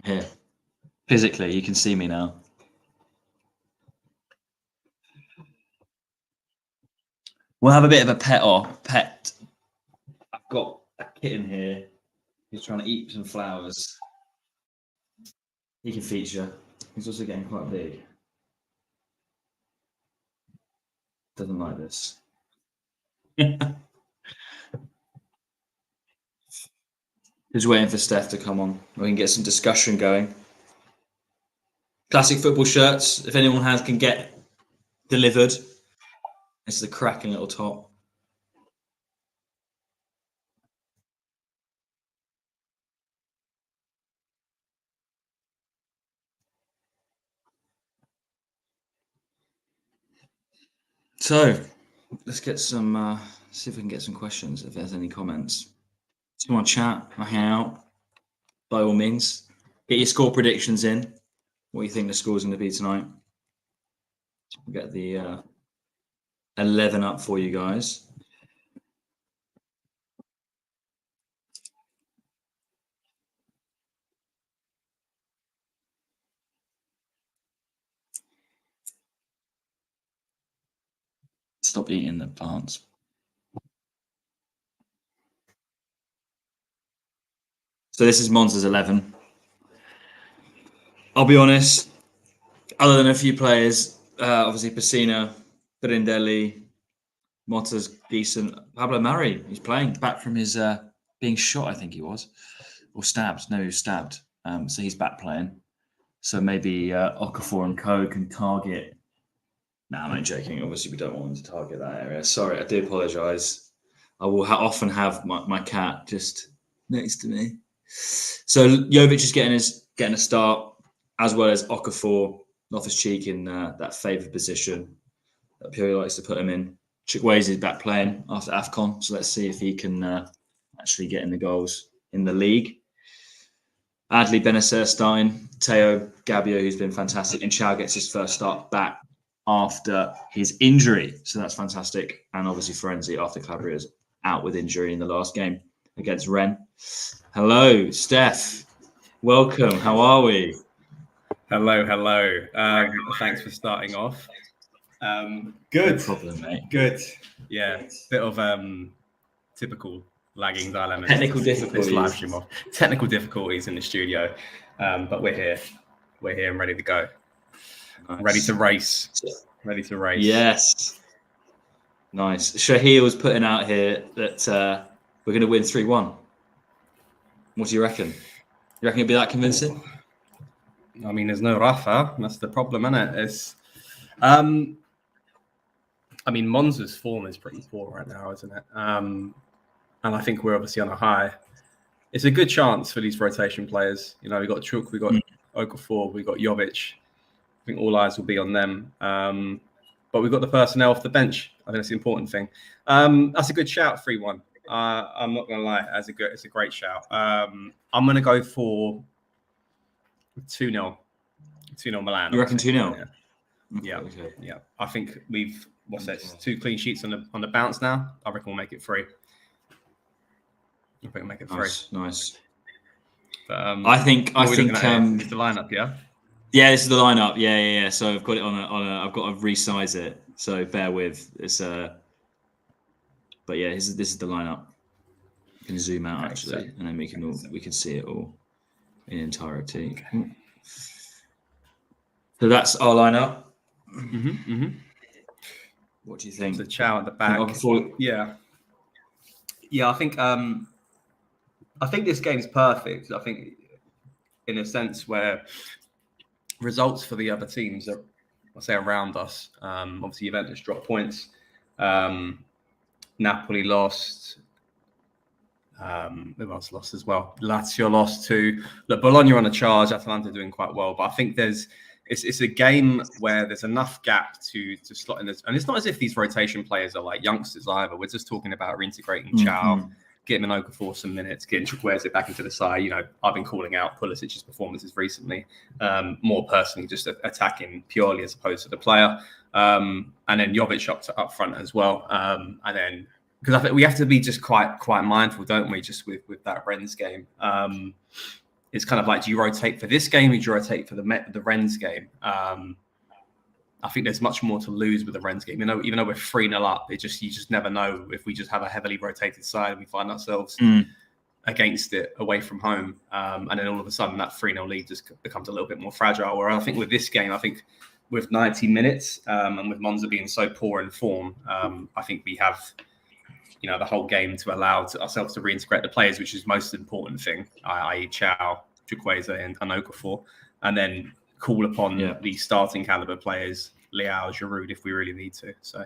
Here, physically, you can see me now. We'll have a bit of a pet. I've got a kitten here who's trying to eat some flowers. He can feature. He's also getting quite big. Doesn't like this. Just waiting for Steph to come on. We can get some discussion going. Classic football shirts, if anyone can get delivered. This is a cracking little top. So let's get some, see if we can get some questions, if there's any comments. If you want to chat or hang out, by all means, get your score predictions in. What do you think the score is going to be tonight? We'll get the 11 up for you guys. Stop eating the plants. So this is Monza's 11. I'll be honest, other than a few players, obviously Pessina, Birindelli, Motta's decent. Pablo Mari, he's playing back from his being shot, I think he was, or stabbed. No, he was stabbed. So he's back playing. So maybe Okafor and Co can target. No, I'm not joking. Obviously, we don't want them to target that area. Sorry, I do apologise. I will often have my cat just next to me. So Jovic is getting a start, as well as Okafor, Loftus-Cheek in that favoured position that Puri likes to put him in. Chukwueze is back playing after AFCON, so let's see if he can actually get in the goals in the league. Adli Benacer starting, Teo Gabio, who's been fantastic, and Chao gets his first start back after his injury, so that's fantastic. And obviously Florenzi after Calabria's out with injury in the last game against Rennes. Hello, Steph. Welcome. How are we? Hello. Thanks for starting off. Good. No problem, mate. Good. Yeah. Bit of typical lagging dilemmas. Technical difficulties. This live stream off. Technical difficulties in the studio, but we're here. We're here and ready to go. Nice. Ready to race. Yes. Nice. Shahir was putting out here that we're going to win 3-1. What do you reckon? You reckon it'd be that convincing? I mean, there's no Rafa. That's the problem, isn't it? It's, I mean, Monza's form is pretty poor right now, isn't it? And I think we're obviously on a high. It's a good chance for these rotation players. You know, we got Chuk, we got Okafor, we got Jovic. I think all eyes will be on them. But we've got the personnel off the bench. I think that's the important thing. That's a good shout, 3-1. I'm not going to lie. It's a great shout. I'm going to go for 2-0. 2-0 Milan. You reckon 2-0? Yeah. Okay. Yeah. I think we've, 2 clean sheets on the bounce now. I reckon we'll make it 3. I think we'll make it 3. Nice. But, I think it's the lineup, yeah? Yeah, this is the lineup. Yeah. So I've got it on a. I've got to resize it. So bear with. It's But yeah, this is the lineup. You can zoom out actually, and then we can see it all in entirety. Okay. So that's our lineup. What do you think? The Chow at the back. Yeah. I think this game's perfect. I think in a sense where results for the other teams are, I'll say, around us. Obviously, Juventus dropped points. Napoli lost. Who else lost as well? Lazio lost too. Look, Bologna on a charge. Atalanta doing quite well, but I think it's a game where there's enough gap to slot in this. And it's not as if these rotation players are like youngsters either. We're just talking about reintegrating Chow, getting Minoka for some minutes, getting Chukwueze back into the side. You know, I've been calling out Pulisic's performances recently, more personally, just attacking purely as opposed to the player. And then Jovic up front as well. And then, because I think we have to be just quite mindful, don't we, just with that Rennes game. it's kind of like, do you rotate for this game or do you rotate for the Rennes game? I think there's much more to lose with the Rennes game. Even though we're 3-0 up, you just never know if we just have a heavily rotated side and we find ourselves against it away from home. And then all of a sudden that 3-0 lead just becomes a little bit more fragile. Where I think with this game, with 90 minutes and with Monza being so poor in form, I think we have, the whole game to allow ourselves to reintegrate the players, which is the most important thing, i.e. Chow, Chukwueze and Okafor, and then call upon the starting caliber players, Leao, Giroud, if we really need to. So,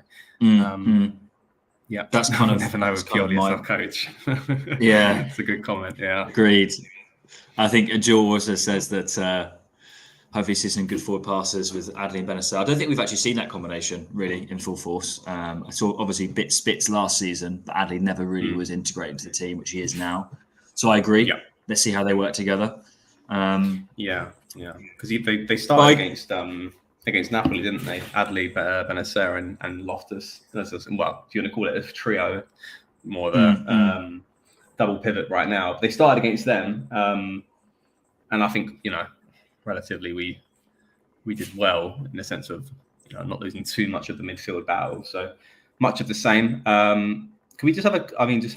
that's kind of never know with Pioli as our coach. Yeah, it's a good comment. Yeah, agreed. I think Joel also says that hopefully see some good forward passes with Adli and Benacer. I don't think we've actually seen that combination really in full force. I saw obviously bits last season, but Adli never really was integrated into the team, which he is now. So I agree. Yeah. Let's see how they work together. Because they started against Napoli, didn't they? Adli, Benacer, and Loftus. Well, if you want to call it a trio, more of a double pivot right now. But they started against them, and I think relatively we did well in the sense of not losing too much of the midfield battle. So much of the same. Can we just have a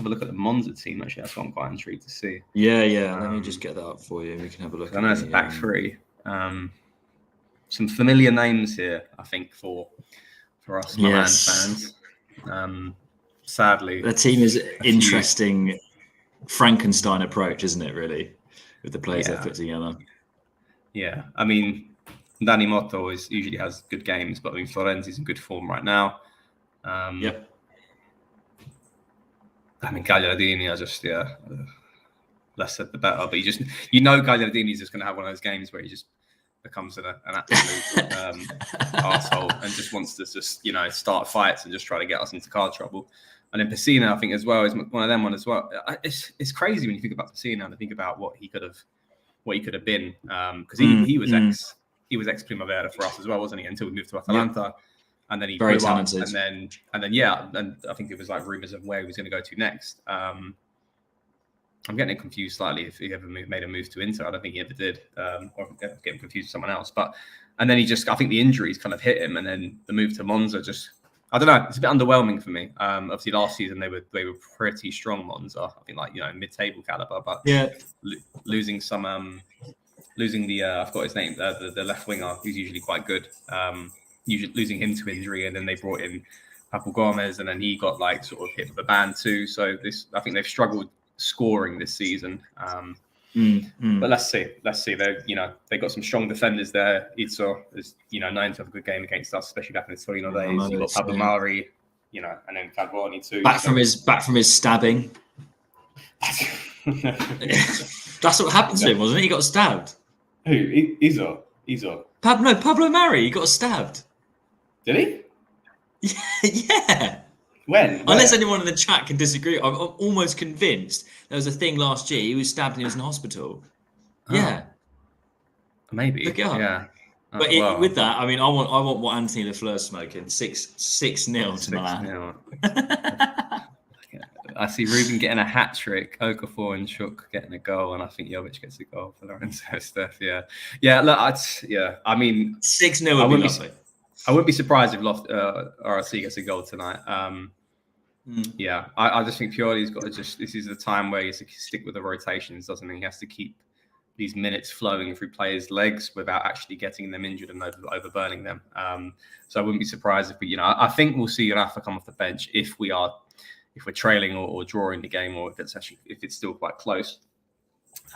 look at the Monza team? Actually, that's what I'm quite intrigued to see. Yeah. Let me just get that up for you. We can have a look. I know it's a back three. Some familiar names here, I think, for us Milan fans. Sadly, the team is interesting Frankenstein approach, isn't it? Really, with the players they put together. Yeah, I mean, Dani Motto usually has good games, but Florenzi's in good form right now. Yep. I mean, Gagliardini, less said the better. But Gagliardini's just going to have one of those games where he just becomes an absolute arsehole and just wants to start fights and just try to get us into car trouble. And then Pessina, I think, as well, is one of them as well. It's crazy when you think about Pessina and think about what he could have been, because he was ex Primavera for us as well, wasn't he? Until we moved to Atalanta, and then he very blew talented. Up, and I think it was like rumors of where he was going to go to next. I'm getting it confused slightly if he ever made a move to Inter. I don't think he ever did, or I'm getting confused with someone else. And then I think the injuries kind of hit him, and then the move to Monza I don't know. It's a bit underwhelming for me. Obviously, last season they were pretty strong. Monza, I think, mid-table caliber, but losing the I forgot his name, the left winger, who's usually quite good. Usually losing him to injury, and then they brought in Papu Gomez, and then he got sort of hit with a ban too. So I think they've struggled scoring this season. But let's see. They got some strong defenders there. Izzo is known to have a good game against us, especially back in the Torino days. You've got Pablo Mari, and then Calvoni too. Back from his stabbing. That's what happened to him, wasn't it? He got stabbed. Who? Izzo. Pablo Mari. He got stabbed. Did he? Yeah. When? Unless anyone in the chat can disagree, I'm almost convinced there was a thing last year. He was stabbed and he was in hospital. Oh. Yeah. Maybe. Look it up. Yeah. But with that, I want what Anthony Lafleur's smoking. 6-0 to Milan. I see Ruben getting a hat trick, Okafor and Schuck getting a goal, and I think Jovic gets a goal for Lorenzo and Steph. Yeah. Look, I mean, 6-0 would be lovely. I wouldn't be surprised if RC gets a goal tonight. Yeah, I just think Pioli's got to this is the time where he has to stick with the rotations, doesn't he? He has to keep these minutes flowing through players' legs without actually getting them injured and overburning them. So I wouldn't be surprised if I think we'll see Rafa come off the bench if we're trailing or drawing the game, or if it's still quite close.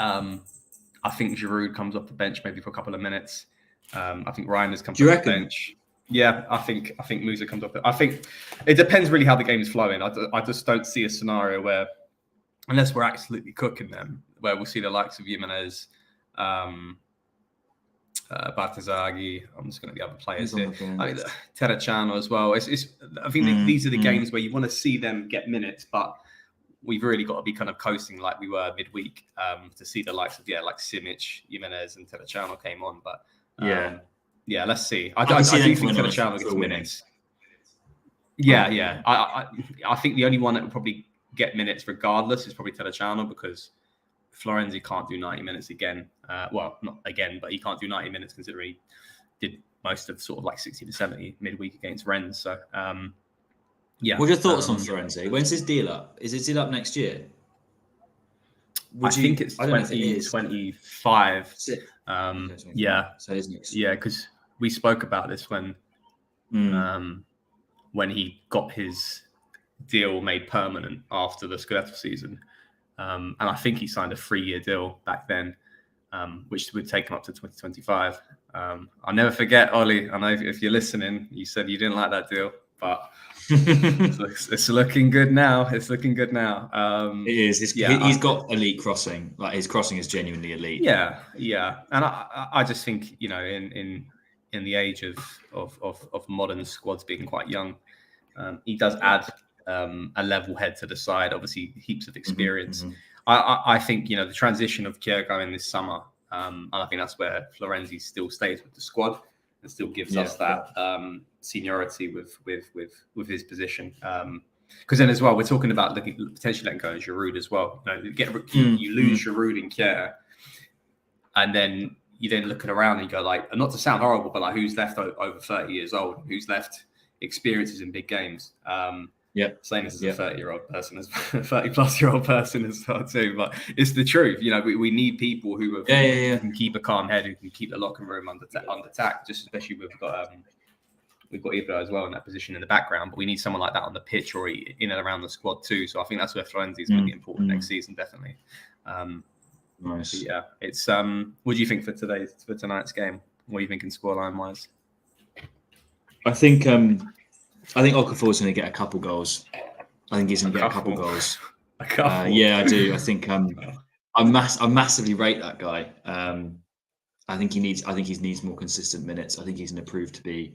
I think Giroud comes off the bench maybe for a couple of minutes. I think Ryan has come off the bench. Yeah, I think Musa comes off. I think it depends really how the game is flowing. I just don't see a scenario where, unless we're absolutely cooking them, where we'll see the likes of Jimenez, Bartezaghi. I'm just going to the other players here. Terracciano as well. I think these are the games where you want to see them get minutes, but we've really got to be kind of coasting like we were midweek to see the likes of like Simic, Jimenez, and Terracciano came on. But yeah, let's see. I do think Terracciano gets minutes. Yeah. I think the only one that will probably get minutes regardless is probably Terracciano, because Florenzi can't do 90 minutes again. Well, not again, but he can't do 90 minutes considering he did most of sort of like 60 to 70 midweek against Rennes. So, yeah. What are your thoughts on Florenzi? When's his deal up? Is his deal up next year? I think it's 2025. Yeah. So it is next year. Yeah, because we spoke about this when he got his deal made permanent after the Scudetto season. And I think he signed a 3-year deal back then, which would take him up to 2025. I'll never forget, Ollie. I know if you're listening, you said you didn't like that deal, but it's looking good now. It's looking good now. It is. He's got elite crossing. Like his crossing is genuinely elite. Yeah. And I just think, you know, in the age of modern squads being quite young, he does add a level head to the side. Obviously, heaps of experience. I think, you know, the transition of Kier going this summer, and I think that's where Florenzi still stays with the squad and still gives us that seniority with his position. Because then as well, we're talking about potentially letting go of Giroud as well. You know, you lose Giroud and Kier, and then you're then looking around and you go like, and not to sound horrible, but like who's left over 30 years old? Who's left experiences in big games? Saying this as a 30-year-old person, as a 30-plus-year-old person as well too, but it's the truth. You know, we need people who can keep a calm head, who can keep the locker room under attack. Just especially we've got Ibra as well in that position in the background, but we need someone like that on the pitch or in and around the squad too. So I think that's where Florenzi is going to be important next season, definitely. Nice. Yeah, it's what do you think for tonight's game? What are you thinking scoreline wise? I think Okafor is going to get a couple goals. I think he's going to get a couple goals. A couple? Yeah, I do. I think I massively rate that guy. I think he needs more consistent minutes. I think he's going to prove to be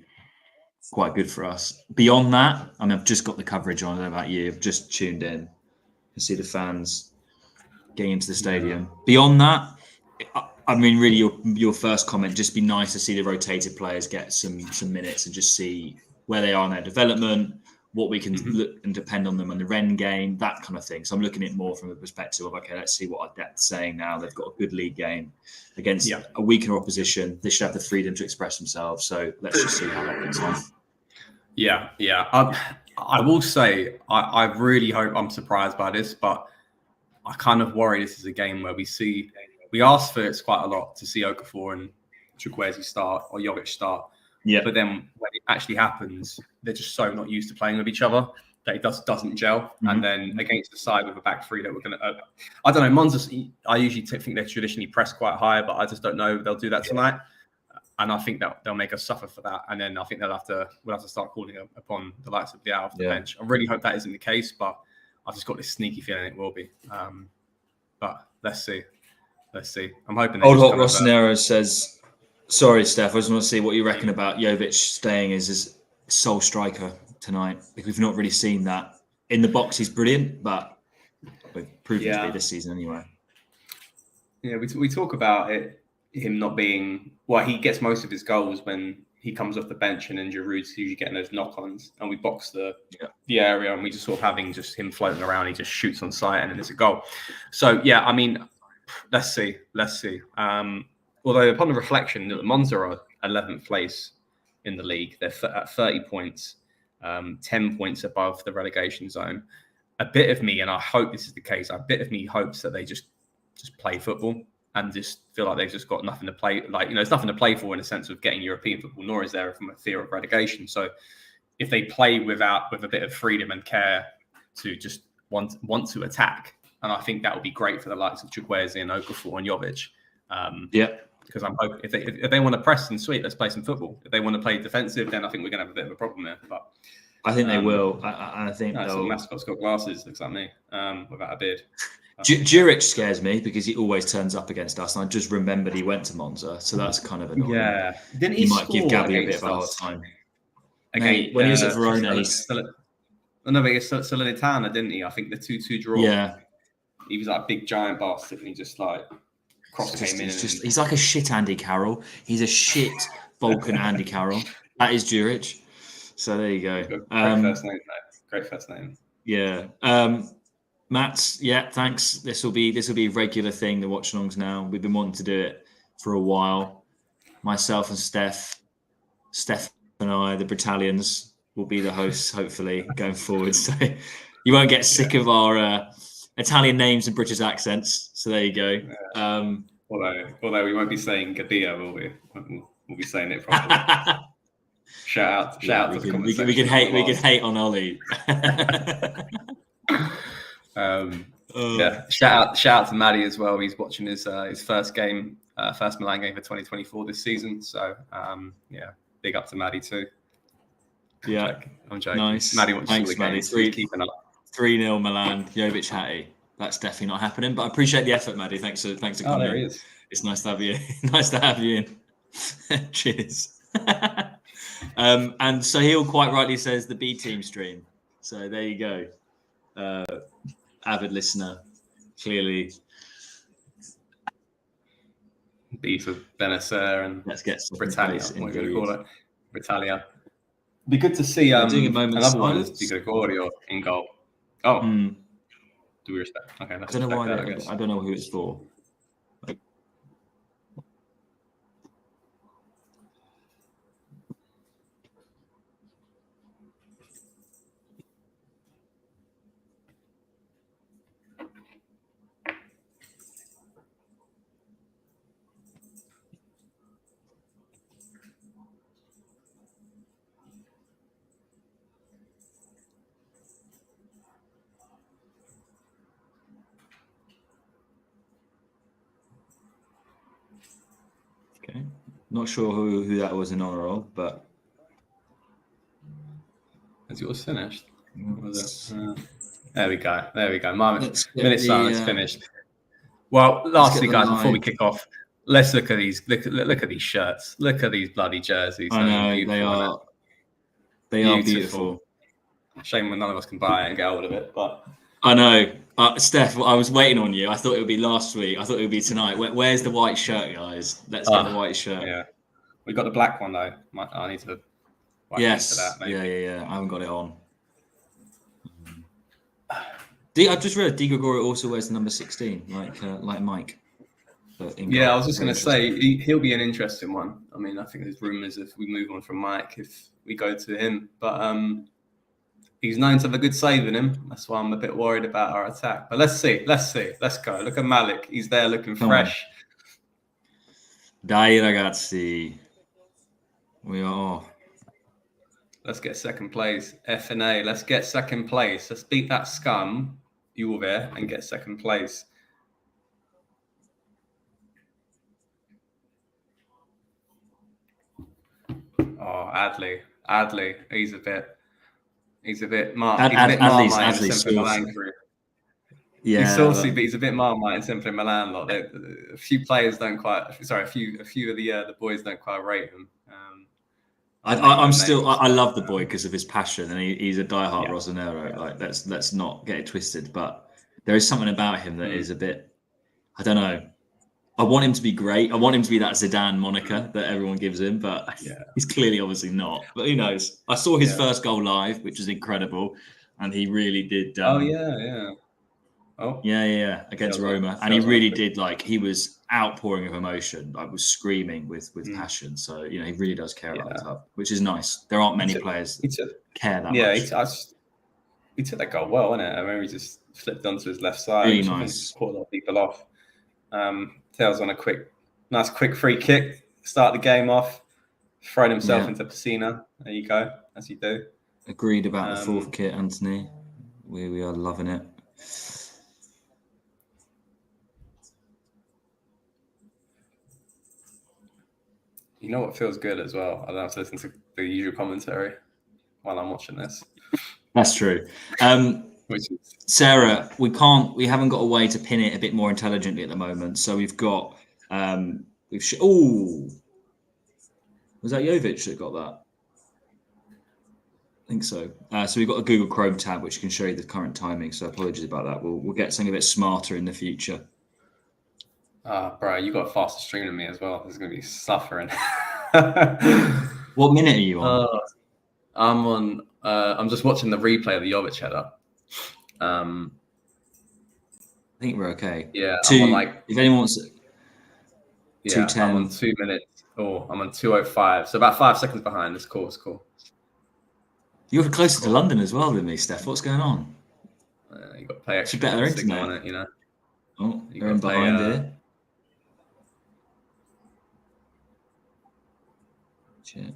quite good for us. Beyond that, I mean, I've just got the coverage on. I don't know about you. I've just tuned in to see the fans getting into the stadium. Beyond that, I mean, really, your first comment, just be nice to see the rotated players get some minutes and just see where they are in their development, what we can look and depend on them in the Rennes game, that kind of thing. So I'm looking at it more from the perspective of, okay, let's see what our depth's saying now. They've got a good league game against a weaker opposition. They should have the freedom to express themselves. So let's just see how that goes on. Yeah. I will say, I really hope I'm surprised by this, but I kind of worry this is a game where we ask for it quite a lot to see Okafor and Chukwueze start or Jovic start. Yeah. But then when it actually happens, they're just so not used to playing with each other that it doesn't gel. And then against the side with a back three that we're going to, I don't know, Monza, I usually think they're traditionally pressed quite high, but I just don't know if they'll do that tonight. And I think that they'll make us suffer for that. And then I think we'll have to start calling upon the likes of Diao off the bench. I really hope that isn't the case, but I've just got this sneaky feeling it will be. But let's see. I'm hoping. Old Hot Rossoneri says, sorry, Steph, I just want to see what you reckon about Jovic staying as his sole striker tonight. Because we've not really seen that. In the box, he's brilliant, but we've proven to be this season anyway. Yeah, we talk about him not being... Well, he gets most of his goals when he comes off the bench and then Giroud's usually getting those knock-ons and we box the area and we just sort of having just him floating around. He just shoots on sight and then it's a goal. So, yeah, I mean, let's see. Although upon the reflection, the Monza are 11th place in the league. They're at 30 points, 10 points above the relegation zone. A bit of me, and I hope this is the case, a bit of me hopes that they just play football and just feel like they've just got nothing to play. Like, you know, it's nothing to play for in a sense of getting European football, nor is there from a fear of relegation. So if they play with a bit of freedom and care to just want to attack, and I think that would be great for the likes of Chukwueze and Okafor and Jovic. Because I'm hoping if they want to press and sweep, let's play some football. If they want to play defensive, then I think we're going to have a bit of a problem there. But I think they will. I think the mascot's got glasses, looks like me, without a beard. Juric scares me because he always turns up against us, and I just remembered he went to Monza, so that's kind of annoying. Yeah, didn't he might give Gabby a bit of a hard time. Again, when he was at Verona, against Salernitana, didn't he? I think the 2-2 draw. Yeah, he was like a big giant bastard, and he just like came in. He's like a shit Andy Carroll. He's a shit Balkan Andy Carroll. That is Juric. So there you go. Great first name. Yeah. Matt, yeah, thanks. This will be a regular thing. The watch-alongs now. We've been wanting to do it for a while. Myself and Steph and I, the Britallions, will be the hosts. Hopefully, going forward, so you won't get sick of our Italian names and British accents. So there you go. Yeah. Although we won't be saying Gadia, will we? We'll be saying it properly. Shout out to the comment section. We can hate on Ollie. Yeah, shout out to Maddie as well. He's watching his first game, first Milan game for 2024 this season. So yeah, big up to Maddie too. I'm joking. Nice. Maddie watches Thanks, all the games. Keeping up. 3-0 Milan. Jovic Hattie. That's definitely not happening. But I appreciate the effort, Maddie. Thanks for coming. Oh, there he is. It's nice to have you. Nice to have you in. Cheers. And Sahil quite rightly says the B team stream. So there you go. Avid listener, clearly. B for Benacer and let's get Britannia. What are you going to call it? Britannia. Be good to see doing a moment another one is Di Gregorio in goal. Oh, do we respect? Okay, I don't know why. I don't know who it's for. Okay, not sure who that was in honor of, but has yours finished? Was it? There we go. Minute silence finished. Well, lastly, guys, before we kick off, let's look at these. Look at these shirts. Look at these bloody jerseys. I know they are beautiful. Shame when none of us can buy it and get hold of it, but I know. Steph, I was waiting on you. I thought it would be last week. I thought it would be tonight. Where's the white shirt, guys? Let's get the white shirt. Yeah, we got the black one though. I need to. Yes. That, maybe. Yeah. I haven't got it on. I've just realized Di Gregorio also wears the number 16, like Mike. Yeah, I was just going to say he'll be an interesting one. I mean, I think there's rumours if we move on from Mike, if we go to him, but he's known to have a good save in him. That's why I'm a bit worried about our attack. But let's see. Let's go. Look at Malik. He's there looking fresh. Dai ragazzi. We are. Let's get second place. FNA. Let's get second place. Let's beat that scum, Juve, and get second place. Oh, Adley. He's a bit Marmite in SempreMilan crew. Yeah, he's saucy, but he's a bit Marmite in SempreMilan. Like a few players don't quite. Sorry, a few of the boys don't quite rate him. I love the boy because of his passion, and he's a diehard Rossoneri. Yeah. Like let's not get it twisted, but there is something about him that is a bit. I don't know. I want him to be great. I want him to be that Zidane moniker that everyone gives him, but he's clearly obviously not. But who knows? I saw his first goal live, which was incredible, and he really did. Against Roma, and he really did. Like he was outpouring of emotion. I was screaming with passion. So he really does care about the club, which is nice. There aren't many players that care that much. He took that goal well, didn't it? I remember he just flipped onto his left side, really nice. Caught a lot of people off. Tails on a nice quick free kick. Start the game off. Thrown himself into Piscina. There you go, as you do. Agreed about the fourth kit, Anthony. We are loving it. You know what feels good as well? I don't have to listen to the usual commentary while I'm watching this. That's true. Sarah, we haven't got a way to pin it a bit more intelligently at the moment. So we've got, was that Jovic that got that? I think so. So we've got a Google Chrome tab, which can show you the current timing. So apologies about that. We'll get something a bit smarter in the future. Bro, you got a faster stream than me as well. This is going to be suffering. What minute are you on? I'm on. I'm just watching the replay of the Jovic header. I think we're okay. Yeah, I'm on like. If anyone wants, Yeah, 2:10. I'm on 2 minutes. Oh, I'm on 2:05. So about 5 seconds behind. It's cool. It's cool. You're closer to London as well than me, Steph. What's going on? You got to pay extra better signal internet on it, you know. Oh, you're in behind here. Shit.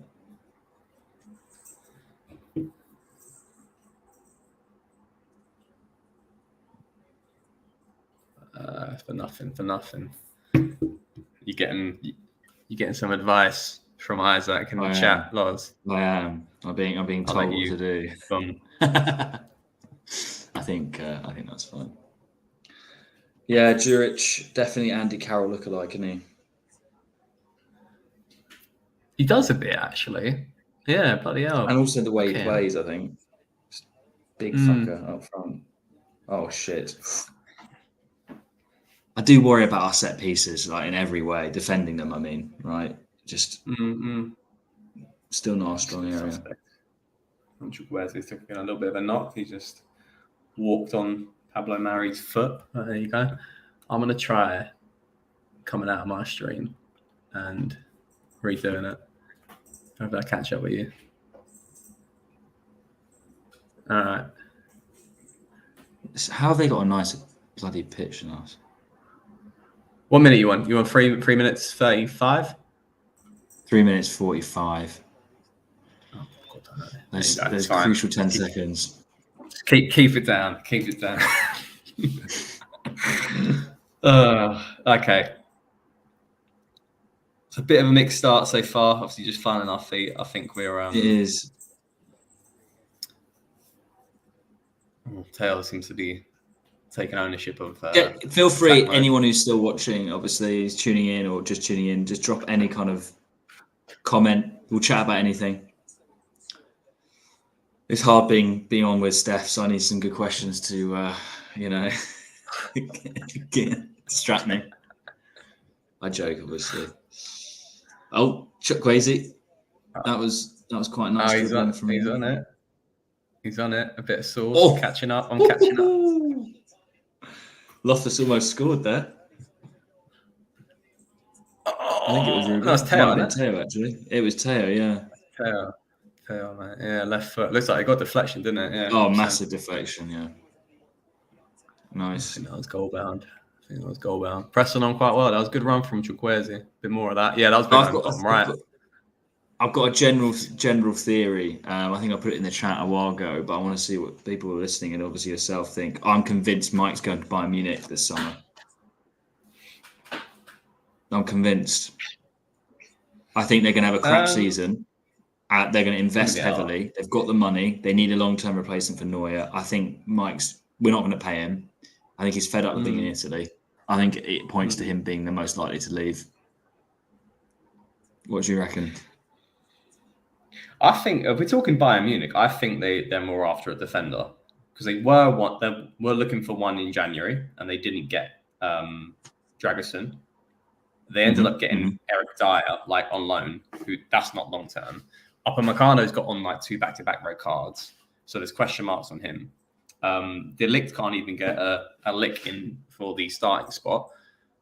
For nothing. You're getting some advice from Isaac in the chat, Loz. I am. I'm being told what to do. I think that's fine. Yeah, Juric, definitely Andy Carroll lookalike, isn't he? He does a bit, actually. Yeah, bloody hell. And also the way he plays, I think. Big fucker up front. Oh, shit. I do worry about our set pieces, like in every way, defending them, I mean, right? Just still not a strong area. Chukwueze took a little bit of a knock. He just walked on Pablo Mari's foot. Oh, there you go. I'm going to try coming out of my stream and redoing it. Hope I catch up with you. All right. How have they got a nicer bloody pitch than us? What minute you want? You want 3 minutes 35? 3 minutes 45. Oh, God, there's crucial 10 seconds. Keep it down. Keep it down. Okay. It's a bit of a mixed start so far. Obviously, just finding our feet. I think we're. It is. Taylor seems to be taking ownership of. Feel free, anyone who's still watching, obviously, is tuning in or just tuning in, just drop any kind of comment. We'll chat about anything. It's hard being on with Steph, so I need some good questions to, distract me. I joke, obviously. Oh, Chukwueze. That was quite nice. He's on it. He's on it. A bit of sauce. Oh. I'm catching up. Loftus almost scored there. I think it was Ruben. That was Teo, actually. It was Teo, yeah. Teo, man. Yeah, left foot. Looks like it got deflection, didn't it? Yeah. Oh, massive deflection, yeah. Nice. I think that was goal bound. Pressing on quite well. That was a good run from Chukwueze. A bit more of that. Yeah, that was bottom right. I've got a general theory. I think I put it in the chat a while ago, but I want to see what people are listening and obviously yourself think. I'm convinced Mike's going to Bayern Munich this summer. I'm convinced. I think they're going to have a crap season. They're going to invest heavily. They've got the money. They need a long-term replacement for Neuer. I think we're not going to pay him. I think he's fed up with being in Italy. I think it points to him being the most likely to leave. What do you reckon? I think if we're talking Bayern Munich, I think they're more after a defender because they were looking for one in January and they didn't get Dragusin. They ended up getting Eric Dyer on loan, who that's not long term. Upamecano's got on 2 back-to-back red cards, so there's question marks on him. De Ligt can't even get a lick in for the starting spot.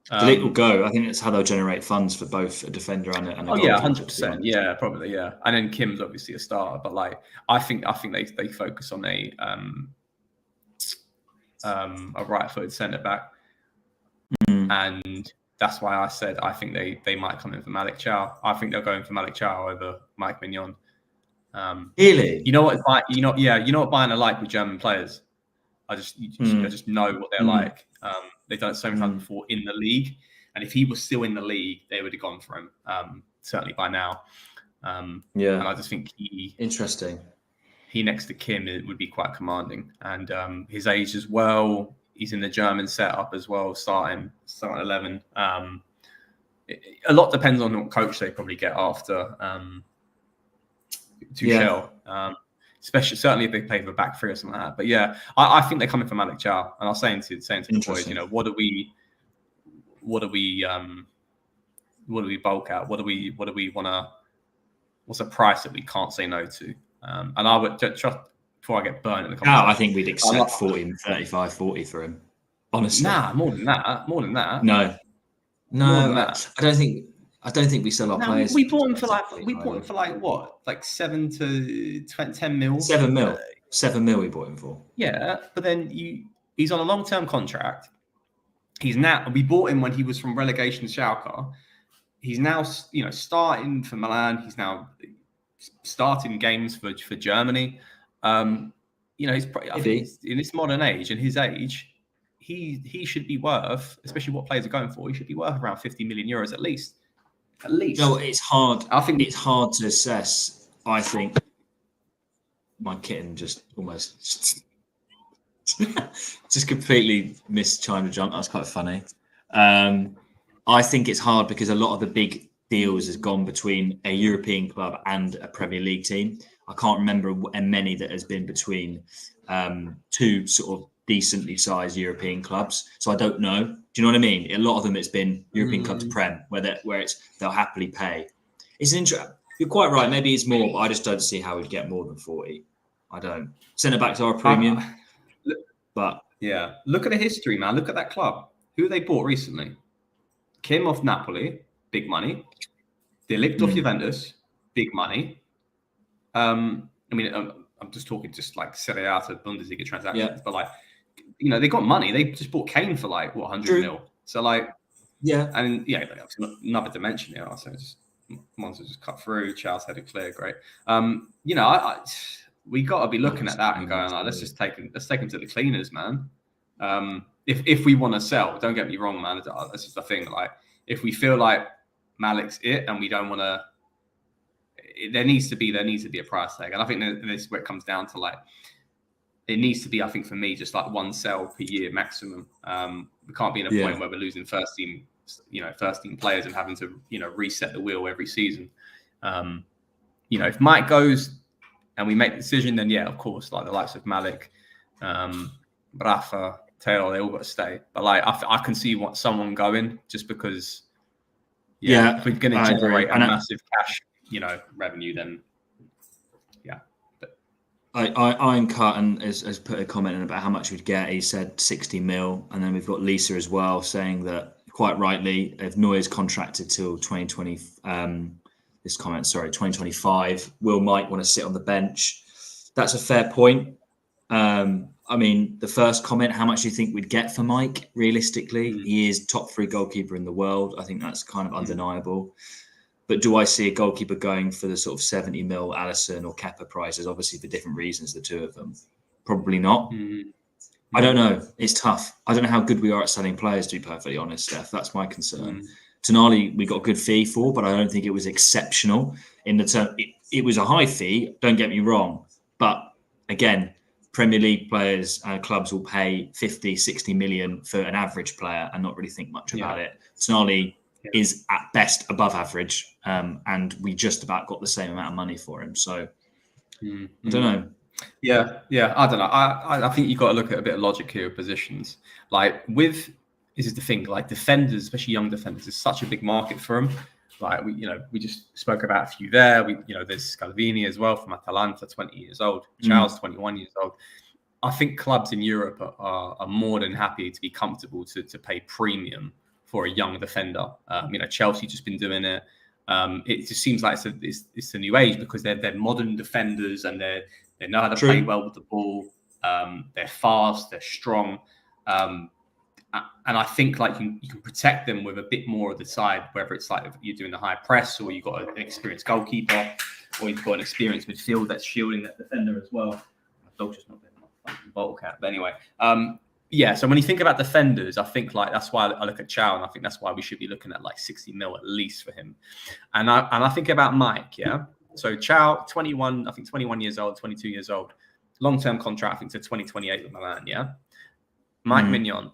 De Ligt will go. I think that's how they'll generate funds for both a defender and a goalkeeper. Yeah, 100%. Yeah, probably. Yeah, and then Kim's obviously a starter, but I think they focus on a right-footed centre back, and that's why I said I think they might come in for Malik Chow. I think they're going for Malik Chow over Mike Mignon. Really? You know what? You know what Bayern are like with German players. I just know what they're like. They've done it so many times before in the league, and if he was still in the league, they would have gone for him. Certainly by now. And I just think interesting. He next to Kim would be quite commanding, and his age as well. He's in the German setup as well, starting 11. A lot depends on what coach they probably get after Tuchel. Certainly if they play for back three or something like that. But yeah, I think they're coming for Malik Chow. And I was saying to the boys, what do we bulk out? What do we want to? What's a price that we can't say no to? And I would trust before I get burned in the conversation. I think we'd accept 35, 40 for him. Honestly, Nah, more than that. More than that. no. More than No, that. I don't think. I don't think we sell our No, players. we bought him for highly. like what, like 7 to 10 mil. 7 mil. 7 mil we bought him for. Yeah, but then he's on a long-term contract. We bought him when he was from relegation Schalke. He's now, starting for Milan. He's now starting games for Germany. He's probably, I think in this modern age, in his age, he should be worth, especially what players are going for, he should be worth around 50 million euros at least. At least. No, it's hard. I think it's hard to assess. I think my kitten just almost just completely missed China jump. That's quite funny. I think it's hard because a lot of the big deals has gone between a European club and a Premier League team. I can't remember many that has been between two sort of decently sized European clubs. So I don't know. Do you know what I mean? A lot of them it's been European clubs Prem, where they'll happily pay. It's interesting. You're quite right. Maybe it's more, but I just don't see how we'd get more than 40. I don't. Centre backs are a premium, but yeah. Look at the history, man. Look at that club. Who they bought recently? Kim off Napoli, big money. De Ligt off Juventus, big money. I'm just talking like Serie A to Bundesliga transactions, but like, they got money. They just bought Kane for like 100 mil. So like, another dimension here. So Monza just cut through. Charles had it clear, great. We got to be looking at that and going, like, let's take them to the cleaners, man. If we want to sell, don't get me wrong, man. This is the thing. Like, if we feel like Malik's it and we don't want to, there needs to be a price tag, and I think this is where it comes down to, like, it needs to be, I think, for me, just like one sell per year maximum. We can't be in a point where we're losing first team players and having to reset the wheel every season. If Mike goes and we make the decision, then of course, like the likes of Malik, Rafa, Taylor, they all got to stay. But like, I can see someone going just because. If we're going to generate a massive cash, revenue, then Iron Carton has put a comment in about how much we'd get. He said 60 mil, and then we've got Lisa as well saying that, quite rightly, if Neuer's contracted till 2020, 2025, will Mike want to sit on the bench? That's a fair point. The first comment, how much do you think we'd get for Mike? Realistically, he is top 3 goalkeeper in the world. I think that's kind of undeniable. But do I see a goalkeeper going for the sort of 70 mil Alisson or Kepa prices? Obviously, for different reasons, the two of them. Probably not. I don't know. It's tough. I don't know how good we are at selling players, to be perfectly honest, Steph. That's my concern. Tonali, we got a good fee for, but I don't think it was exceptional in the term. It was a high fee, don't get me wrong. But again, Premier League players and clubs will pay 50, 60 million for an average player and not really think much about it. Tonali is at best above average, and we just about got the same amount of money for him. So I don't know. Yeah, I don't know. I think you've got to look at a bit of logic here of positions. Like, this is the thing, like defenders, especially young defenders, is such a big market for them. Like, we just spoke about a few there. There's Scalvini as well from Atalanta, 20 years old. Charles, 21 years old. I think clubs in Europe are more than happy to be comfortable to pay premium for a young defender. Chelsea just been doing it. It just seems like it's a new age because they're modern defenders and they know how to play well with the ball. They're fast, they're strong. And I think like you can protect them with a bit more of the side, whether it's like you're doing the high press or you've got an experienced goalkeeper or you've got an experienced midfield that's shielding that defender as well. My dog's just not getting my fucking bottle cap. But anyway, so when you think about defenders, I think like that's why I look at Chow, and I think that's why we should be looking at like 60 mil at least for him. And I think about Mike, So Chow, 21 years old, 22 years old, long-term contract, I think to 2028 with Milan, Mike Mignon,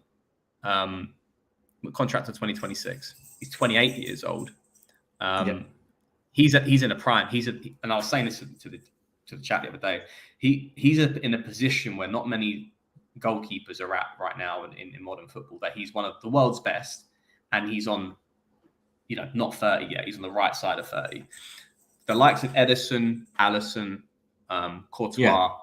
contract to 2026. He's 28 years old. He's in a prime. And I was saying this to the chat the other day. He's in a position where not many goalkeepers are at right now in modern football, that he's one of the world's best, and he's on, not 30 yet. He's on the right side of 30. The likes of Ederson, Alisson, Courtois,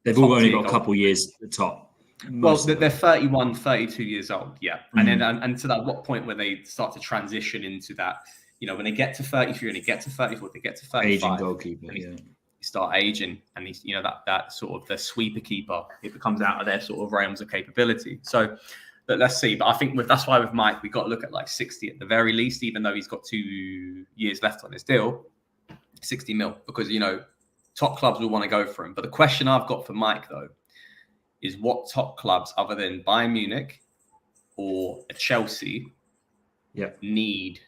they've all only got a couple years at the top. Well, they're 31, 32 years old, yeah. And then and to that, what point where they start to transition into that, when they get to 33 and they get to 34, they get to 35. Aging goalkeeper, you start aging, and he's, that sort of the sweeper keeper, it becomes out of their sort of realms of capability. So let's see. But I think that's why with Mike, we got to look at like 60 at the very least, even though he's got 2 years left on his deal, 60 mil, because, top clubs will want to go for him. But the question I've got for Mike, though, is what top clubs other than Bayern Munich or a Chelsea need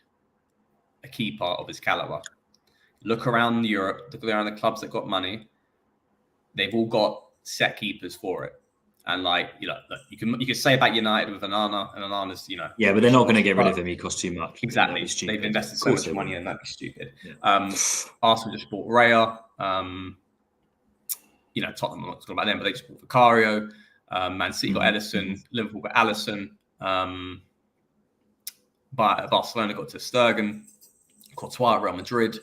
a keeper of his caliber? Look around Europe, look around the clubs that got money. They've all got set keepers for it. And you can say about United with Onana, and Onana's, Yeah, but they're not going to get rid of him. He costs too much. Exactly. They've invested so much money in that. That'd be stupid. Yeah. Arsenal just bought Raya. Tottenham, I'm not talking about them, but they just bought Vicario. Man City got Ederson. Liverpool got Alisson. Barcelona got Ter Stegen. Courtois at Real Madrid.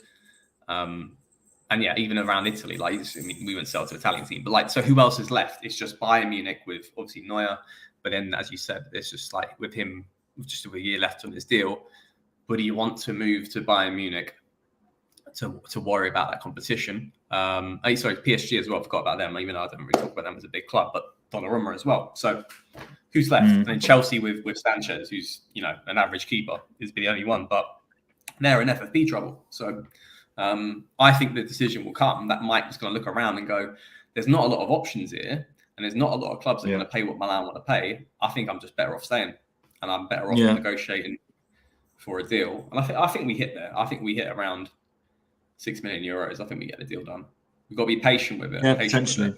And yeah, even around Italy, we wouldn't sell to the Italian team, but so who else is left? It's just Bayern Munich with obviously Neuer, but then as you said, it's just with him with just a year left on his deal. But do you want to move to Bayern Munich to worry about that competition? Sorry, PSG as well. I forgot about them, even though I don't really talk about them as a big club, but Donnarumma as well. So who's left? And then Chelsea with Sanchez, who's an average keeper, is the only one, but they're in FFP trouble. So. I think the decision will come that Mike is going to look around and go, there's not a lot of options here, and there's not a lot of clubs that are going to pay what Milan want to pay. I think I'm just better off staying, and I'm better off negotiating for a deal. And I think we hit there. I think we hit around €6 million. I think we get the deal done. We've got to be patient with it. Yeah, potentially.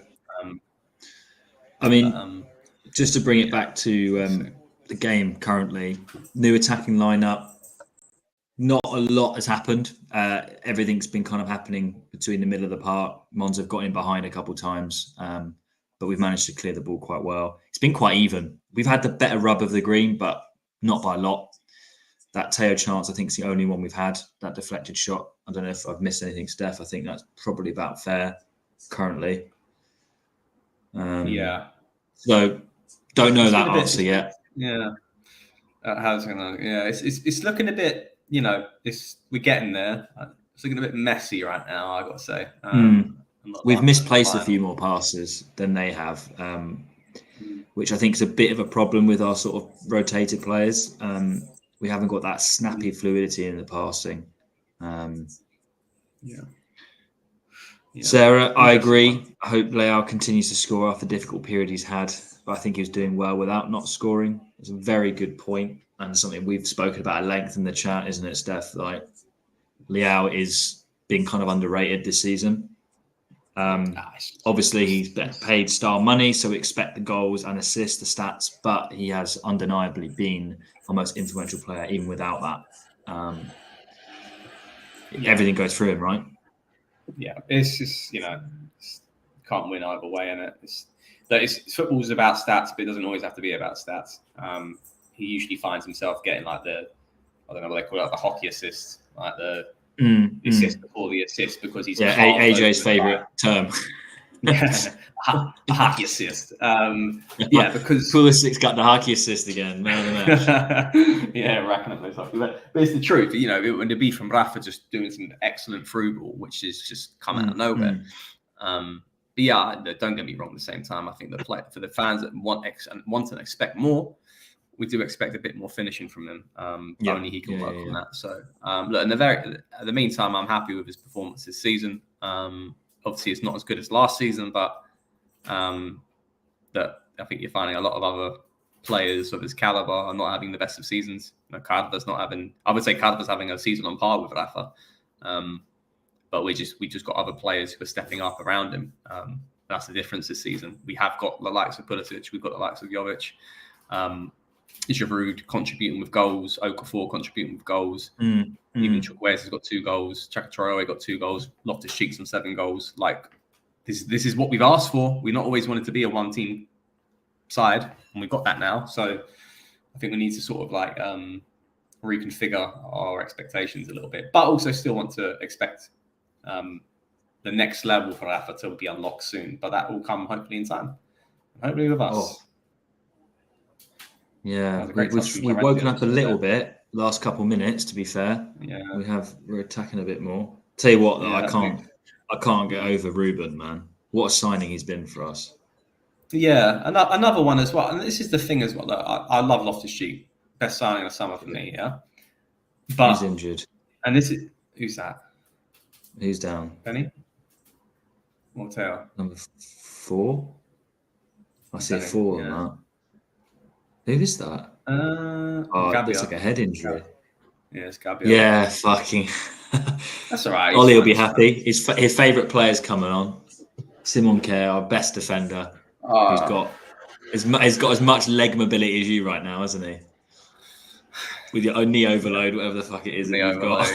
Just to bring it back to the game currently, new attacking lineup. Not a lot has happened. Everything's been kind of happening between the middle of the park. Monza have got in behind a couple of times, but we've managed to clear the ball quite well. It's been quite even. We've had the better rub of the green, but not by a lot. That Teo chance, I think, is the only one we've had. That deflected shot. I don't know if I've missed anything, Steph. I think that's probably about fair currently. So don't know that answer yet. Yeah. How's it going? Yeah, it's looking a bit. We're getting there. It's looking a bit messy right now, I got to say. We've misplaced a few more passes than they have, which I think is a bit of a problem with our sort of rotated players. We haven't got that snappy fluidity in the passing. Sarah, I agree. I hope Leao continues to score after the difficult period he's had, but I think he was doing well without not scoring. It's a very good point. And something we've spoken about at length in the chat, isn't it, Steph? Leao is being kind of underrated this season. Obviously, he's paid star money, so we expect the goals and assists, the stats, but he has undeniably been our most influential player, even without that. Everything goes through him, right? Yeah, it's just, can't win either way, and football's about stats, but it doesn't always have to be about stats. He usually finds himself getting I don't know what they call it, the hockey assist, the assist before the assist, because he's AJ's favourite term. Hockey assist. Because Pulisic's got the hockey assist again. Racking up those hockey. But it's the truth. It would be from Rafa just doing some excellent through ball, which is just come out of nowhere. But don't get me wrong. At the same time, I think for the fans that want and expect more, we do expect a bit more finishing from them. Only he can work on that. So, look, at the meantime, I'm happy with his performance this season. Obviously, it's not as good as last season, but I think you're finding a lot of other players of his caliber are not having the best of seasons. Carda's not having. I would say Carda's having a season on par with Rafa, but we just got other players who are stepping up around him. That's the difference this season. We have got the likes of Pulisic, we've got the likes of Jovic. Giroud contributing with goals, Okafor contributing with goals. Even Chukwueze has got 2 goals. Chaka Traore got 2 goals. Loftus-Cheek's on 7 goals. This is what we've asked for. We not always wanted to be a one-team side, and we've got that now. So I think we need to sort of reconfigure our expectations a little bit, but also still want to expect the next level for Rafa to be unlocked soon. But that will come hopefully in time, and hopefully with us. Yeah, was a great touch from we've woken Florenzi, up a actually, little yeah. bit last couple minutes. To be fair, Yeah, we're attacking a bit more. Tell you what, though, yeah, I can't get over Ruben, man. What a signing he's been for us. yeah. Another one as well, and this is the thing as well. That I love Loftus-Cheek, best signing of summer for me. Yeah, Who's but injured? and this is who's that? Who's down? Benny Mortel. Number 4. I see a Benny. 4 on Yeah. that. Who is that? Oh, it looks like Gabia. a head injury. Yeah, it's Gabia. Yeah, fucking. That's all right. Ollie will be happy. His favourite player's coming on. Simon Kerr, our best defender, who's got has got as much leg mobility as you right now, hasn't he? With your knee overload, whatever the fuck it is that you've got.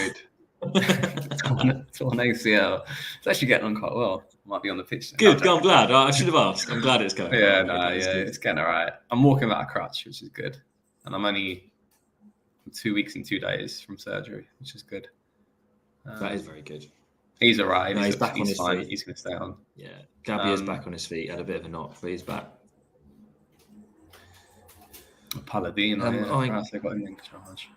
Torn ACL. It's actually getting on quite well. Might be on the pitch. Good. I'm glad. I should have asked. I'm glad it's going. Yeah, it's getting all right. I'm walking without a crutch, which is good, and I'm only 2 weeks and 2 days from surgery, which is good. That is very good. He's all right. No, he's back on his fine. feet. He's going to stay on. Yeah, Gabia's back on his feet. Had a bit of a knock, but he's back. Palladino. They got him in charge.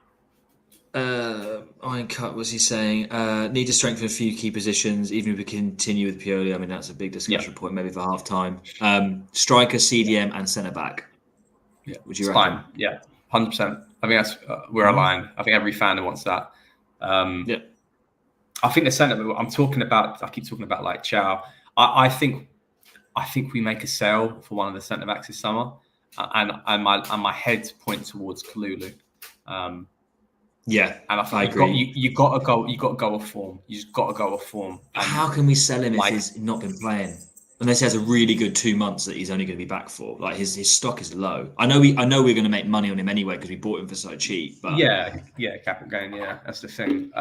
Iron Cut, was he saying? Need to strengthen a few key positions, even if we continue with Pioli. I mean, that's a big discussion point, maybe for half time. Striker, CDM, and centre back. Yeah, would you reckon? Fine. Yeah, 100%. I think that's we're aligned. I think every fan wants that. Yeah. I think the centre. I keep talking about like Chow. I think we make a sale for one of the centre backs this summer, and my head point towards Kalulu. Yeah, and I agree. You got to go. You got to go off form. You just got to go off form. How can we sell him if he's not been playing? Unless he has a really good 2 months that he's only going to be back for. Like his stock is low. I know we're going to make money on him anyway because we bought him for so cheap. But yeah, capital gain. Yeah, that's the thing.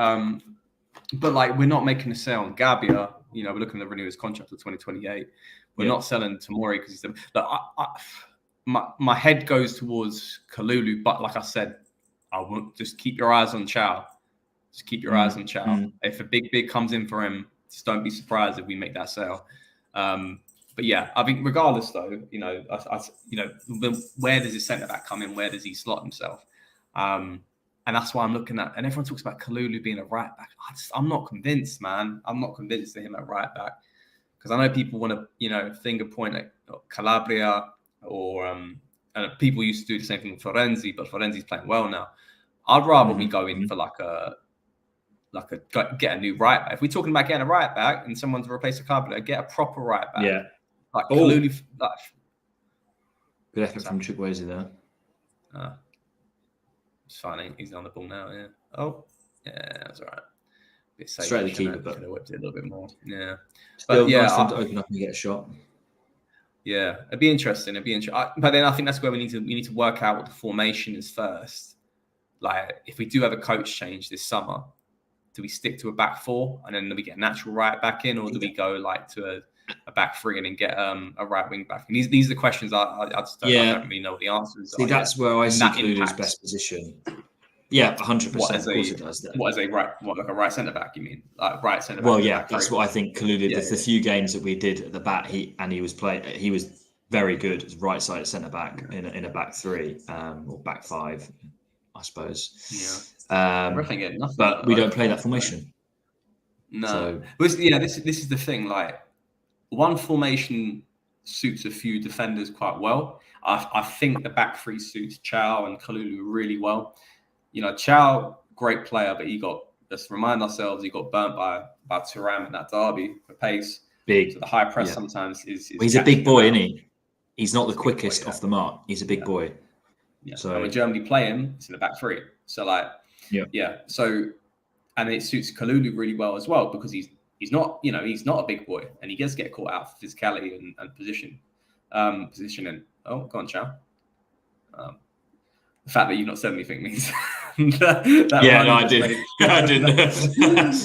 But like we're not making a sale on Gabia. You know, we're looking to renew his contract to 2028. We're not selling Tomori because my head goes towards Kalulu. But like I said, I won't just keep your eyes on Chow. Just keep your eyes on Chow. If a big comes in for him, just don't be surprised if we make that sale. But yeah, I think regardless though, where does his centre back come in? Where does he slot himself? And that's why I'm looking at. And everyone talks about Kalulu being a right back. I'm not convinced, man. I'm not convinced of him at right back because I know people want to, finger point at Calabria or and people used to do the same thing with Florenzi, but Florenzi's playing well now. I'd rather we go in for get a new right back. If we're talking about getting a right back and someone to replace a Calabria, get a proper right back. Yeah. Like Kalulu. Good effort from Chukwueze there. It's fine. He's on the ball now. Yeah. Oh, yeah, that's all right. Bit safe. Straight to the keeper, but could have whipped it a little bit more. Yeah. Still nice for him to open up and get a shot. Yeah, it'd be interesting. But then I think that's where we need to work out what the formation is first. Like, if we do have a coach change this summer, do we stick to a back 4 and then do we get a natural right back in, or do we go like to a back 3 and then get a right wing back? And these are the questions I just don't, I don't really know what the answers are. See, that's where I see Kalulu's best position. Yeah, 100%. Of course it does. That. What is a right? What, like a right centre back? You mean like right centre back? Well, yeah, that's what I think. Kalulu. The few games that we did at the back, he was playing. He was very good as right side centre back in a back 3 or back 5, I suppose. Yeah. But we don't play that formation. No. So, this is the thing. Like, one formation suits a few defenders quite well. I think the back 3 suits Chow and Kalulu really well. Chow, great player, but let's remind ourselves, he got burnt by Thuram in that derby for pace. Big. So the high press sometimes is he's a big boy, isn't he? He's not the quickest off the mark. He's a big boy. Yeah. So and when Germany play him, it's in the back 3. So So, and it suits Kalulu really well as well because he's not a big boy and he does get caught out for physicality and positioning. Oh, go on, Chow. The fact that you've not said anything means I did. I didn't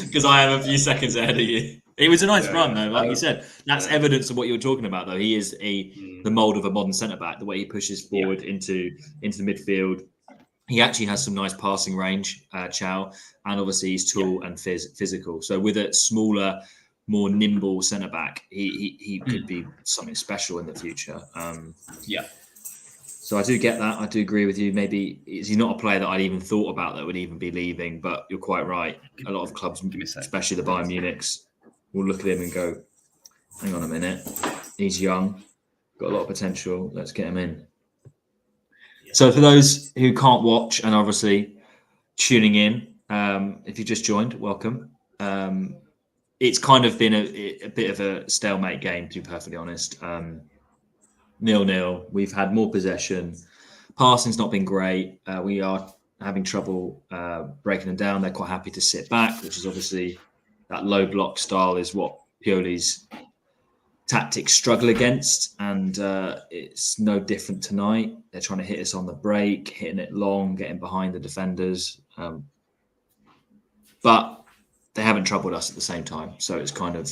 because I am a few seconds ahead of you. It was a nice run though, like you said. That's evidence of what you were talking about though. He is the mould of a modern centre back. The way he pushes forward into the midfield. He actually has some nice passing range, Chow, and obviously he's tall and physical. So with a smaller, more nimble centre back, he could be something special in the future. So I do get that. I do agree with you. Maybe he's not a player that I'd even thought about that would even be leaving, but you're quite right. A lot of clubs, especially the Bayern Munichs, will look at him and go, hang on a minute, he's young, got a lot of potential, let's get him in. So for those who can't watch and obviously tuning in, if you just joined, welcome. It's kind of been a bit of a stalemate game, to be perfectly honest. 0-0. We've had more possession. Passing's not been great. We are having trouble breaking them down. They're quite happy to sit back, which is obviously that low block style is what Pioli's tactics struggle against. And it's no different tonight. They're trying to hit us on the break, hitting it long, getting behind the defenders. But they haven't troubled us at the same time. So it's kind of,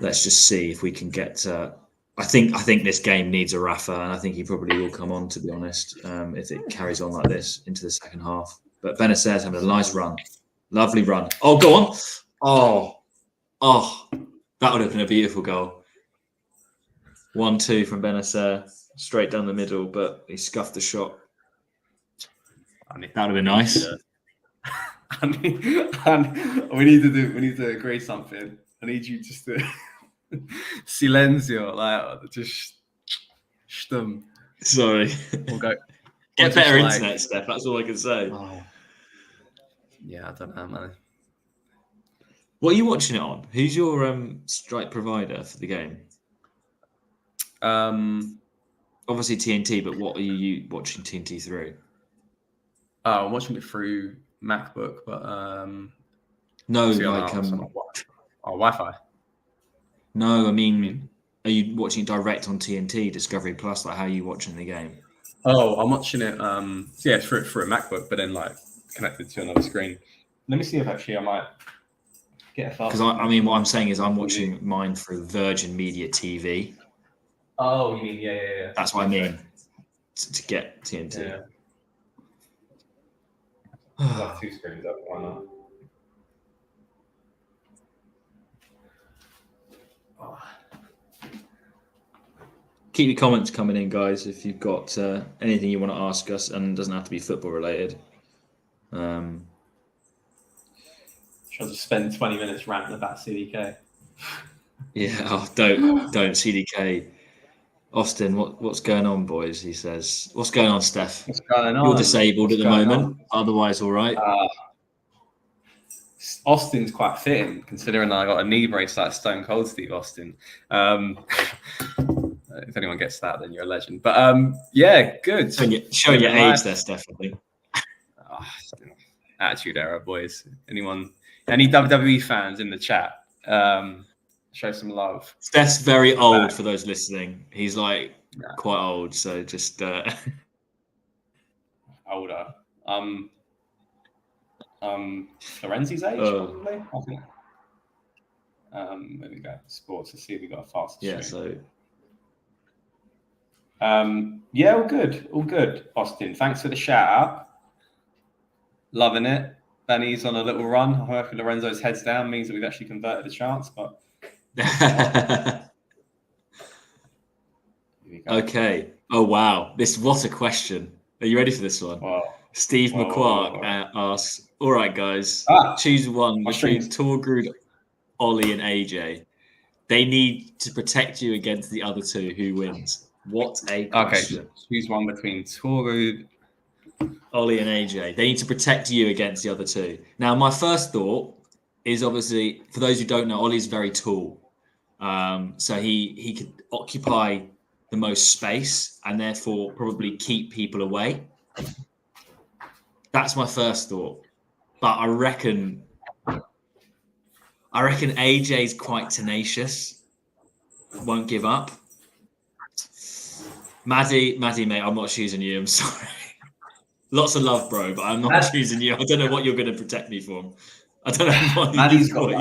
let's just see if we can get... I think this game needs a Rafa, and I think he probably will come on, to be honest, if it carries on like this into the second half. But Benacer's having a nice run. Lovely run. Oh, go on. Oh, that would have been a beautiful goal. 1-2 from Benacer, straight down the middle, but he scuffed the shot. That would have been nice. We need to agree something. I need you just to... Silencio, like just stum. Sorry. We'll go. Get better internet, Steph. That's all I can say. Oh. Yeah, I don't know, man. What are you watching it on? Who's your strike provider for the game? Obviously TNT, but what are you watching TNT through? I'm watching it through MacBook, but no, like Wi-Fi. No, I mean, are you watching it direct on TNT, Discovery Plus? Like, how are you watching the game? Oh, I'm watching it. Through a MacBook, but then like connected to another screen. Let me see if actually I might get a fast. Because I mean, what I'm saying is I'm watching mine through Virgin Media TV. Oh, you mean yeah. That's what I mean to get TNT. Yeah. I have two screens up. Why not? Keep your comments coming in, guys, if you've got anything you want to ask us, and it doesn't have to be football related. Shall I just spend 20 minutes ranting about CDK? Yeah, don't CDK. Austin, what's going on, boys? He says. What's going on, Steph? What's going on? You're disabled at the moment. Otherwise, all right. Austin's quite fitting, considering I got a knee brace like Stone Cold Steve Austin. If anyone gets that, then you're a legend. But yeah, good. Showing your age there, Steph, I think. Attitude era, boys. Any WWE fans in the chat? Show some love. Steph's very old for those listening. He's like quite old, so just older. Florenzi's age, probably. I think. There we go. Sports. Let's see if we got a fast. Yeah. Stream. So. Yeah, all good. Austin, thanks for the shout out. Loving it. Benny's on a little run. I'm hoping Lorenzo's heads down means that we've actually converted a chance, but. Okay. Oh wow! What a question. Are you ready for this one? Wow. Steve McQuark asks, "All right, guys, choose one between Torgrud, Ollie, and AJ. They need to protect you against the other two. Who wins?" What a question. Okay, choose one between Torgrud, Ollie, and AJ. They need to protect you against the other two. Now, my first thought is obviously, for those who don't know, Ollie's very tall. So he could occupy the most space and therefore probably keep people away. That's my first thought. But I reckon AJ's quite tenacious. Won't give up. Maddie, mate, I'm not choosing you. I'm sorry. Lots of love, bro, but I'm not choosing you. I don't know what you're going to protect me from. I don't know what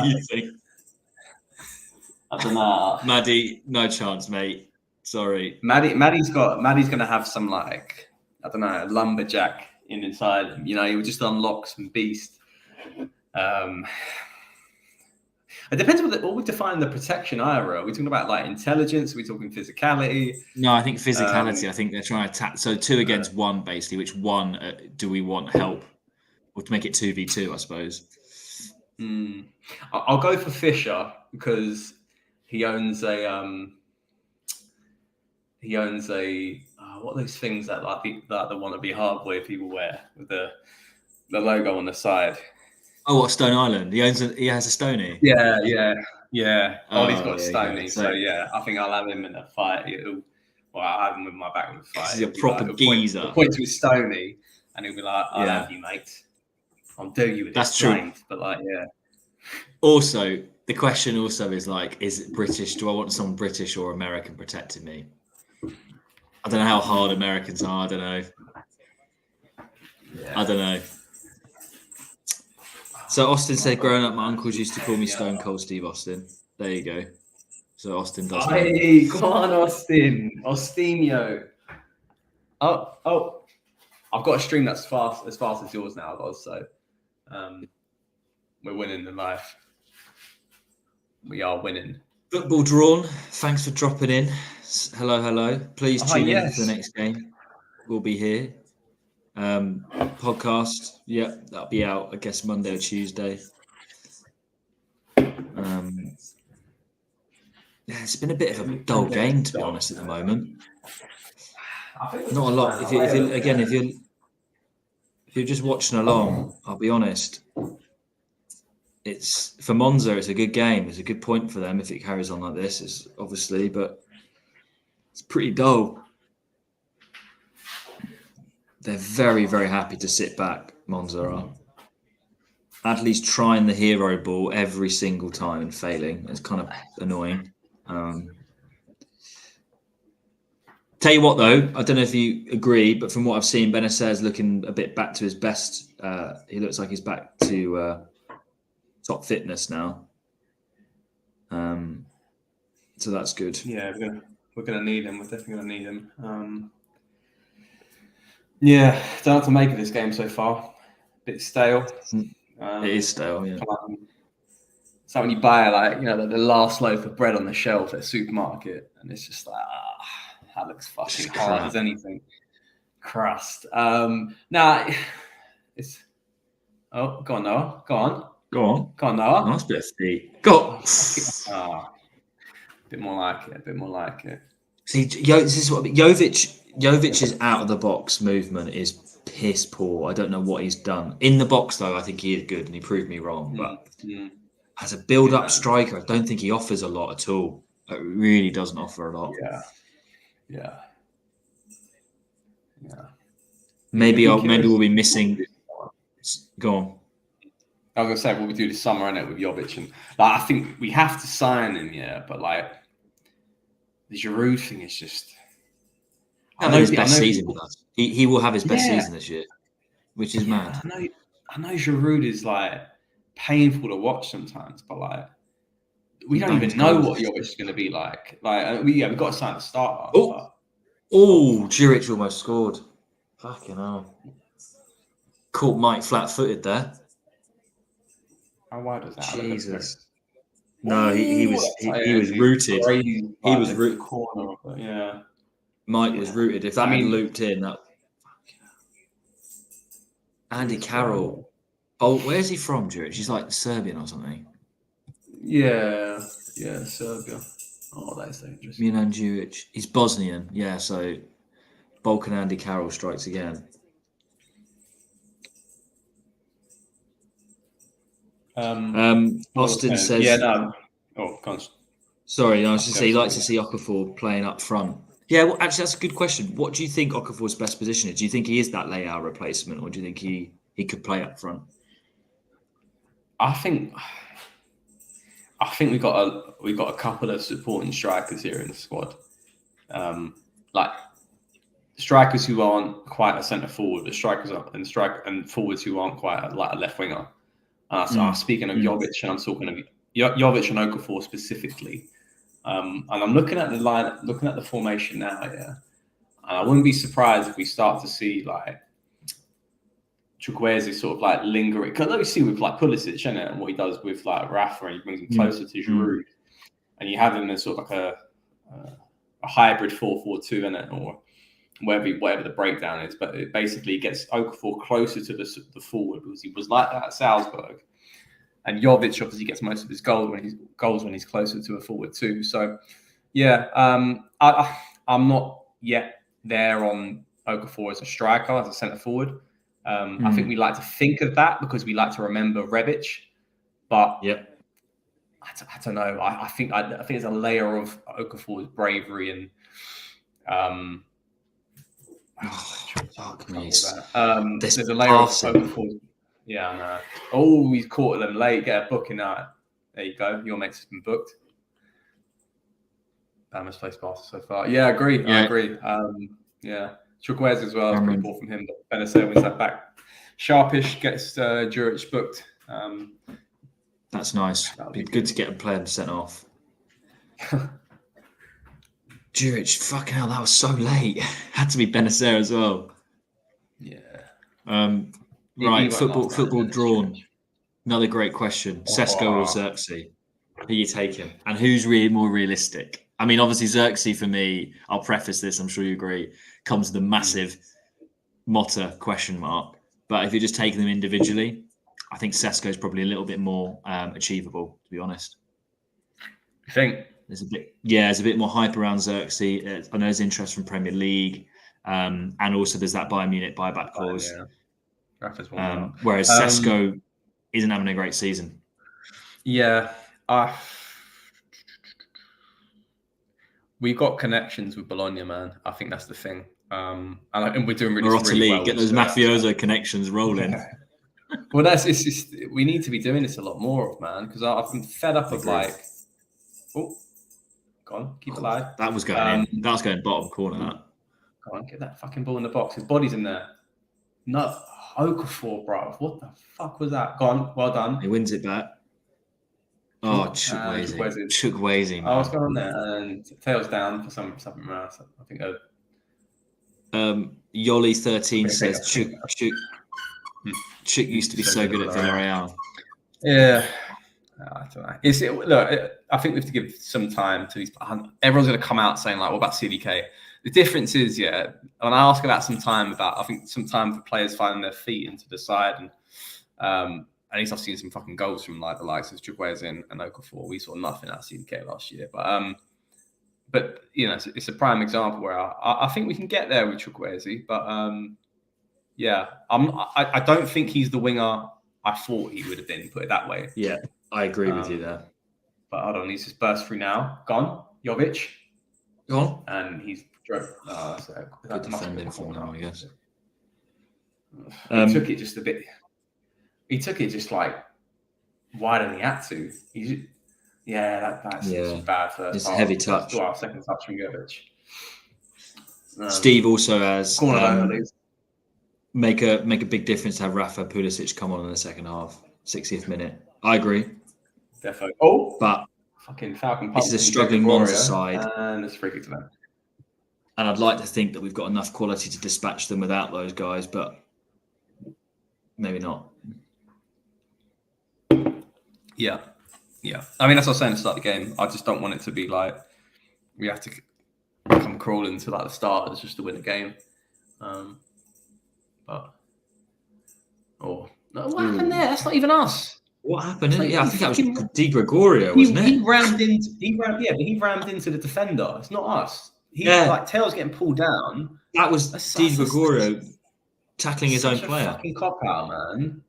you think. I don't know. Maddie, no chance, mate. Sorry. Maddie's going to have some like, I don't know, lumberjack inside him. You know, he will just unlock some beast. It depends on what we define the protection area. Are we talking about like intelligence? Are we talking physicality? No, I think physicality. I think they're trying to attack. So 2 against 1, basically. Which one do we want help? Or to make it 2v2, I suppose. I'll go for Fisher because he owns a what are those things that like the wannabe hardware people wear with the logo on the side. Oh, what, Stone Island? He has a Stony. Yeah. Ollie's got a yeah, Stony, okay. so yeah, I think I'll have him in a fight. I'll have him with my back in the fight. He's a proper geezer. He'll point to his Stony, and he'll be like, "I'll have you, mate. I'll do you with That's this true. blind." But like, yeah. Also, the question also is like, is it British? Do I want someone British or American protecting me? I don't know how hard Americans are. I don't know. Yeah. I don't know. So Austin said, growing up, my uncles used to call me Stone Cold Steve Austin. There you go. So Austin does. Hey, come on, Austin. Austinio. Oh. I've got a stream that's as fast as yours now, Loz. So we're winning in life. We are winning. Football drawn. Thanks for dropping in. Hello. Please tune in for the next game. We'll be here. Podcast. Yeah, that'll be out, I guess, Monday or Tuesday. Yeah, it's been a bit of a dull game, to be honest, at the moment. Not a lot. If you're just watching along, I'll be honest. It's for Monza. It's a good game. It's a good point for them if it carries on like this. It's obviously, but it's pretty dull. They're very, very happy to sit back. Monza are. Adley's trying the hero ball every single time and failing. It's kind of annoying. Tell you what, though, I don't know if you agree, but from what I've seen, Benacer's looking a bit back to his best. He looks like he's back to top fitness now. So that's good. Yeah, we're gonna need him. We're definitely gonna need him. Yeah, don't know what to make of this game so far. Bit stale. It is stale, yeah. It's like when you buy the last loaf of bread on the shelf at a supermarket, and it's just like, that looks fucking hard as anything. Crust. It's. Oh, go on, Noah. Go on. Go on, Noah. Nice bit of speed. Go. A bit more like it. See, this is what Jovic's out of the box movement is piss poor. I don't know what he's done. In the box, though, I think he is good, and he proved me wrong. But as a build-up striker, I don't think he offers a lot at all. It really doesn't offer a lot. Yeah. Maybe we'll be missing. Go on. I was gonna say what we do this summer, innit, with Jovic, and I think we have to sign him, but the Giroud thing is just. I know his best season with us. He will have his best season this year, which is mad. I know Giroud is painful to watch sometimes, but we don't even know what Jovic is going to be like. We've got to sign a starter. Juric almost scored. Fucking hell. Caught Mike flat-footed there. How wide was that? Jesus. No, he was rooted. He was rooted. Corner, yeah. Mike was rooted. If that had looped in, that. Andy Carroll. Oh, where's he from, Juric? He's like Serbian or something. Yeah, Serbia. Oh, that's dangerous. Milan Juric. He's Bosnian. Yeah, so Balkan Andy Carroll strikes again. Austin says. Yeah, no. Oh, God. Sorry, I was just saying he likes to see Okafor playing up front. Yeah, well, actually, that's a good question. What do you think Okafor's best position is? Do you think he is that Leao replacement, or do you think he could play up front? I think we got a couple of supporting strikers here in the squad, strikers who aren't quite a centre forward, and forwards who aren't quite a left winger. I'm speaking of Jovic, and I'm talking of Jovic and Okafor specifically. And I'm looking at the formation now, and I wouldn't be surprised if we start to see Chukwueze is sort of like lingering. Because you see with like Pulisic, isn't it? And what he does with like Rafa, and he brings him closer to Giroud. And you have him as sort of like a hybrid 4-4-2 in it, or whatever the breakdown is. But it basically gets Okafor closer to the forward, because he was like that at Salzburg. And Jovic obviously gets most of his goals when he's closer to a forward too. So yeah, I'm not yet there on Okafor as a striker, as a centre forward. I think we like to think of that because we like to remember Rebic, but I don't know. I think there's a layer of Okafor's bravery and there's a layer of Okafor's. Yeah, I know. Oh, he's caught them late. Get a booking out. There you go. Your mate's has been booked. Bama's placed passes so far. Yeah, I agree. Yeah. Chukwueze as well. It's pretty poor from him. But Benacer wins that back. Sharpish gets Juric booked. That's nice. Be good to get a player sent off. Juric, fucking hell, that was so late. Had to be Benacer as well. Yeah. Right, football drawn. Another great question. Sesko or Xerxes? Who are you taking? And who's really more realistic? I mean, obviously Xerxes for me, I'll preface this, I'm sure you agree, comes with a massive Motta question mark. But if you're just taking them individually, I think Sesko is probably a little bit more achievable, to be honest. You think? There's a bit more hype around Xerxes. I know there's interest from Premier League. And also there's that Bayern Munich buyback clause. Whereas Sesko isn't having a great season. Yeah. We've got connections with Bologna, man. I think that's the thing. And we're doing really well. Get those mafioso connections rolling. Yeah. Well, it's just, we need to be doing this a lot more of, man, because I've been fed up of like, oh, go on, keep it alive. That was going in. That was going bottom corner. That. Go on, get that fucking ball in the box. His body's in there. No, Okafor, bro. What the fuck was that? Go on, well done. He wins it back. Oh, Chukwueze. Oh, what's going on there? And tails down for something else. I think. Yoli13 says Chuk used to be so good at Villarreal. Yeah. I don't know. Look, I think we have to give some time to these. Everyone's going to come out saying like, "What about CDK?" The difference is, when I ask about some time for players finding their feet and to decide, and at least I've seen some fucking goals from like the likes of Chukwueze and Okafor. We saw nothing out of CDK last year, but you know, it's a prime example where I think we can get there with Chukwueze, but I don't think he's the winger I thought he would have been. Put it that way. Yeah, I agree with you there. But hold on, he's just burst through now. Gone, Jovic. Gone, and he's drove. Good defending for now, I guess. He took it just a bit. He took it just like wider than he had to. That's bad first. It's a heavy touch. Second touch from Jovic. Steve also has make a big difference to have Rafa Pulisic come on in the second half, 60th minute. I agree. Defo. Oh, but fucking Falcon. This is a struggling Monza side, and it's free kick to them. And I'd like to think that we've got enough quality to dispatch them without those guys, but maybe not. Yeah. I mean, that's what I was saying to start the game. I just don't want it to be like we have to come crawling to like the starters just to win the game. What happened there? That's not even us. What happened? I think that was Di Gregorio, wasn't it? He rammed into the defender. It's not us. Like Tails getting pulled down. That was Di Gregorio tackling his own player. Fucking cop out, man.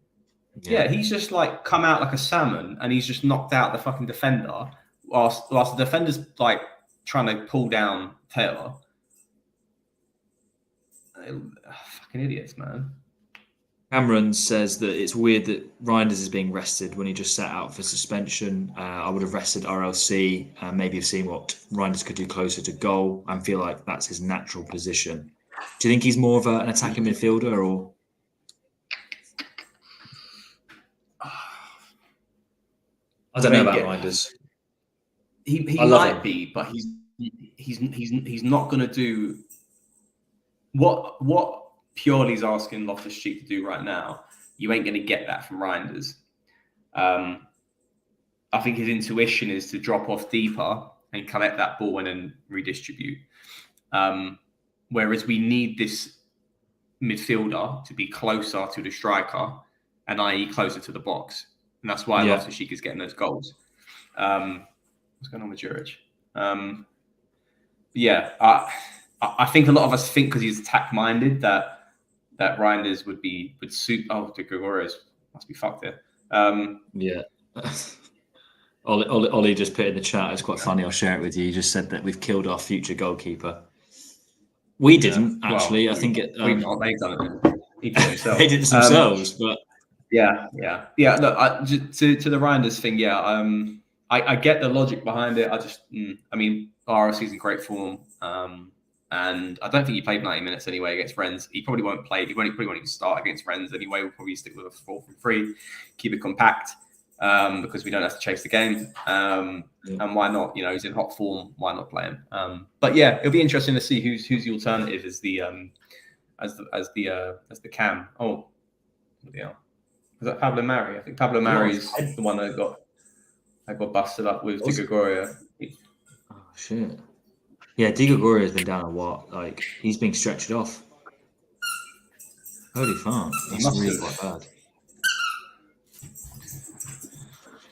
Yeah, he's just like come out like a salmon, and he's just knocked out the fucking defender, whilst the defender's like trying to pull down Taylor. Fucking idiots, man. Cameron says that it's weird that Reinders is being rested when he just sat out for suspension. I would have rested RLC and maybe have seen what Reinders could do closer to goal and feel like that's his natural position. Do you think he's more of an attacking midfielder or? I don't know about Reinders. He might be, but he's not going to do what purely is asking Loftus-Cheek to do right now, you ain't going to get that from Reinders. I think his intuition is to drop off deeper and collect that ball and then redistribute. Whereas we need this midfielder to be closer to the striker and i.e. closer to the box. And that's why Loftus-Cheek is getting those goals. What's going on with Juric? I think a lot of us think because he's attack-minded that Reinders would suit. Oh, De Gregorius must be fucked there. Ollie just put in the chat. It's quite funny. I'll share it with you. He just said that we've killed our future goalkeeper. We didn't actually. Well, I think it. They've done it. He did it himself. They did it themselves, but yeah. Look, to the Reinders thing. I get the logic behind it. I mean, RLC's in great form. And I don't think he played 90 minutes anyway against Rennes. He probably won't play. He probably won't even start against Rennes anyway. We'll probably stick with a 4-3, keep it compact because we don't have to chase the game. And why not? He's in hot form. Why not play him? But yeah, it'll be interesting to see who's the alternative as the cam. Oh, yeah, was that Pablo Mari? I think Pablo Mari is the one that got busted up with De Gregorio. Oh shit. Yeah, De Gregorio has been down a lot. Like, he's being stretched off. Holy fuck. That's really quite bad.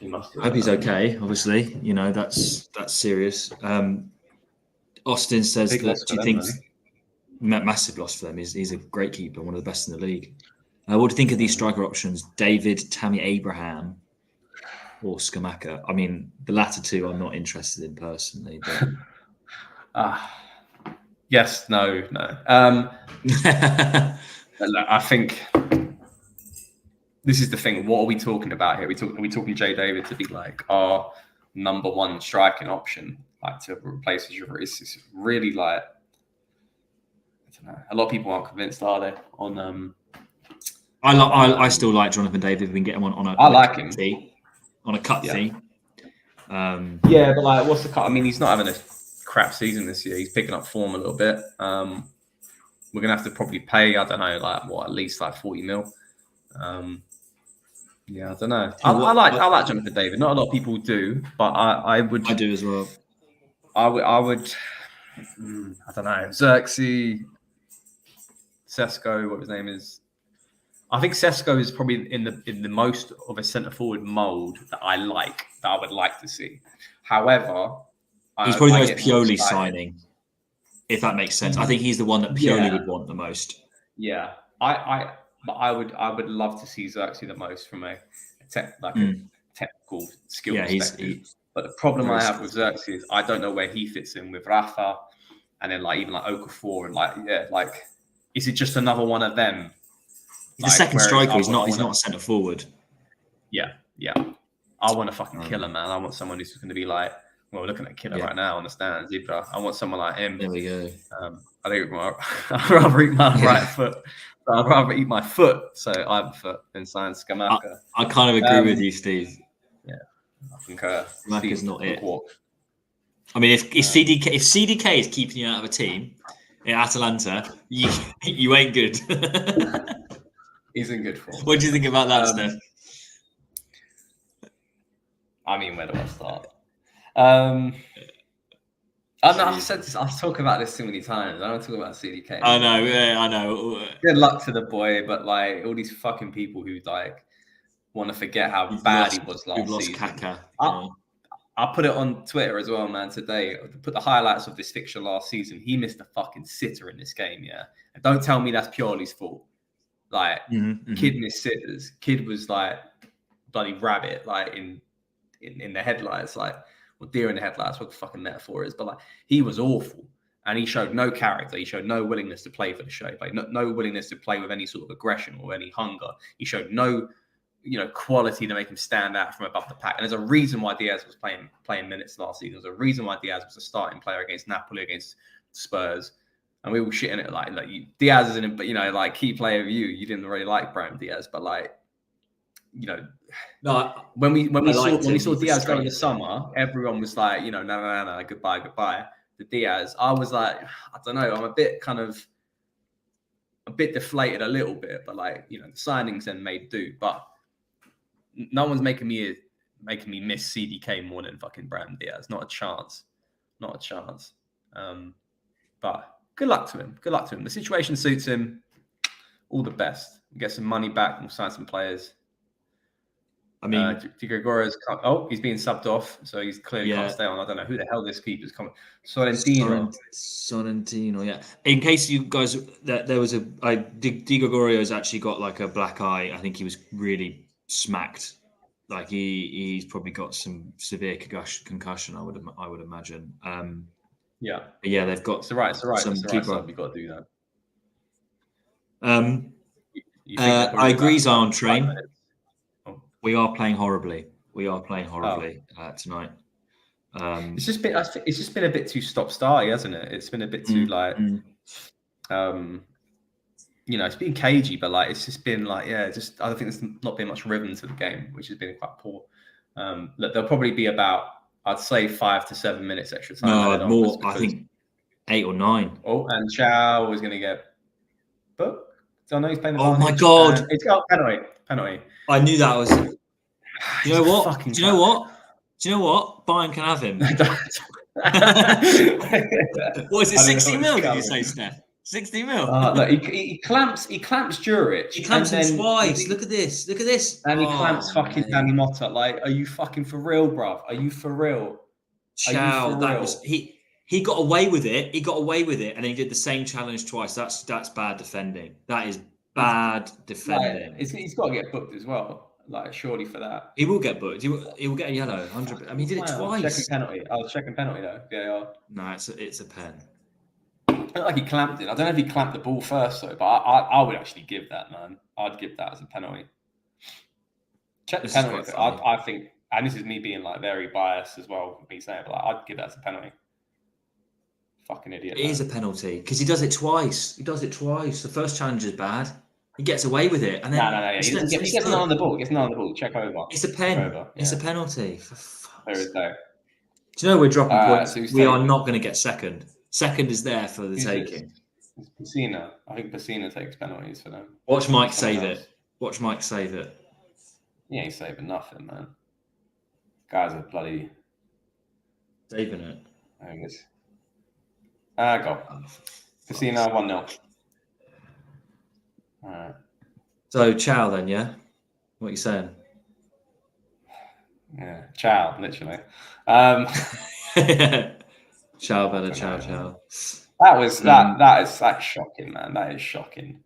He must have. I hope he's okay, obviously. That's serious. Austin says Big that do you think massive loss for them. He's a great keeper, one of the best in the league. What do you think of these striker options? David, Tammy Abraham, or Skamaka? I mean, the latter two I'm not interested in personally, but... Yes, no. I think this is the thing. What are we talking about here? Are we talking Jay David to be like our number one striking option, like to replace Giroud? It's really like, I don't know. A lot of people aren't convinced, are they? On I still like Jonathan David. We can get him on a. I like him on a cut fee. Yeah, but like, what's the cut? I mean, he's not having a crap season this year. He's picking up form a little bit. We're gonna have to probably pay, I don't know, at least 40 mil. I don't know. I like Jonathan David. Not a lot of people do, but I would. I do as well. I would. I don't know. Xerxes, Sesko, what his name is. I think Sesko is probably in the most of a centre forward mould that I would like to see. However, he's probably the most Pioli signing, if that makes sense. I think he's the one that Pioli would want the most. Yeah, I would love to see Xerxes the most from a technical skill perspective. But the problem I have with Xerxes is I don't know where he fits in with Rafa, and then even Okafor, and is it just another one of them? He's a second striker. He's not a centre forward. Yeah. I want to fucking kill him, man. I want someone who's going to be like. Well, we're looking at Killer right now on the stands. I want someone like him. There we go. I think I'd rather eat my right foot. I'd rather eat my foot, so I have a foot than sign Skamaka. I kind of agree with you, Steve. Yeah, I think Skamaka's not it. I mean, if CDK is keeping you out of a team in Atalanta, you ain't good. He's in good form. What do you think about that, Steph? I mean, where do I start? I've said this. I've talked about this too many times. I don't talk about CDK. I know. Good luck to the boy, but all these fucking people who want to forget how bad he was last season. Kaka. I put it on Twitter as well, man. Today, put the highlights of this fixture last season. He missed a fucking sitter in this game, yeah. And don't tell me that's Pioli's fault. Kid missed sitters. Kid was bloody rabbit, in the headlights, or deer in the headlights, what the fucking metaphor is. But he was awful, and he showed no character. He showed no willingness to play for the show. No willingness to play with any sort of aggression or any hunger. He showed no, quality to make him stand out from above the pack. And there's a reason why Diaz was playing minutes last season. There's a reason why Diaz was a starting player against Napoli, against Spurs. And we were shitting it Diaz is key player of you. You didn't really like Brahim Diaz, but when we saw Diaz go in the summer, everyone was no, goodbye. The Diaz, I was I don't know, I'm a bit kind of a bit deflated a little bit, but like, the signings then made do. But no one's making me miss CDK more than fucking Brand Diaz. Not a chance. Not a chance. But good luck to him. Good luck to him. The situation suits him. All the best. We'll get some money back. We'll sign some players. I mean, Di Gregorio's he's being subbed off, so he's clearly can't stay on. I don't know who the hell this keeper's coming. Sorrentino, yeah. In case you guys, there was Di Gregorio's actually got like a black eye. I think he was really smacked. Like he's probably got some severe concussion. I would imagine. Yeah, they've got. It's the right keeper. We've got to do that. I agree, Zion Train. We are playing horribly. Tonight. It's just been a bit too stop-starty, hasn't it? It's been a bit too it's been cagey, but like it's just been like I don't think there's not been much rhythm to the game, which has been quite poor. Look, there'll probably be about, I'd say, 5 to 7 minutes extra time. No, more. I think 8 or 9. Oh, and Chow was going to get booked. So I know he's playing. Oh my god! It's got penalty. I knew that was. Do you know what? Do you know what? Bayern can have him. What is it? 60 mil? Did you say, Steph? 60 mil. Look, he clamps Juric. He clamps him twice. Look at this. And he clamps fucking Danny Motta. Like, are you fucking for real, bruv? Are you for real? Chow, that was he got away with it. And then he did the same challenge twice. That's bad defending. That is bad defending. Like, he's got to get booked as well. Like, surely for that. He will get booked. He will get a yellow. 100%. I mean, he did it twice. I was checking penalty though. Yeah. No, it's a pen. It looked like he clamped it. I don't know if he clamped the ball first though, but I would actually give that, man. I'd give that as a penalty. Check the penalty. I think, and this is me being like very biased as well, me saying, but like, I'd give that as a penalty. Fucking idiot. It is a penalty because he does it twice. The first challenge is bad. He gets away with it, and then no. He gets none on the ball. Check over. It's a pen. It's a penalty. For fuck's sake. Do you know we're dropping points? We are not going to get second. Second is there for the taking. It's Pacina. I think Pacina takes penalties for them. Watch Mike save it. He ain't saving nothing, man. Guys are bloody saving it. I think it's. Go. Pacina 1-0. All right. So Chow then, yeah? What are you saying? Yeah, Chow, literally. Chow better, Chow. That's shocking, man. That is shocking.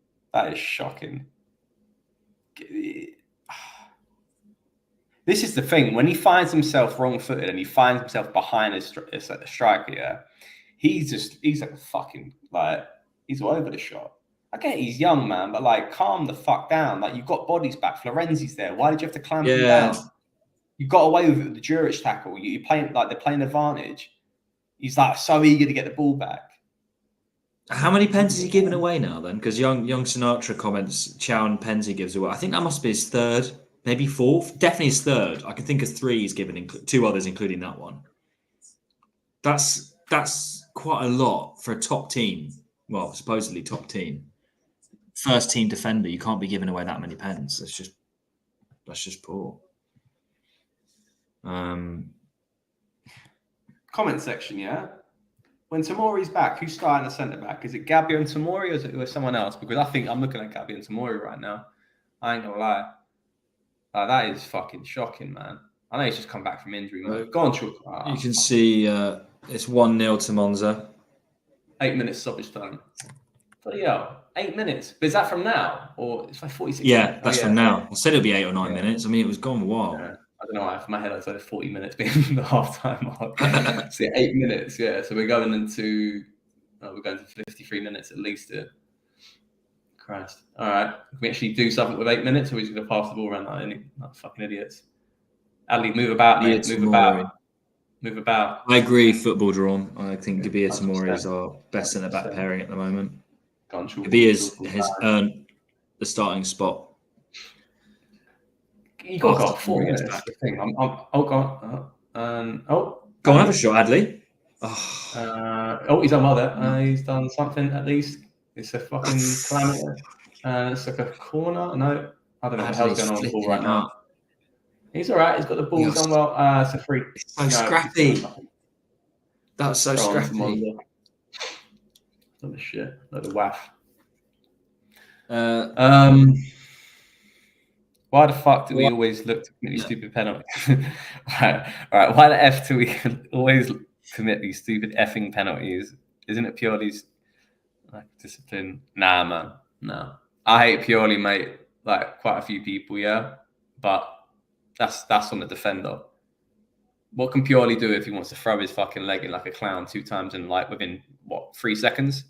This is the thing. When he finds himself wrong-footed and he finds himself behind a striker, yeah, he's like a fucking, like, he's all over the shot. I get he's young, man, but like, calm the fuck down. Like, you've got bodies back. Florenzi's there. Why did you have to clamp him down? You got away with it with the Juric tackle. You're playing like they're playing advantage. He's like so eager to get the ball back. How many pens is he giving away now then? Because young Sinatra comments Chow and pens he gives away. I think that must be his third, maybe fourth. Definitely his third. I can think of 3 he's given, 2 others, including that one. That's quite a lot for a top team. Well, supposedly top team. First team defender. You can't be giving away that many pens. That's just poor. Comment section, yeah. When Tomori's back, who's starting the centre back? Is it Gabby and Tomori, or is it someone else? Because I think I'm looking at Gabby and Tomori right now. I ain't gonna lie. That is fucking shocking, man. I know he's just come back from injury. Go on, Chuck. You can see it's 1-0 to Monza. 8 minutes stoppage time. Bloody hell. 8 minutes. But is that from now? Or it's like 46 minutes? Yeah, that's from now. I said it'll be 8 or 9 minutes. I mean, it was gone a while. Yeah. I don't know why. For my head, I said 40 minutes being the half-time mark. So 8 minutes, yeah. So we're going into 53 minutes at least here. Christ. All right. Can we actually do something with 8 minutes, or are we just going to pass the ball around like fucking idiots? Adley, move about, mate. Move about. I agree, football drawn. I think Gabia Tomori is our best centre-back pairing at the moment. Gabia has earned the starting spot. You got to go 4 minutes. That's the thing. Go on, have a shot, Adley. He's done well there. He's done something at least. It's a fucking calamity. It's like a corner. No, I don't know what the hell's going on with the ball flicking right it now. up. He's all right. He's got the ball done well. It's a free. It's so scrappy. That was so scrappy. Not the shit. Not the waff. Why the fuck do we always look to commit these stupid penalties? Right. Why the F do we always commit these stupid effing penalties? Isn't it purely like discipline? Nah, man. No. I hate purely, mate. Like quite a few people, yeah. But that's on the defender. What can Purely do if he wants to throw his fucking leg in like a clown 2 times in like within 3 seconds?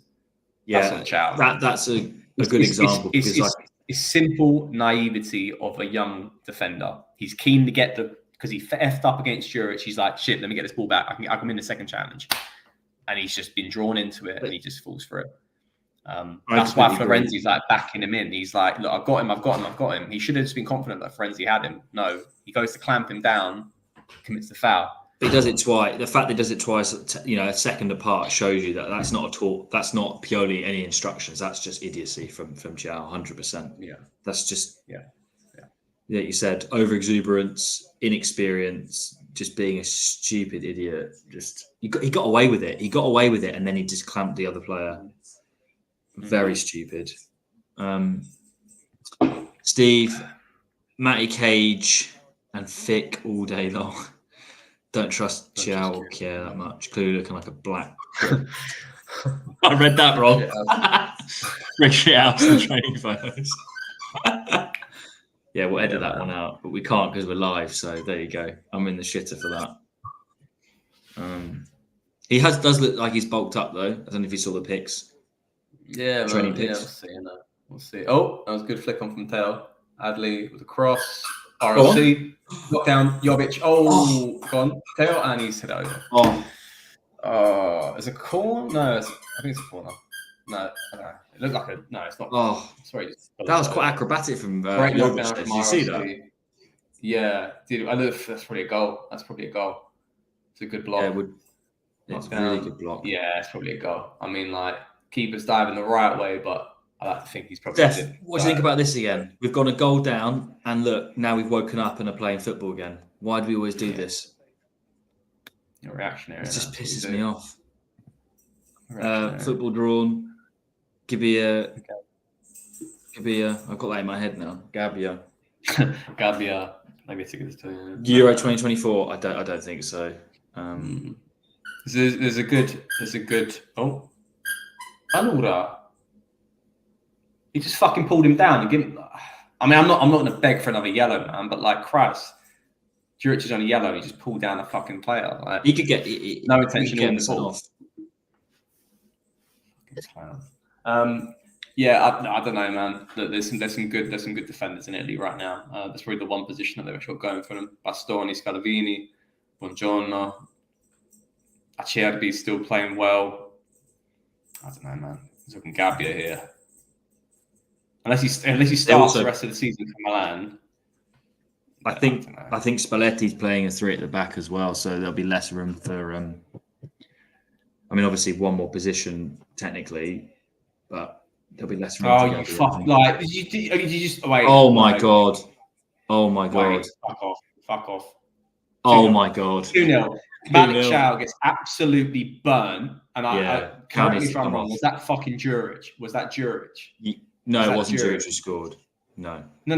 Yeah, that's on the chow. That's a good example. It's simple naivety of a young defender. He's keen to get because he effed up against Juric. He's like, shit, let me get this ball back. I can win the second challenge. And he's just been drawn into it and he just falls for it. That's why Florenzi's like backing him in. He's like, look, I've got him. He should have just been confident that Florenzi had him. No, he goes to clamp him down, commits the foul. He does it twice. The fact that he does it twice, a second apart, shows you that that's not at all. That's not purely any instructions. That's just idiocy from Chow, 100%. Yeah, that's just yeah. You said over exuberance, inexperience, just being a stupid idiot. Just he got away with it. He got away with it, and then he just clamped the other player. Very stupid. Steve, Matty Cage, and Fick all day long. Don't trust Chow or Kier that much. Clearly looking like a black. I read that wrong. Ricky out the training photos. Yeah, we'll edit that one out, but we can't because we're live. So there you go. I'm in the shitter for that. He does look like he's bulked up though. I don't know if you saw the pics. Yeah, training pics. Yeah, we'll see. Oh, that was a good flick on from Tail. Adley with a cross. RLC. Got down. Jovic. Gone. Tail and he's hit over. Is it a corner? No, I think it's a corner. No, it looked like no, it's not. Sorry. That was quite acrobatic from Jovic. Did you see that? Yeah, that's probably a goal. It's a good block. Yeah, it's a really good block. Yeah, it's probably a goal. I mean, like, keeper's diving the right way, but I like to think he's probably. Steph, what do you think about this again? We've gone a goal down, and look, now we've woken up and are playing football again. Why do we always do this? You're reactionary. It just pisses me off. Football drawn. Gabia. I've got that in my head now. Gabia. Maybe it's a good time. Euro 2024. I don't think so. There's a good. Oh, Alura. He just fucking pulled him down and give him. I mean, I'm not going to beg for another yellow, man. But like Christ, Juric is on a yellow. He just pulled down a fucking player. Like, he could get no intention in the ball. I don't know, man. There's some good defenders in Italy right now. That's probably the one position that they've got going for them. Bastoni, Scalvini, Buongiorno. Acerbi's still playing well. I don't know, man. He's looking Gabbia here. Unless he starts the rest of the season for Milan. I think Spalletti's playing a 3 at the back as well, so there'll be less room for. I mean, obviously one more position technically, but there'll be less room. Oh, you fuck! Like, did you just wait? Oh my god! Oh my god! Wait, fuck off! Oh my god! 2-0. Malik Chow gets absolutely burnt, and correct me if I'm wrong. Was that fucking Juric? Was that Juric? No, it wasn't Juric who scored. No. Who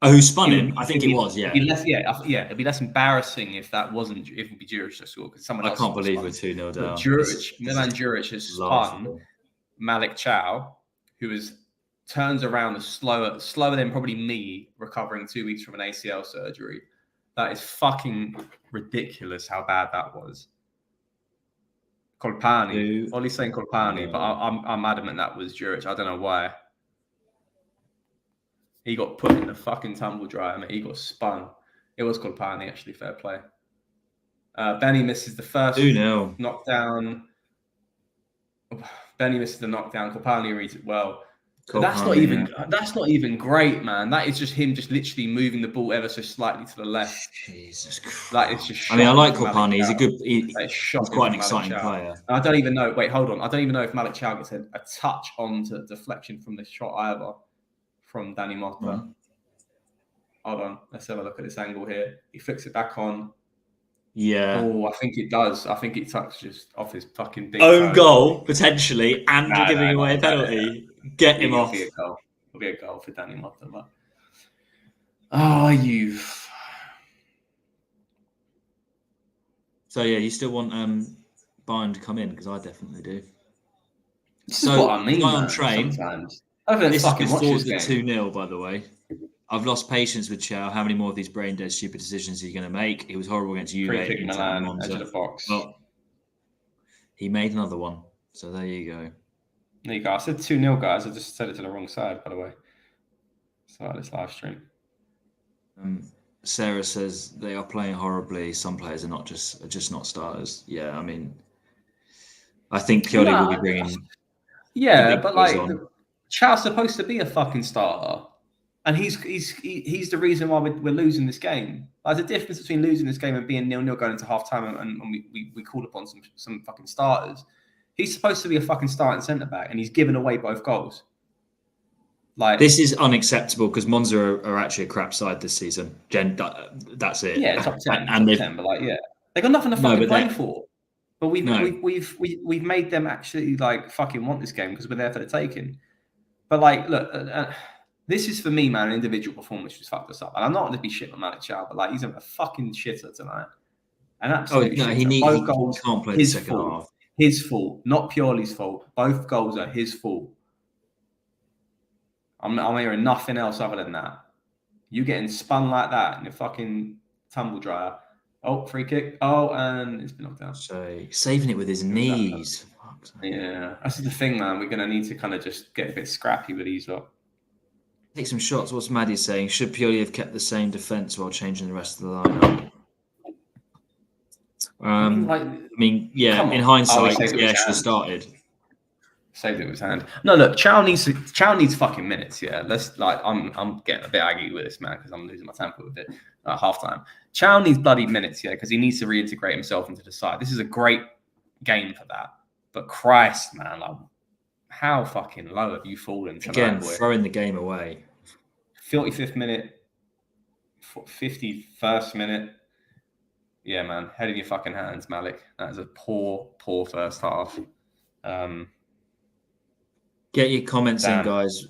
who spun him? I think it was. Yeah. It'd be less embarrassing if that wasn't. If it'd be Juric that scored because someone else. I can't believe we're 2-0 down. Milan Juric has spun Malik Chow, who turns around slower than probably me recovering 2 weeks from an ACL surgery. That is fucking ridiculous how bad that was. Colpani. Ollie's saying Colpani, but I'm adamant that was Juric. I don't know why. He got put in the fucking tumble dryer. I mean, he got spun. It was Colpani, actually. Fair play. Benny misses the first 2-0 knockdown. Benny misses the knockdown. Colpani reads it well. But that's not even great, man. That is just him just literally moving the ball ever so slightly to the left. Jesus Christ. Like it's just. I mean, I like from Kopani. He's a good. He's He's quite an exciting player. And I don't even know. Wait, hold on. I don't even know if Malik Chow gets a touch onto deflection from this shot either from Danny Motta. Mm. Hold on. Let's have a look at this angle here. He flicks it back on. Yeah. Oh, I think it does. I think it touches off his fucking big own toe. goal potentially, and you're giving away a penalty. Get him off. It'll be a goal for Danny Motta. But... Oh, you. So yeah, you still want Bayern to come in, because I definitely do. This is what I mean. On train. Sometimes. This is before the 2-0, by the way. I've lost patience with Chow. How many more of these brain dead, stupid decisions are you going to make? He was horrible against Juve. Free-kick Milan, edge of the box. Well, he made another one. So there you go. There you go. I said 2-0, guys. I just said it to the wrong side, by the way. Start this live stream. Sarah says they are playing horribly. Some players are just not starters. Yeah, I mean, I think Pioli will be bringing. Yeah, but like Chow's supposed to be a fucking starter. And he's the reason why we're losing this game. There's a difference between losing this game and being 0-0 going into half time and we called upon some fucking starters. He's supposed to be a fucking starting centre back, and he's given away both goals. Like, this is unacceptable, because Monza are actually a crap side this season. That's it. Yeah, top 10, and top 10, but like, yeah, they got nothing to fucking play for. But we've made them actually like fucking want this game because we're there for the taking. But like, look. This is, for me, man, an individual performance just fucked us up. And I'm not going to be shit on Malik Chow, but like, he's a fucking shitter tonight. An absolute shitter. He goals, can't play the second half. His fault, not Pioli's fault. Both goals are his fault. I'm hearing nothing else other than that. You getting spun like that in a fucking tumble dryer. Oh, free kick. Oh, and it's been knocked down. So saving it with his knees. Yeah, that's the thing, man. We're going to need to kind of just get a bit scrappy with these lot. Take some shots. What's Maddie saying? Should Pioli have kept the same defence while changing the rest of the lineup? In hindsight, should have started. Saved it with his hand. No, look, Chow needs fucking minutes. Yeah, I'm getting a bit aggy with this, man, because I'm losing my temper with it at half time. Chow needs bloody minutes, yeah, because he needs to reintegrate himself into the side. This is a great game for that. But Christ, man, like, how fucking low have you fallen tonight, again, throwing the game away. 45th minute, 51st minute. Yeah, man, head in your fucking hands, Malik. That is a poor first half. Get your comments in, guys.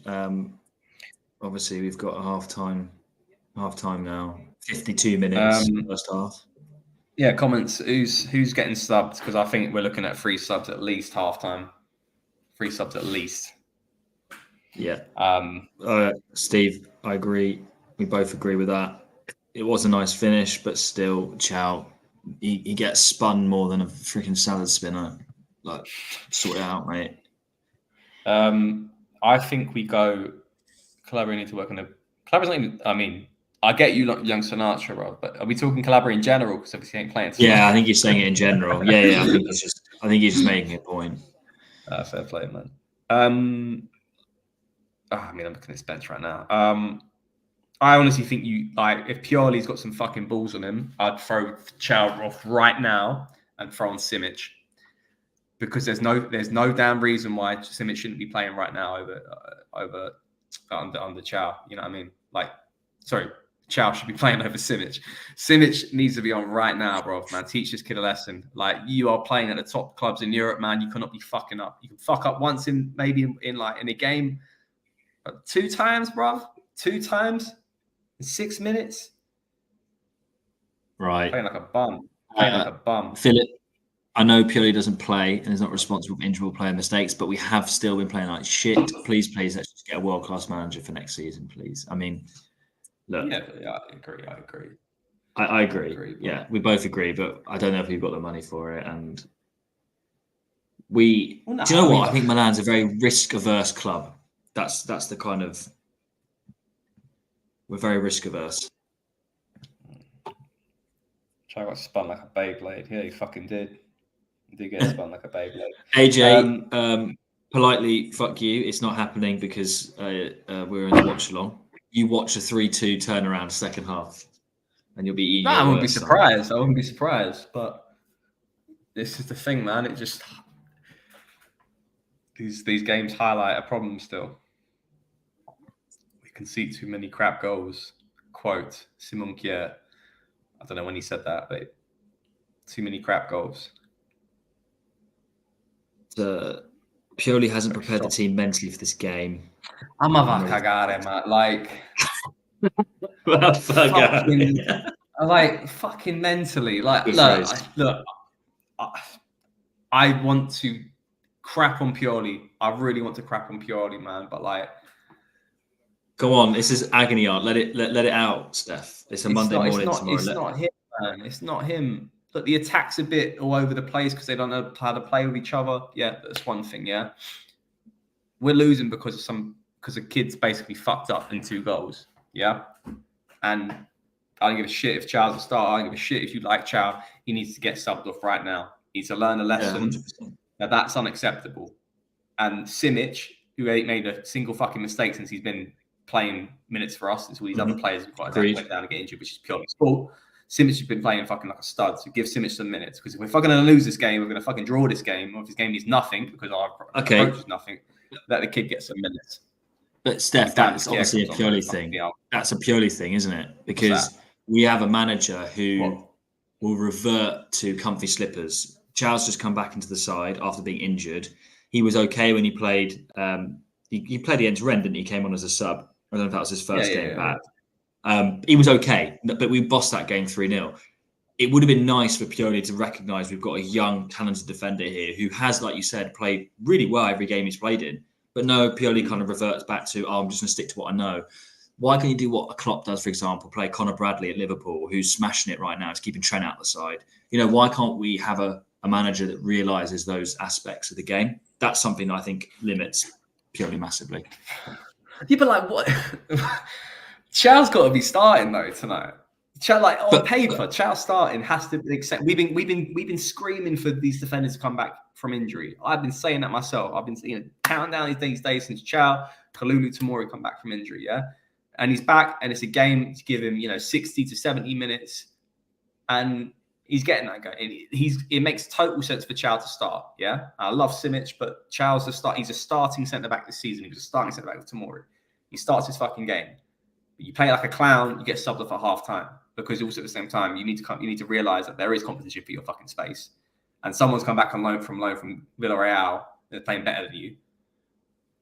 Obviously, we've got a half time now. 52 minutes first half. Yeah, comments. Who's getting subbed? Because I think we're looking at 3 subs at least half time. 3 subs at least. Yeah. Steve, I agree. We both agree with that. It was a nice finish, but still, Chow, he gets spun more than a freaking salad spinner. Like, sort it out, mate. I think we go. Calabria need to work on the. Calabria's not even. I mean, I get you, young Sinatra, Rob, but are we talking Calabria in general? Because obviously he ain't playing. Yeah, I think you're saying it in general. Yeah. I think he's just making a point. Fair play, man. I'm looking at this bench right now. I honestly think if Pioli's got some fucking balls on him, I'd throw Chow off right now and throw on Simic, because there's no damn reason why Simic shouldn't be playing right now over under Chow. You know what I mean? Like, sorry, Chow should be playing over Simic. Simic needs to be on right now, bro. Man, teach this kid a lesson. Like, you are playing at the top clubs in Europe, man. You cannot be fucking up. You can fuck up once in a game, 2 times, bro. 2 times in 6 minutes. Right. Playing like a bum. Philip, I know Pioli doesn't play and is not responsible for individual player mistakes, but we have still been playing like shit. Please, let's just get a world-class manager for next season, please. I mean, look. Yeah, I agree. I agree. Yeah, we both agree, but I don't know if we've got the money for it. And do you know what? I think Milan's a very risk-averse club. That's the kind of. We're very risk-averse. Chow got spun like a Beyblade. Yeah, he fucking did. He did get spun like a Beyblade. AJ, politely, fuck you. It's not happening because we're in the watch-along. You watch a 3-2 turnaround second half, and you'll be eating No, I your wouldn't be words, son. surprised. I wouldn't be surprised. But this is the thing, man. It just these games highlight a problem still. We concede too many crap goals. Quote Simon Kier. I don't know when he said that, but too many crap goals. Pioli hasn't prepared the team mentally for this game. I'm a cagare, man. Like, fucking mentally. Like, look, I want to crap on Pioli. I really want to crap on Pioli, man. But like, go on, this is agony art. Let it out, Steph. It's a Monday morning tomorrow. It's not him, man. It's not him. Look, the attack's a bit all over the place because they don't know how to play with each other. Yeah, that's one thing. Yeah, we're losing because the kids basically fucked up in 2 goals. Yeah, and I don't give a shit if Chow's a starter. I don't give a shit if you like Chow. He needs to get subbed off right now. He needs to learn a lesson. Yeah, now that's unacceptable. And Simic, who ain't made a single fucking mistake since he's been playing minutes for us, it's all these other players who've got to went down and get injured, which is purely his fault. Simic has been playing fucking like a stud, so give Simic some minutes. Because if we're fucking going to lose this game, we're going to fucking draw this game, or if this game needs nothing because our approach is nothing, let the kid get some minutes. But Steph, that's obviously a Pioli thing. That's a Pioli thing, isn't it? Because we have a manager who will revert to comfy slippers. Chow's just come back into the side after being injured. He was okay when he played. He played against Rennes, didn't he? He came on as a sub. I don't know if that was his first game back. He was okay, but we bossed that game 3-0. It would have been nice for Pioli to recognise we've got a young, talented defender here who has, like you said, played really well every game he's played in. But no, Pioli kind of reverts back to, I'm just going to stick to what I know. Why can't you do what a Klopp does, for example, play Conor Bradley at Liverpool, who's smashing it right now, is keeping Trent out the side? Why can't we have a manager that realises those aspects of the game? That's something that I think limits Pioli massively. Yeah, but like what? Chow's got to be starting though tonight. Chow, like on paper, Chow starting has to accept. We've been screaming for these defenders to come back from injury. I've been saying that myself. I've been counting down these days since Chow, Kalulu, Tomori come back from injury. Yeah, and he's back, and it's a game to give him 60 to 70 minutes, and he's getting that guy. It makes total sense for Chow to start. Yeah, I love Simic, but Chow's the start. He's a starting centre back this season. He was a starting centre back with Tomori. He starts his fucking game. You play like a clown, you get subbed off at half time because also at the same time you need to realize that there is competition for your fucking space, and someone's come back on loan from Villarreal. They're playing better than you,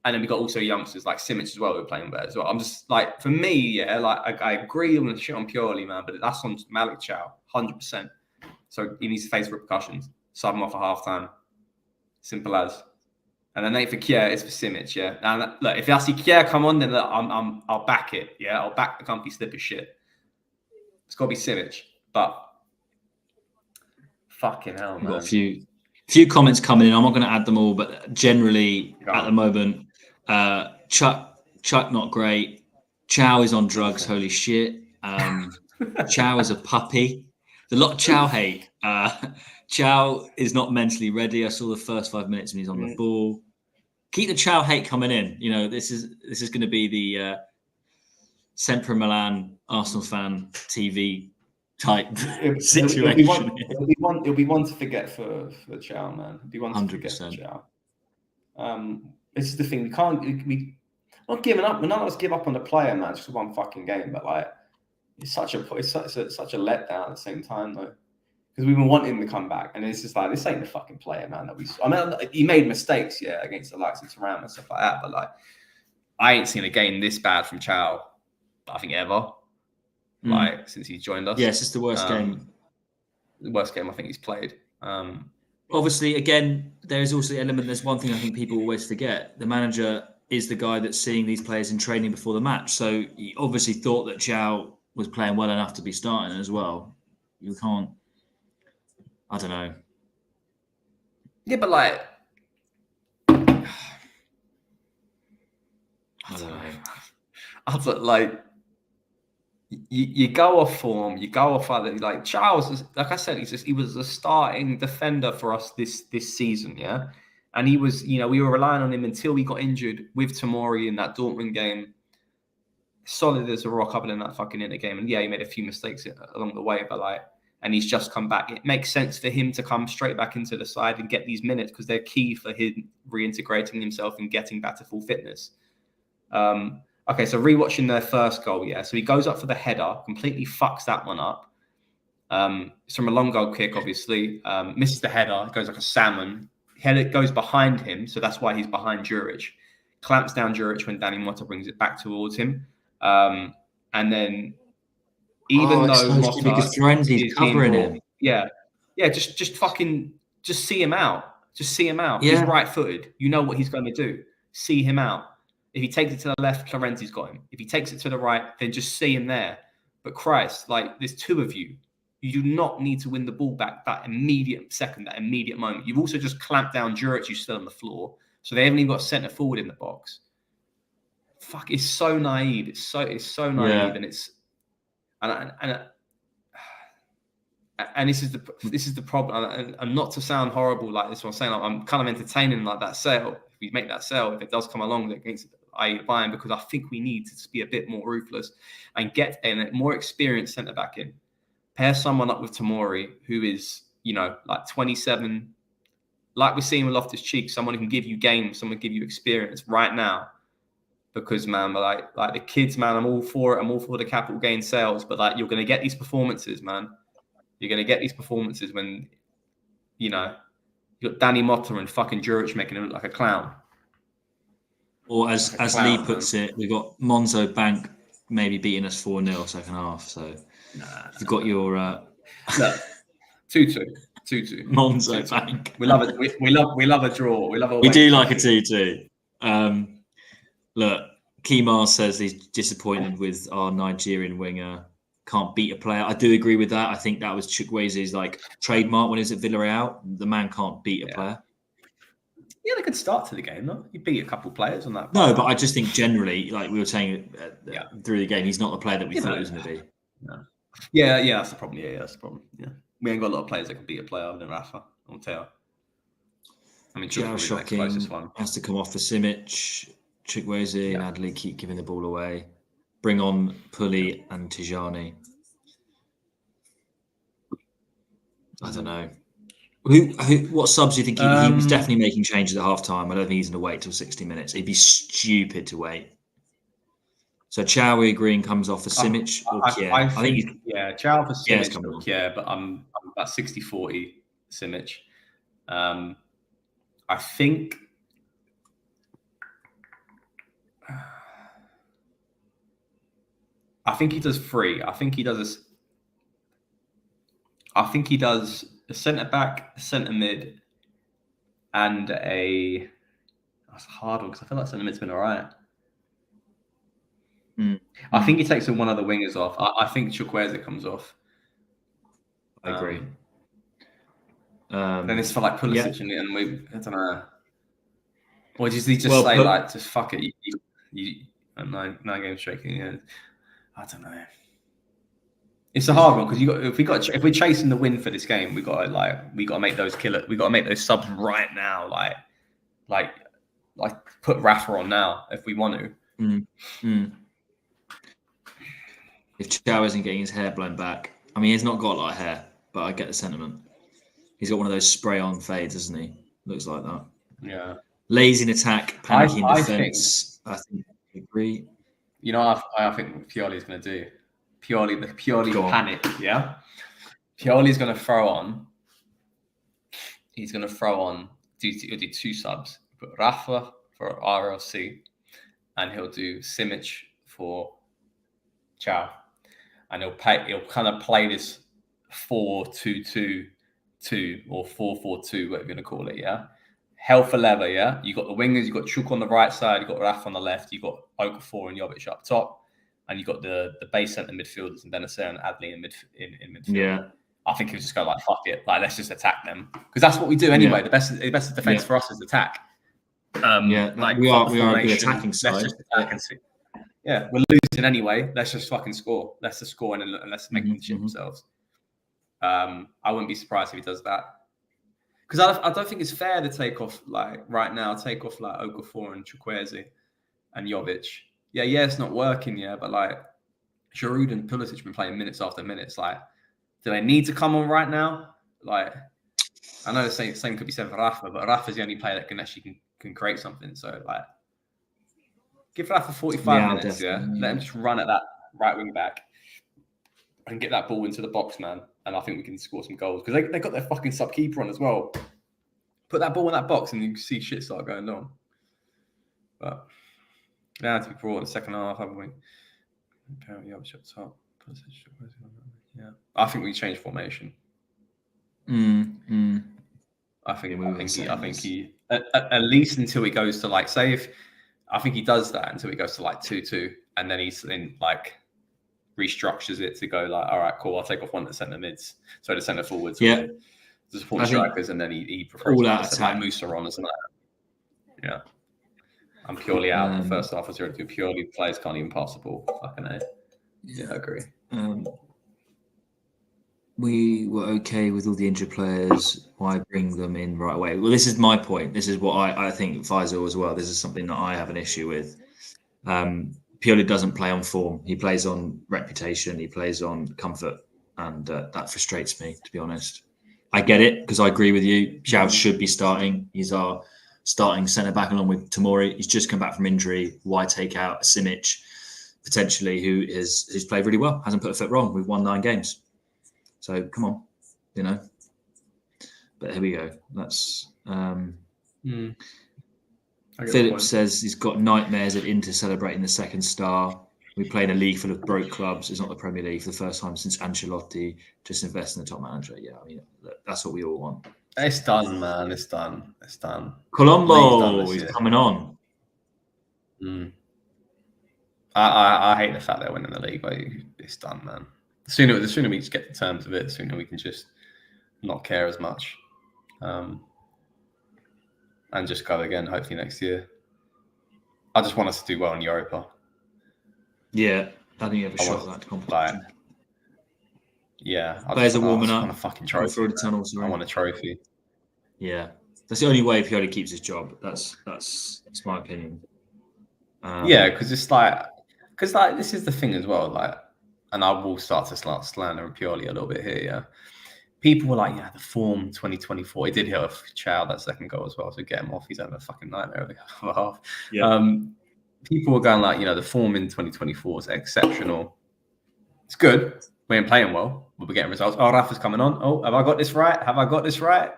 and then we got also youngsters like Simic as well who are playing better as well. I'm just like, for me, I agree on the shit on Pioli, man, but that's on Malik Chow 100%. So he needs to face repercussions. Sub him off at half time. Simple as. And then for Kier, it's for Simic, yeah. And look, if I see Kier come on, then I'll back it, yeah. I'll back the comfy slipper shit. It's got to be Simic, but fucking hell, man. We've got a few comments coming in. I'm not going to add them all, but generally at the moment, Chuck not great. Chow is on drugs. Holy shit. Chow is a puppy. There's a lot of Chow hate. Chow is not mentally ready. I saw the first 5 minutes when he's on the ball. Keep the Chow hate coming in. This is going to be the SempreMilan Arsenal fan TV type situation. It'll be one to forget for Chow, man. It'll be one to 100%. Forget for Chow. This is the thing. We're not giving up. None of us give up on the player, man. Just one fucking game, but like it's such a letdown at the same time, though. Because we've been wanting to come back, and it's just like, this ain't the fucking player, man. He made mistakes, yeah, against the likes of Thuram and stuff like that. But like, I ain't seen a game this bad from Chow, I think, ever. Like since he's joined us. Yes, it's the worst game. The worst game I think he's played. Obviously, again, there is also the element. There's one thing I think people always forget: the manager is the guy that's seeing these players in training before the match. So he obviously thought that Chow was playing well enough to be starting as well. You can't. I don't know. Yeah, but like, I don't know. I thought like you go off form, you go off other like Charles. Like I said, he was a starting defender for us this season, yeah. And he was, we were relying on him until he got injured with Tomori in that Dortmund game. Solid as a rock other than that fucking Inter game. And yeah, he made a few mistakes along the way, but and he's just come back. It makes sense for him to come straight back into the side and get these minutes because they're key for him reintegrating himself and getting back to full fitness. Okay, so rewatching their first goal, yeah. So he goes up for the header, completely fucks that one up. It's from a long goal kick, obviously. Misses the header, goes like a salmon. Header goes behind him, so that's why he's behind Juric. Clamps down Juric when Danny Motta brings it back towards him. And then even though Motta because Florenzi's covering him. Yeah, just see him out. Just see him out. Yeah. He's right-footed. You know what he's going to do. See him out. If he takes it to the left, Florenzi's got him. If he takes it to the right, then just see him there. But Christ, there's two of you. You do not need to win the ball back that immediate second, that immediate moment. You've also just clamped down Juric, who's still on the floor. So they haven't even got a centre forward in the box. Fuck, it's so naive. It's so naive, and it's and this is the problem. And not to sound horrible like this, what I'm saying, I'm kind of entertaining that sale. If we make that sale, if it does come along against Bayern, because I think we need to be a bit more ruthless and get a more experienced centre back in. Pair someone up with Tomori, who is 27, like we're seeing with Loftus-Cheek, someone who can give you games, someone give you experience right now. Because man, like the kids, man, I'm all for it. I'm all for the capital gain sales, but you're going to get these performances, man. You're going to get these performances when you got Danny Motta and fucking Juric making him look like a clown. Or as Lee puts it, we've got Monza Bank maybe beating us 4-0 second half. So you've got your 2-2. Monza Bank. We love it. We love a draw. We do like a 2-2. Look, Kimar says he's disappointed with our Nigerian winger. Can't beat a player. I do agree with that. I think that was Chukwueze's trademark when he was at Villarreal. The man can't beat a player. Yeah, they could start to the game, though. He beat a couple of players on that. No, but I just think generally, we were saying through the game, he's not the player that we thought he was going to be. No. Yeah, that's the problem. Yeah, that's the problem. Yeah, we ain't got a lot of players that can beat a player other than Rafa. I'll tell you. I mean, shocking. Has to come off for Simic. Chukwueze and Adley keep giving the ball away. Bring on Pulli and Tijani. I don't know. What subs do you think he was definitely making changes at half time? I don't think he's going to wait till 60 minutes. It'd be stupid to wait. So Chowie Green comes off for Simic or Kier? I think Chow for Simic or Kier, but I'm about 60-40 Simic. I think he does three. I think he does a centre back, a centre mid, and a. That's a hard one because I feel like centre mid's been all right. I think he takes one of the wingers off. I think Chukwueze comes off. I agree. Then it's for Pulisic and we. I don't know. Or does he just say just fuck it? You 9 games shaking. Yeah. I don't know. It's a hard one because if we're chasing the win for this game, we got to make those killers. We got to make those subs right now. Like put Rafa on now if we want to. If Chow isn't getting his hair blown back, I mean, he's not got a lot of hair, but I get the sentiment. He's got one of those spray-on fades, doesn't he? Looks like that. Yeah. Lazy in attack, panicky in defence. I think I agree. You know what I think what Pioli's going to do? Pioli panic, yeah? Pioli's going to throw on. He's going to throw on, he'll do two subs. Put Rafa for RLC, and he'll do Simic for Chow. And he'll kind of play this 4-2-2-2 or 4-4-2, whatever you're going to call it, yeah? Hell for leather, yeah? You got the wingers, you got Chuk on the right side, you got Rafa on the left, you got Okafor and Jovic up top, and you got the base centre midfielders and Benacer and Adley in midfield. Yeah. I think he'll just go fuck it, let's just attack them. Because that's what we do anyway. Yeah. The best defence for us is attack. We are a good attacking side. Let's just attack and see. Yeah, we're losing anyway. Let's just fucking score. Let's just score and let's make them shit themselves. I wouldn't be surprised if he does that. Because I don't think it's fair to take off like Okafor and Chukwueze and Jovic. Yeah, it's not working, but like Giroud and Pulisic have been playing minutes after minutes. Like, do they need to come on right now? Like, I know the same could be said for Rafa, but Rafa's the only player that can create something. So like, give Rafa 45 minutes, let him just run at that right wing back and get that ball into the box, man. And I think we can score some goals because they got their fucking sub keeper on as well. Put that ball in that box and you can see shit start going on. But now to be brought in the second half, haven't we? Apparently, up top. Yeah, I think we changed formation. I think he at least until he goes to like I think he does that until he goes to like 2-2, and then he's in like restructures it to go like, all right, cool, I'll take off one of the centre mids, so the centre forwards, the support strikers, and then he prefers to like Musa on or something like that. Yeah, I'm purely out. The first half was 0-2. Purely players can't even pass the ball. Fucking A. Yeah, I agree. We were okay with all the injured players. Why bring them in right away? Well, this is my point. This is what I think Faisal as well. This is something that I have an issue with. Pioli doesn't play on form. He plays on reputation. He plays on comfort. And that frustrates me, to be honest. I get it because I agree with you. João should be starting. He's our starting centre-back along with Tomori. He's just come back from injury. Why take out Simic, potentially, who's played really well, hasn't put a foot wrong. We've won 9 games. So, come on, But here we go. That's... Philip says he's got nightmares at Inter celebrating the second star. We play in a league full of broke clubs. It's not the Premier League for the first time since Ancelotti. Just invest in the top manager. Yeah, I mean, that's what we all want. It's done, man. It's done. Colombo is coming on. I hate the fact they're winning the league, but it's done, man. The sooner we just get to terms of it, the sooner we can just not care as much. And just go again, hopefully next year. I just want us to do well in Europa. Yeah, I think you have a shot at that competition. Players are warming up. I want a fucking trophy. Through the tunnels, I want a trophy. Yeah, that's the only way Pioli keeps his job. That's my opinion. Because this is the thing as well. Like, and I will start to slander Pioli a little bit here. Yeah. People were like, the form 2024. He did hit a Chow that second goal as well, so get him off. He's having a fucking nightmare of the half. Yeah. People were going like, the form in 2024 is exceptional. It's good. We ain't playing well, but we're getting results. Oh, Rafa's coming on. Oh, have I got this right?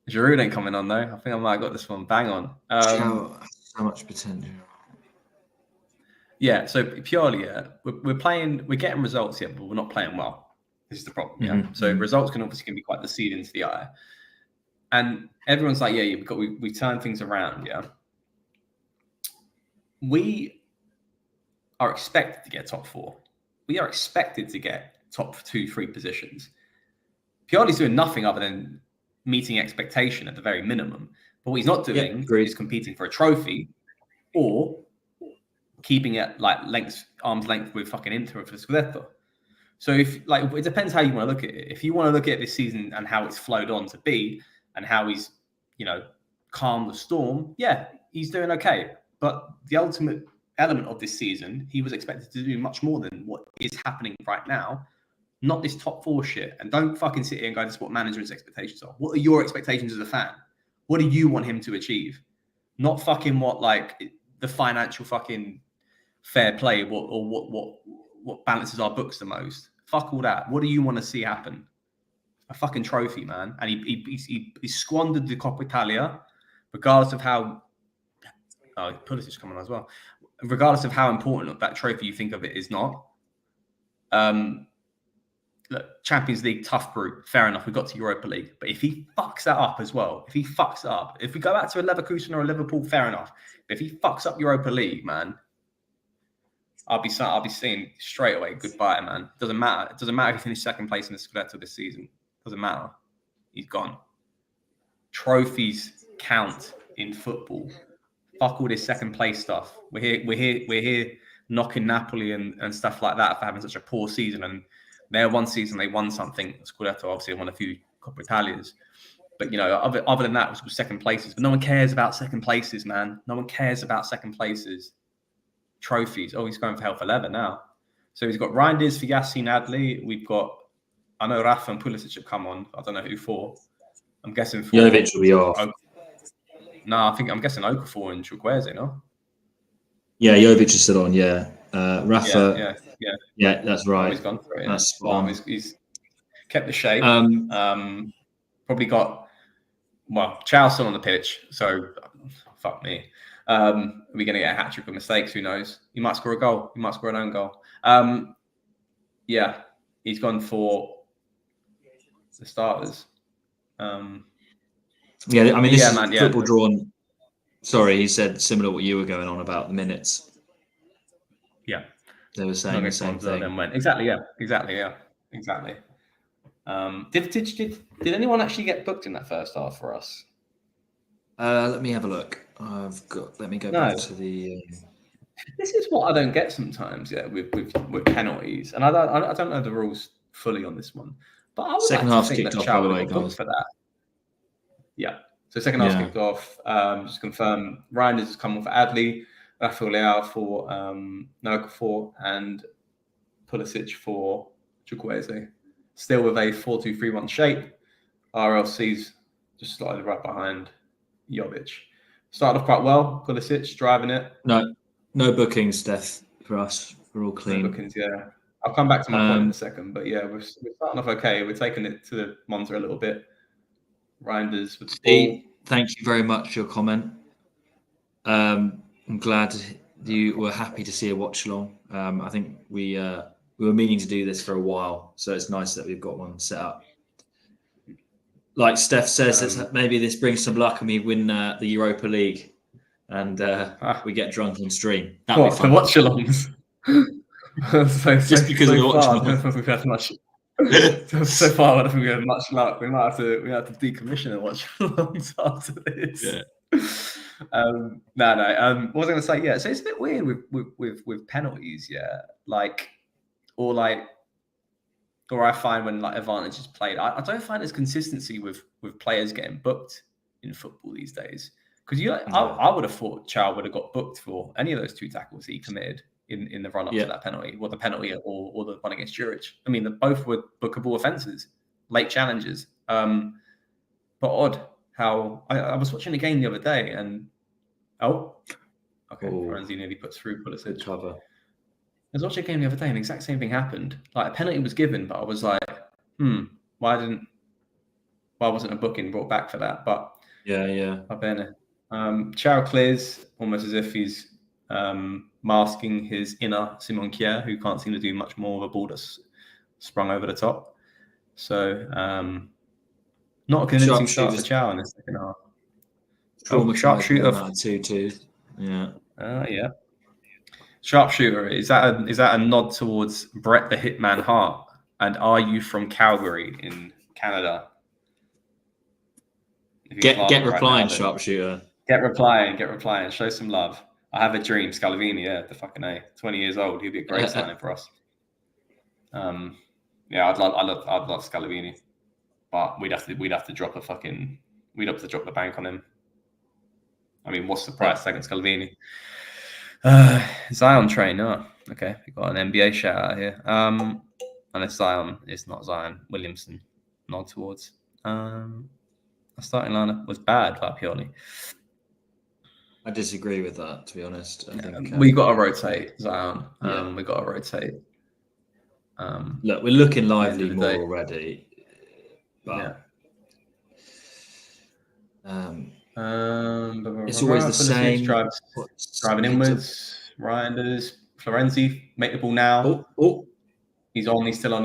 Giroud ain't coming on though. I think I might have got this one bang on. So much potential. Yeah, so purely, we're getting results here, but we're not playing well. This is the problem. Yeah. Mm-hmm. So results can be quite deceiving to the eye. And everyone's like, we turn things around. Yeah. We are expected to get top 4. We are expected to get top 2-3 positions. Pioli's doing nothing other than meeting expectation at the very minimum. But what he's not doing is competing for a trophy or keeping it like arm's length with fucking Inter for the Scudetto. So it depends how you want to look at it. If you want to look at this season and how it's flowed on to be and how he's, calmed the storm, he's doing okay. But the ultimate element of this season, he was expected to do much more than what is happening right now. Not this top 4 shit. And don't fucking sit here and go, this is what management's expectations are. What are your expectations as a fan? What do you want him to achieve? Not fucking what the financial fucking fair play what balances our books the most. Fuck all that. What do you want to see happen? A fucking trophy, man. And he squandered the Coppa Italia, regardless of how... Oh, Pulisic's coming on as well. Regardless of how important that trophy you think of it is not. Look, Champions League, tough group. Fair enough, we got to Europa League. But if he fucks that up as well, if we go out to a Leverkusen or a Liverpool, fair enough. But if he fucks up Europa League, man, I'll be saying straight away, goodbye, man. Doesn't matter. It doesn't matter if he finished second place in the Scudetto this season. Doesn't matter. He's gone. Trophies count in football. Fuck all this second place stuff. We're here knocking Napoli and stuff like that for having such a poor season. And their one season they won something. Scudetto obviously won a few Coppa Italias. But other than that, it was second places. But no one cares about second places, man. No one cares about second places. Trophies. Oh, he's going for Health 11 now. So he's got Reinders for Yassin Adli. We've got, I know Rafa and Pulisic have come on. I don't know who for. I'm guessing for Jovic will be off. No, I'm guessing Okafor and Chukwueze, no? Yeah, Jovic is still on. Yeah, Rafa. Yeah, that's right. Oh, he's gone for it. That's he's kept the shape. Um, Probably got Chow's still on the pitch, so fuck me. Are we going to get a hat trick of mistakes? Who knows? He might score a goal. He might score an own goal. Yeah, he's gone for the starters. Yeah, I mean, this is football drawn. Sorry, he said similar to what you were going on about the minutes. Yeah, they were saying the same thing. Then went. Exactly. Did anyone actually get booked in that first half for us? Let me have a look. Let me go back to the. This is what I don't get sometimes. Yeah, with penalties, and I don't know the rules fully on this one. But I would second half kicked off, by the way, guys. For that. Yeah. So second half kicked off. Just confirm. Ryan has come off for Adli, Rafael Leao for Okafor, and Pulisic for Chukwueze. Still with a 4-2-3-1 shape. RLC's just slightly right behind Jovic. Started off quite well. Pulisic driving it. No bookings, Steph, for us. We're all clean. No bookings, yeah. I'll come back to my point in a second, but yeah, we're starting off okay. We're taking it to Monza a little bit. Reinders with the ball. Thank you very much for your comment. I'm glad you were happy to see a watch along. I think we were meaning to do this for a while, so it's nice that we've got one set up. Like Steph says, maybe this brings some luck and we win the Europa League and we get drunk on stream. That'd be fun. The watch-alongs? Just because of the watch-along. I don't think we've had much. So far, I don't think we have much luck. We might have to decommission and watch alongs after this. Yeah. What was I going to say? Yeah, so it's a bit weird with penalties. Yeah, or I find when advantage is played, I don't find there's consistency with players getting booked in football these days. Because I would have thought Chow would have got booked for any of those two tackles he committed in the run up to that penalty, or the penalty or the one against Juric. I mean, both were bookable offences, late challenges. But odd how I was watching a game the other day and Florenzi nearly puts through Pulisic. Cover. I was watching a game the other day and the exact same thing happened. Like a penalty was given, but I was like, why wasn't a booking brought back for that? But Chow clears almost as if he's masking his inner Simon Kjær, who can't seem to do much more of a ball that's sprung over the top. So not a convincing start for Chow in the second half. Sharpshooter 2-2. Yeah. Yeah. Sharpshooter, is that a nod towards Brett the Hitman Hart? And are you from Calgary in Canada? Get replying, Sharpshooter. Get replying. Show some love. I have a dream. Scalvini, the fucking A. 20 years old. He'd be a great signing for us. I'd love Scalvini, but we'd have to drop the bank on him. I mean, what's the price tag on Scalvini? Zion train. Okay. We got an NBA shout out here. Unless Zion is not Zion Williamson. Nod towards. Our starting lineup was bad, purely. I disagree with that, to be honest. I think we got to rotate Zion. We got to rotate. Look, we're looking lively more already. But it's always the same. Driving inwards. Reinders. Florenzi, make the ball now. Oh. He's on. He's still on.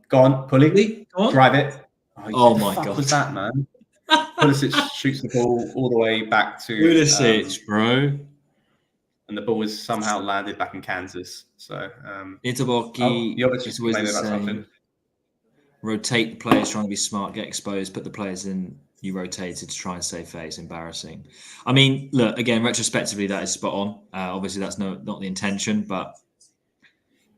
Go on, pulley. Drive it. Oh my God. What was that, man? Pulisic shoots the ball all the way back to Pulisic, bro. And the ball was somehow landed back in Kansas. So Itaboki, it's always the same. Rotate the players, trying to be smart, get exposed, put the players in you rotated to try and save face. Embarrassing. I mean, look, again, retrospectively, that is spot on. Obviously, that's not the intention, but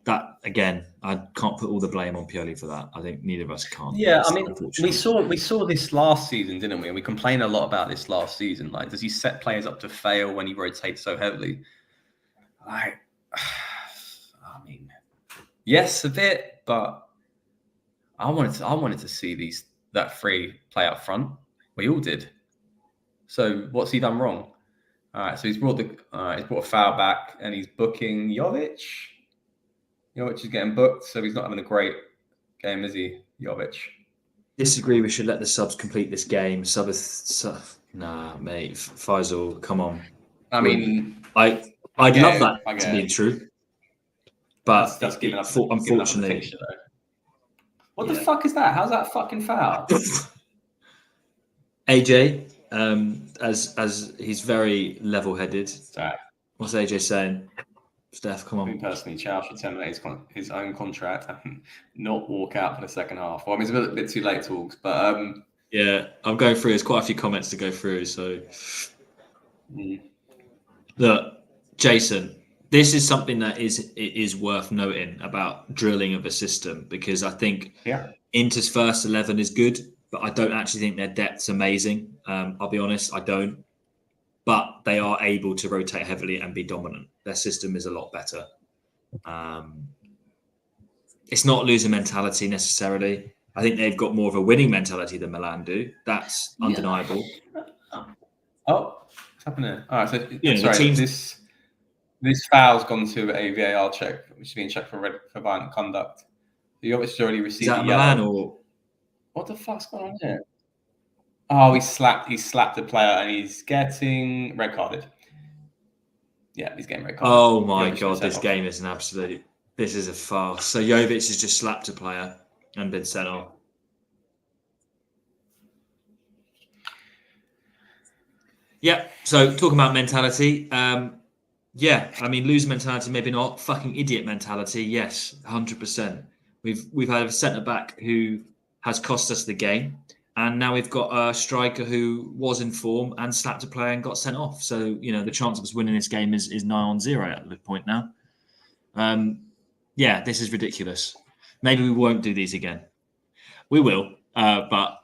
that again, I can't put all the blame on Pioli for that. I think neither of us can. Yeah, I mean, we saw this last season, didn't we? And we complained a lot about this last season. Like, does he set players up to fail when he rotates so heavily? I mean, yes, a bit, but I wanted to see that three play up front. We all did. So what's he done wrong? All right, so he's brought a foul back, and he's booking Jovic. Jovic is getting booked, so he's not having a great game, is he, Jovic? Disagree. We should let the subs complete this game. Nah, mate. Faisal, come on. I mean, I'd love that to be true, but that's giving up. Unfortunately, what the fuck is that? How's that fucking foul? AJ, as he's very level-headed. Sorry. What's AJ saying? Steph, come on. I think personally, Charles should terminate his own contract and not walk out for the second half. Well, I mean, it's a bit too late talks, but yeah, I'm going through. There's quite a few comments to go through. So, look, Jason, this is something that is worth noting about drilling of a system, because I think Inter's first 11 is good, but I don't actually think their depth's amazing. I'll be honest, I don't. But they are able to rotate heavily and be dominant. Their system is a lot better. It's not loser mentality necessarily. I think they've got more of a winning mentality than Milan do. That's undeniable. Oh, what's happening? All right, so sorry, this foul's gone to a VAR check, which is being checked for violent conduct. The obviously already received. Is that Milan or what the fuck's going on here? Oh, he slapped the player and he's getting red carded. Yeah, he's getting red carded. Oh my God, this game is this is a farce. So Jovic has just slapped a player and been sent off. Yeah, so talking about mentality, yeah, I mean, loser mentality, maybe not. Fucking idiot mentality, yes, 100%. We've had a centre-back who has cost us the game. And now we've got a striker who was in form and slapped a player and got sent off. So, the chance of us winning this game is 9-0 at the point now. Yeah, this is ridiculous. Maybe we won't do these again. We will. But,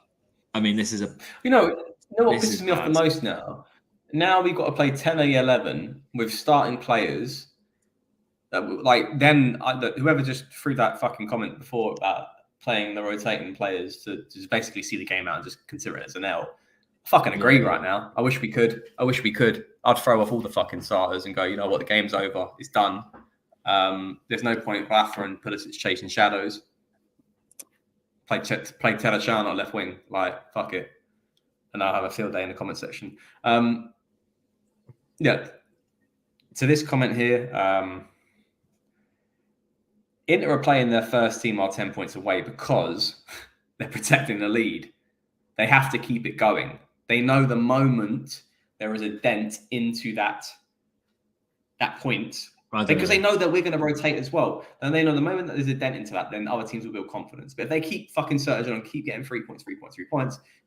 I mean, this is a... You know what pisses me off the most now? Now we've got to play 10 or 11 with starting players. Whoever just threw that fucking comment before about playing the rotating players to just basically see the game out and just consider it as an L. I fucking agree right now. I wish we could. I'd throw off all the fucking starters and go, you know what, the game's over. It's done. There's no point in Blaffer and Pulisic's chasing shadows. Play Telechano on left wing. Like, fuck it. And I'll have a field day in the comment section. Yeah. To this comment here, Inter are playing their first team while 10 points away because they're protecting the lead. They have to keep it going. They know the moment there is a dent into that point, because they know that we're going to rotate as well. And they know the moment that there's a dent into that, then other teams will build confidence. But if they keep fucking surging and keep getting 3 points,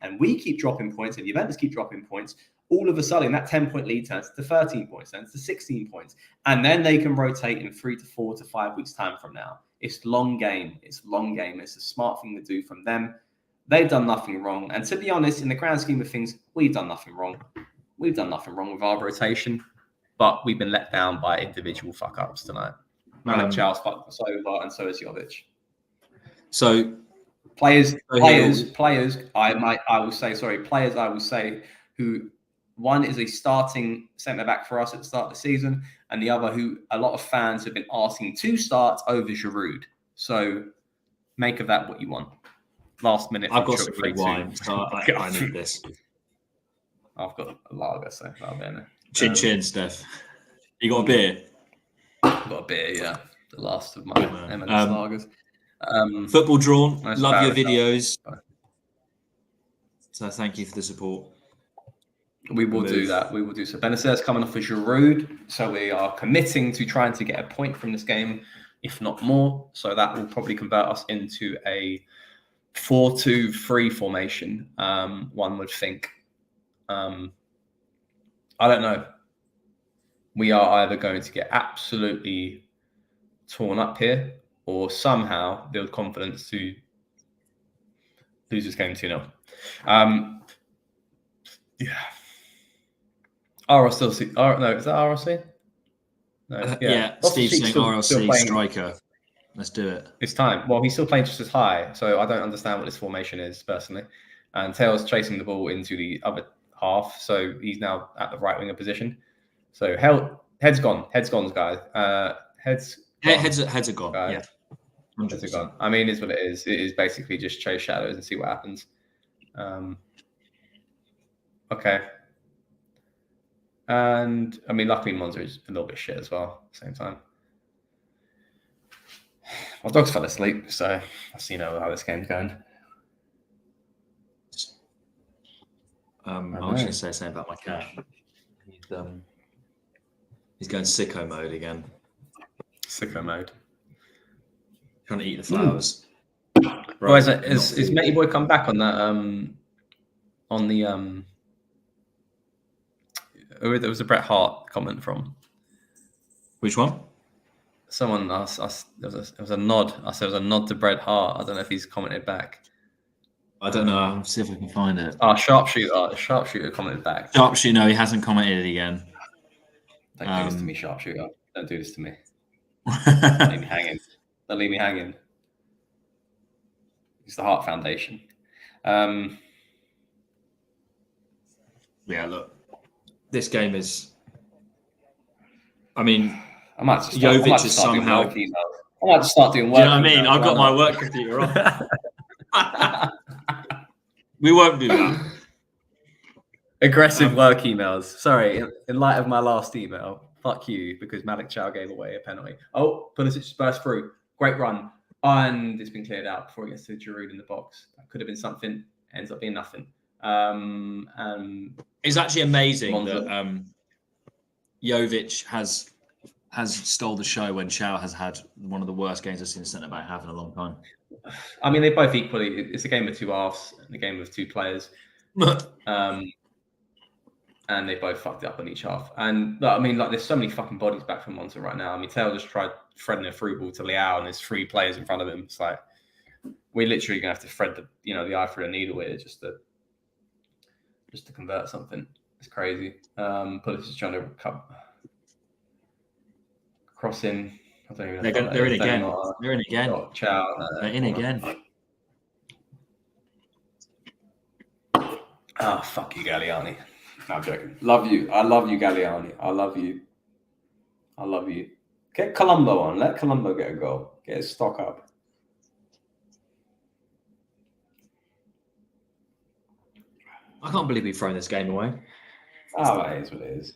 and we keep dropping points, and the Juventus keep dropping points, all of a sudden that 10-point lead turns to 13 points, turns to 16 points. And then they can rotate in 3 to 4 to 5 weeks' time from now. It's long game. It's a smart thing to do from them. They've done nothing wrong. And to be honest, in the grand scheme of things, we've done nothing wrong. We've done nothing wrong with our rotation, but we've been let down by individual fuck-ups tonight. Malik Charles fucked us over, and so is Jovic. So players, I will say, who one is a starting centre-back for us at the start of the season, and the other who a lot of fans have been asking to start over Giroud. So make of that what you want. Last minute. I've got some red wine, so I need this. I've got a lager, so that'll be in there. Chin, Steph. You got a beer? I've got a beer, yeah. The last of my M&S lagers. Football Drawn. Love your videos. So thank you for the support. We will do that. We will do so. Benacer's coming off for Giroud, so we are committing to trying to get a point from this game, if not more. So that will probably convert us into a 4-2-3 formation. One would think. I don't know. We are either going to get absolutely torn up here, or somehow build confidence to lose this game 2-0. Yeah. RLC. No, is that RLC? No, yeah. Loftus-Cheek's Steve's saying still RLC playing. striker. Let's do it. It's time. Well, he's still playing just as high, so I don't understand what this formation is personally. And Taylor's chasing the ball into the other half, so he's now at the right winger position. So head's gone. Head's gone, guys. Heads are gone. guys. Yeah, 100%. Heads are gone. I mean, it's what it is. It is basically just chase shadows and see what happens. Okay. And I mean, luckily Monza is a little bit shit as well at the same time. My dog's fell asleep, so I see how this game's going. I was going to say something about my cat. He's going sicko mode again. Sicko mode. Trying to eat the flowers. Right. Is Matey Boy come back on that? There was a Bret Hart comment from. Which one? Someone asked. There was a nod. I said it was a nod to Bret Hart. I don't know if he's commented back. I don't know. I'll see if I can find it. Sharpshooter commented back. Sharpshooter, no, he hasn't commented again. Don't do this to me, Sharpshooter. Don't do this to me. Leave me hanging. Don't leave me hanging. It's the Hart Foundation. Yeah, look. This game is... I mean... I might just Jovic is somehow... I might just start doing work. Do you know what I mean? I've got my work computer on. We won't do that. Aggressive work emails. Sorry, in light of my last email, fuck you, because Malik Chow gave away a penalty. Oh, Pulisic burst through. Great run. And it's been cleared out before he gets to Giroud in the box. That could have been something. Ends up being nothing. It's actually amazing Monza. that Jovic has stole the show when Chow has had one of the worst games I've seen a centre-back have in a long time. I mean, they both equally. It's a game of two halves and a game of two players. And they both fucked it up on each half. And I mean, like, there's so many fucking bodies back from Monza right now. I mean, Taylor just tried threading a through ball to Leao, and there's three players in front of him. It's like we're literally gonna have to thread the eye through a needle here just to convert something. It's crazy. Pulisic is trying to cross in. I don't even know. They're in again. They're in again. Chow. They're in again. Ah, fuck you, Galliani. No, I'm joking. Love you. I love you, Galliani. I love you. I love you. Get Colombo on. Let Colombo get a goal. Get his stock up. I can't believe we've thrown this game away. Oh, it is what it is.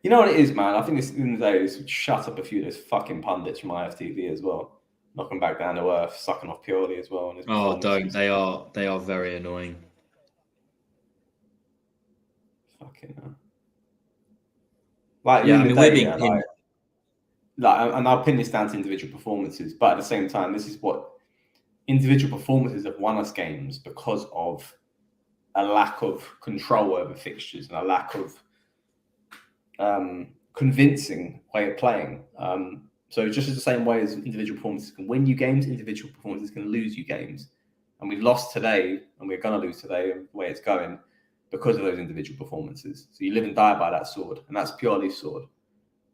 You know what it is, man? I think this in the day, this would shut up a few of those fucking pundits from IFTV as well. Knock them back down to earth, sucking off purely as well. Oh, don't. They are very annoying. Fucking hell. Like, yeah, I mean, we're being pinned. And I'll pin this down to individual performances, but at the same time, this is what individual performances have won us games because of a lack of control over fixtures and a lack of convincing way of playing. So just as the same way as individual performances can win you games, individual performances can lose you games. And we've lost today, and we're going to lose today, the way it's going, because of those individual performances. So you live and die by that sword, and that's purely sword.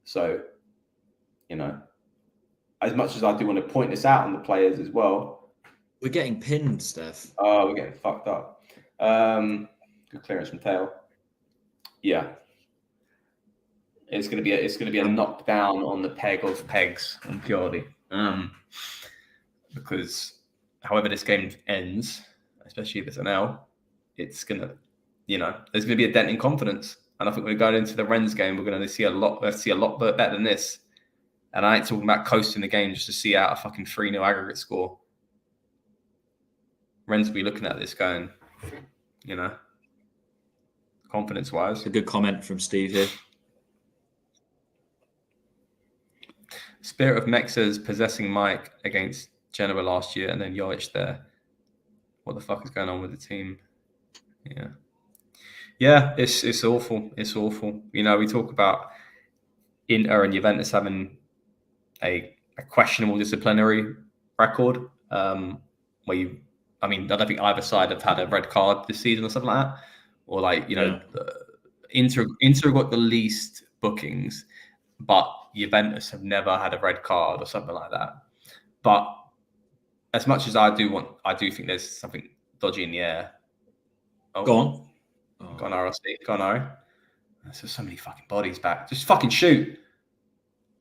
So, as much as I do want to point this out on the players as well. We're getting pinned, Steph. Oh, we're getting fucked up. Good clearance from Tail. Yeah. It's going to be a knockdown on the peg of pegs on purely. Because however this game ends, especially if it's an L, it's going to, there's going to be a dent in confidence. And I think when we go into the Rennes game, we're going to see a lot better than this. And I ain't talking about coasting the game just to see out a fucking 3-0 aggregate score. Rennes will be looking at this going, confidence-wise. A good comment from Steve here. Spirit of Mexa's possessing Mike against Genoa last year and then Jovic there. What the fuck is going on with the team? Yeah, it's awful. It's awful. We talk about Inter and Juventus having a a questionable disciplinary record where I don't think either side have had a red card this season or something like that. Or like, Inter got the least bookings, but Juventus have never had a red card or something like that. But as much as I do think there's something dodgy in the air. Oh, go on. Go on, RLC. Go on, Ori. There's so many fucking bodies back. Just fucking shoot.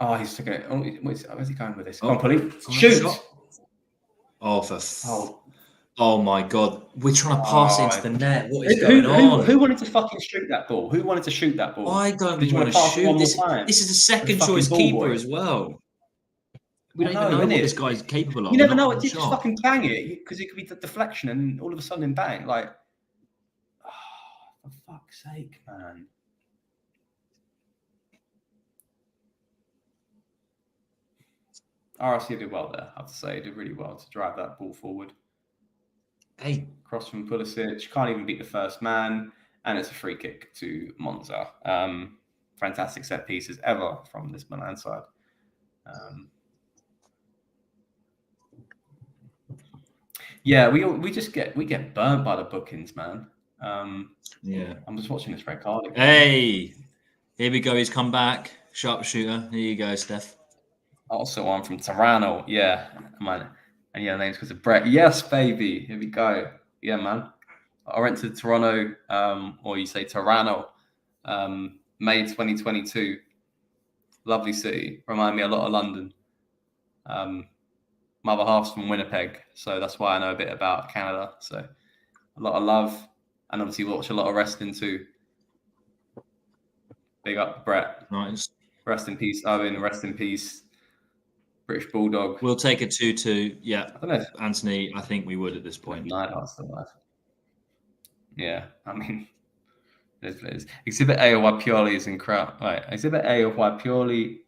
Oh, he's taking it. Where's he going with this? Come on, Polly. Shoot. Oh my God. We're trying to pass into the net. What is going on? Who wanted to fucking shoot that ball? Who wanted to shoot that ball? I don't want to shoot. This is a second choice keeper as well. We don't even know what this guy's capable of. You never know. You just fucking bang it because it could be the deflection and all of a sudden bang. Like, for fuck's sake, man. RRC did well there, I have to say. Did really well to drive that ball forward. Hey. Cross from Pulisic. Can't even beat the first man. And it's a free kick to Monza. Fantastic set pieces ever from this Milan side. Yeah, we get burnt by the bookings, man. Yeah. I'm just watching this red card again. Hey, here we go. He's come back. Sharpshooter. Here you go, Steph. Also on from Tirano. Yeah, man. And yeah, name's because of Brett. Yes, baby. Here we go. Yeah, man. I went to Toronto, or you say Tirano, May 2022. Lovely city. Remind me a lot of London. My other half's from Winnipeg, so that's why I know a bit about Canada. So a lot of love, and obviously watch a lot of wrestling too. Big up, Brett. Nice. Rest in peace, Owen. Rest in peace, British Bulldog. We'll take a 2-2. Yeah, I don't know. Anthony, I think we would at this point. Neidhart's still alive. Yeah, I mean, there's Exhibit A of why Pioli is in crowd. Right, Exhibit A of why Pioli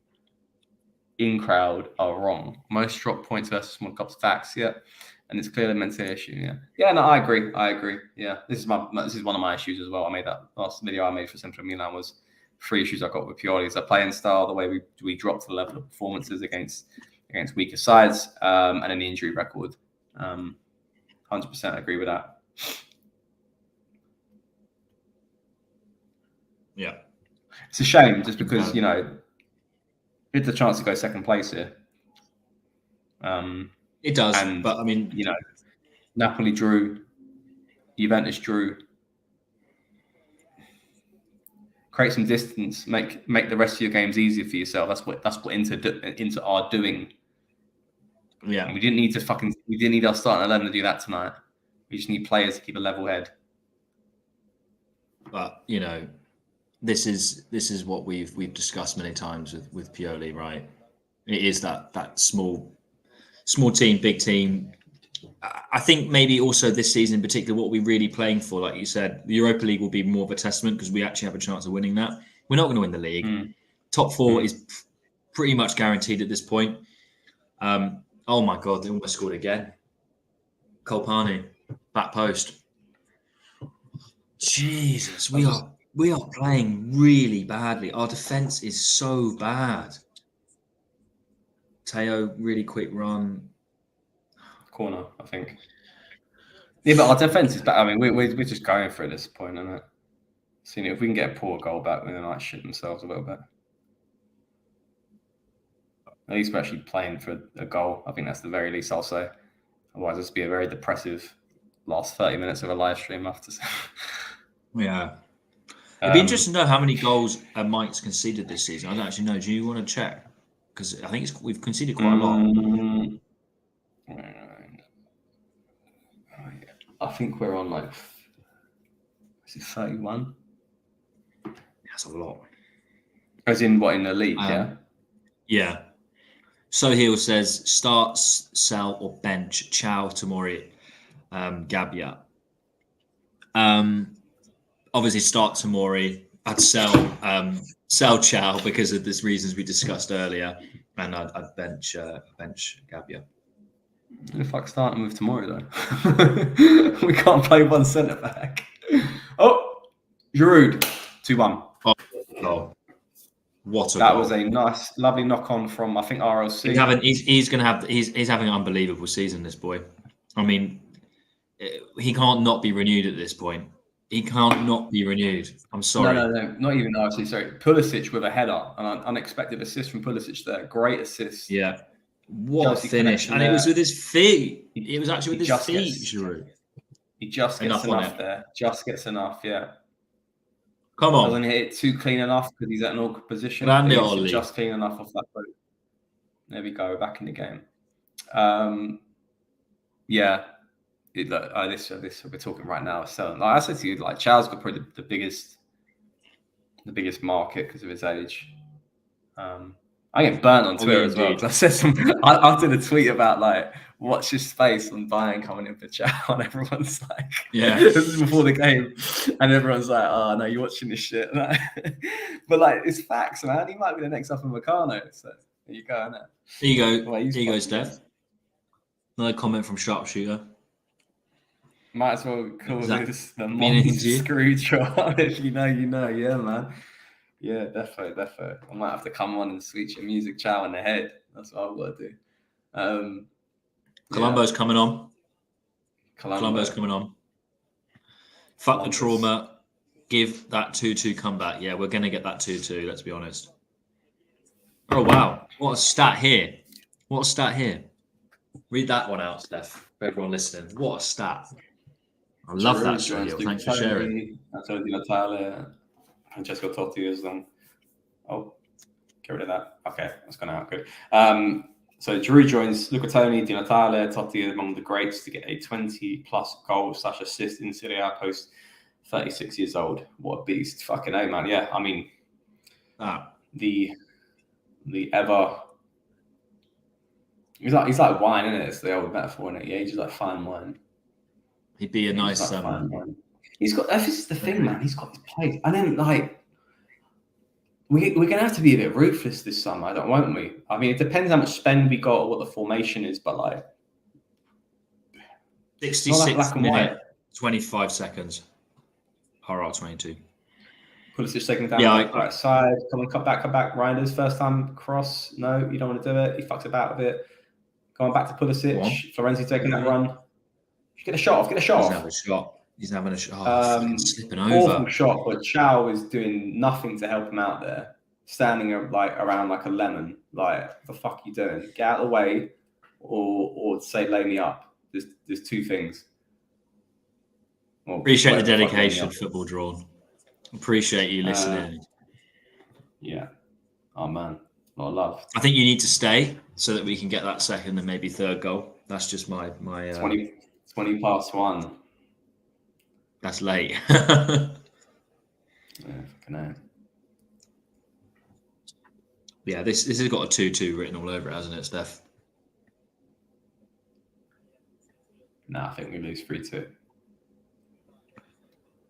in crowd are wrong. Most drop points versus small cups facts. Yeah, and it's clearly a mental issue. Yeah. No, I agree. Yeah, this is one of my issues as well. I made that last video I made for SempreMilan was 3 issues I got with Pioli: is the playing style, the way we dropped the level of performances against weaker sides, and then the injury record. 100% agree with that. Yeah, it's a shame just because it's a chance to go second place here. It does, but I mean, Napoli drew, Juventus drew. Create some distance, make the rest of your games easier for yourself. That's what Inter are doing. Yeah, and we didn't need our starting 11 to do that tonight. We just need players to keep a level head. But this is what we've discussed many times with Pioli, right? It is that small team, big team. I think maybe also this season in particular, what we're really playing for, like you said, the Europa League will be more of a testament because we actually have a chance of winning that. We're not going to win the league. Top 4 is pretty much guaranteed at this point. Oh my God, they almost scored again. Kolpani, back post. Jesus, we are playing really badly. Our defense is so bad. Teo, really quick run. Corner, I think. Yeah, but our defense is bad. I mean, we're just going for it at this point, isn't it? So, if we can get a poor goal back, then they might shit themselves a little bit. At least we're actually playing for a goal. I think that's the very least I'll say. Otherwise, this will be a very depressive last 30 minutes of a live stream after. Yeah. It'd be interesting to know how many goals Mike's conceded this season. I don't actually know. Do you want to check? Because I think we've conceded quite a lot. I think we're on is it 31? That's a lot. As in what, in the league, yeah? Yeah. Sohail says, start, sell, or bench Chow, Tomori, Gabbia. Obviously, start Tomori. I'd sell Chow because of the reasons we discussed earlier, and I'd bench Gabbia. Who the fuck starting with tomorrow though? We can't play one centre back. Oh, Giroud, 2-1. Oh, What a That goal. was a nice, lovely knock on from, I think, RLC. He's having an unbelievable season, this boy. I mean, he can't not be renewed at this point. He can't not be renewed. I'm sorry. No, not even RLC. Sorry, Pulisic with a header, an unexpected assist from Pulisic there. Great assist. Yeah. What Chelsea a finish. And it was with his feet. It was actually with his feet, Giroud. He just gets enough there. Just gets enough, yeah. Come on. Doesn't hit it too clean enough because he's at an awkward position. Grande Just clean enough off that boat. There we go, back in the game. Yeah. This we're talking right now. So, like I said to you, like Chow's got probably the biggest market because of his age. I get burnt on Twitter as well because I said I did a tweet about like watch his space on Bayern coming in for Chow, and everyone's like, yeah, this is before the game, and everyone's like, oh no, you're watching this shit. But like it's facts, man. He might be the next up in Meccano. So there you go, innit? There you go. There you go, Steph. Another comment from Sharpshooter. Might as well call this the Monza screw job. If you know, you know. Yeah, man. Yeah, definitely. I might have to come on and switch your music Chow in the head. That's what I've got to do. Colombo's coming on. Colombo's coming on. Fuck the trauma. Give that 2-2 comeback. Yeah, we're going to get that 2-2, let's be honest. Oh, wow. What a stat here. Read that one out, Steph, for everyone listening. What a stat. I love that, Sergio. Thanks for sharing. Antonio Di Natale, Francesco Totti is on. Oh, get rid of that. Okay, that's gone out. Good. So Giroud joins Luca Toni, Di Natale, Totti among the greats to get a 20-plus goal/assist in Serie A post 36 years old. What a beast. Fucking A, man. Yeah, I mean, the ever... He's like wine, isn't it? It's the old metaphor, isn't it? Yeah, he's just like fine wine. He'd be a nice... He's got... This is the thing, man. He's got his place. And then, like... We're going to have to be a bit ruthless this summer, won't we? I mean, it depends how much spend we got or what the formation is, but like... 66 minutes, 25 seconds. RR22. Pulisic taking down right side. Come on, cut back. Reinders, first time cross. No, you don't want to do it. He fucks about with it. Going back to Pulisic. Florenzi taking that run. Get a shot off. He's having a shot. Slipping over. Awful shot, but Chow is doing nothing to help him out there. Standing around like a lemon. Like, the fuck are you doing? Get out of the way or say lay me up. There's two things. Well, appreciate the dedication, Football Drawn. Appreciate you listening. Yeah. Oh, man. A lot of love. I think you need to stay so that we can get that second and maybe third goal. That's just my 20 past 1. That's late. Yeah, fucking hell. Yeah, this has got a 2-2 written all over it, hasn't it, Steph? No, I think we lose 3-2.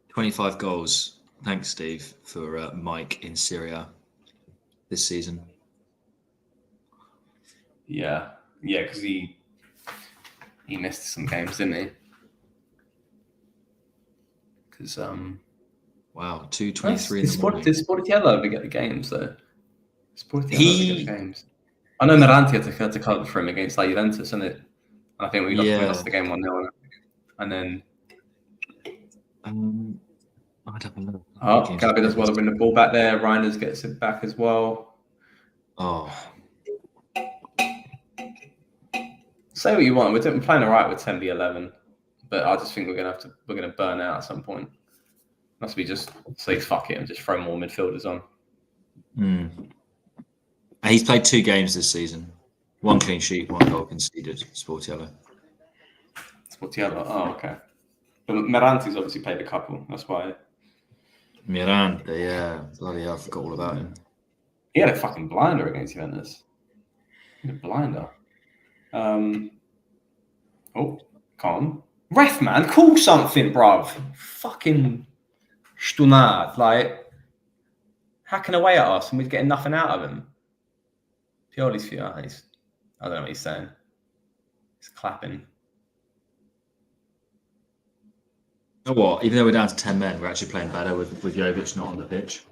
25 goals. Thanks, Steve, for Mike in Syria this season. Yeah, because he missed some games, didn't he? Because wow, 2:23 in the morning. Did Sportiello ever get the games though? I know Naranti had to cover for him against like Juventus, isn't it? And I think we lost the game 1-0. And then I'd have a look. Gabby does well to win the ball back there. Reinders gets it back as well. Oh. Say what you want. We're playing all right with 10v11, but I just think we're gonna burn out at some point. Must be just say fuck it and just throw more midfielders on. He's played 2 games this season. 1 clean sheet, 1 goal conceded. Sportiello. Oh, okay. But Miranti's obviously played a couple. That's why. Miranda, yeah. Bloody hell, I forgot all about him. He had a fucking blinder against Juventus. A blinder. Oh, calm. Ref, man, call something, bruv. Fucking stunad. Like, hacking away at us and we're getting nothing out of him. Pioli's few eyes. I don't know what he's saying. He's clapping. You know what? Even though we're down to 10 men, we're actually playing better with Jovic not on the pitch.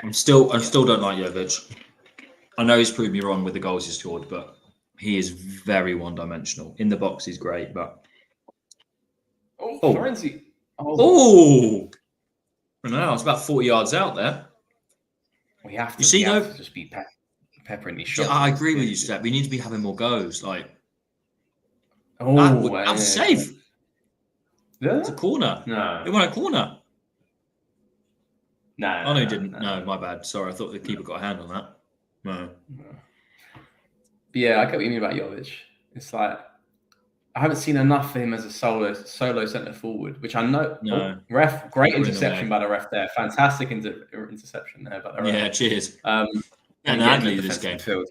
I still don't like Jovic. I know he's proved me wrong with the goals he's scored, but he is very one-dimensional. In the box, he's great, but Florenzi. Oh, no, it's about 40 yards out there. We have to. You see, though, to just be peppering these shots. Yeah, I agree with you, Steph. We need to be having more goals. Like, that was a save. Yeah? It's a corner. No. They won a corner. No. Oh, no, he didn't. No, my bad. Sorry, I thought the keeper got a hand on that. No. But yeah, I get what you mean about Jovic. It's like, I haven't seen enough of him as a solo centre forward, which I know. No. Ref, great interception by the ref there. Fantastic interception there by the ref. Yeah, cheers. And Adley this game. Field.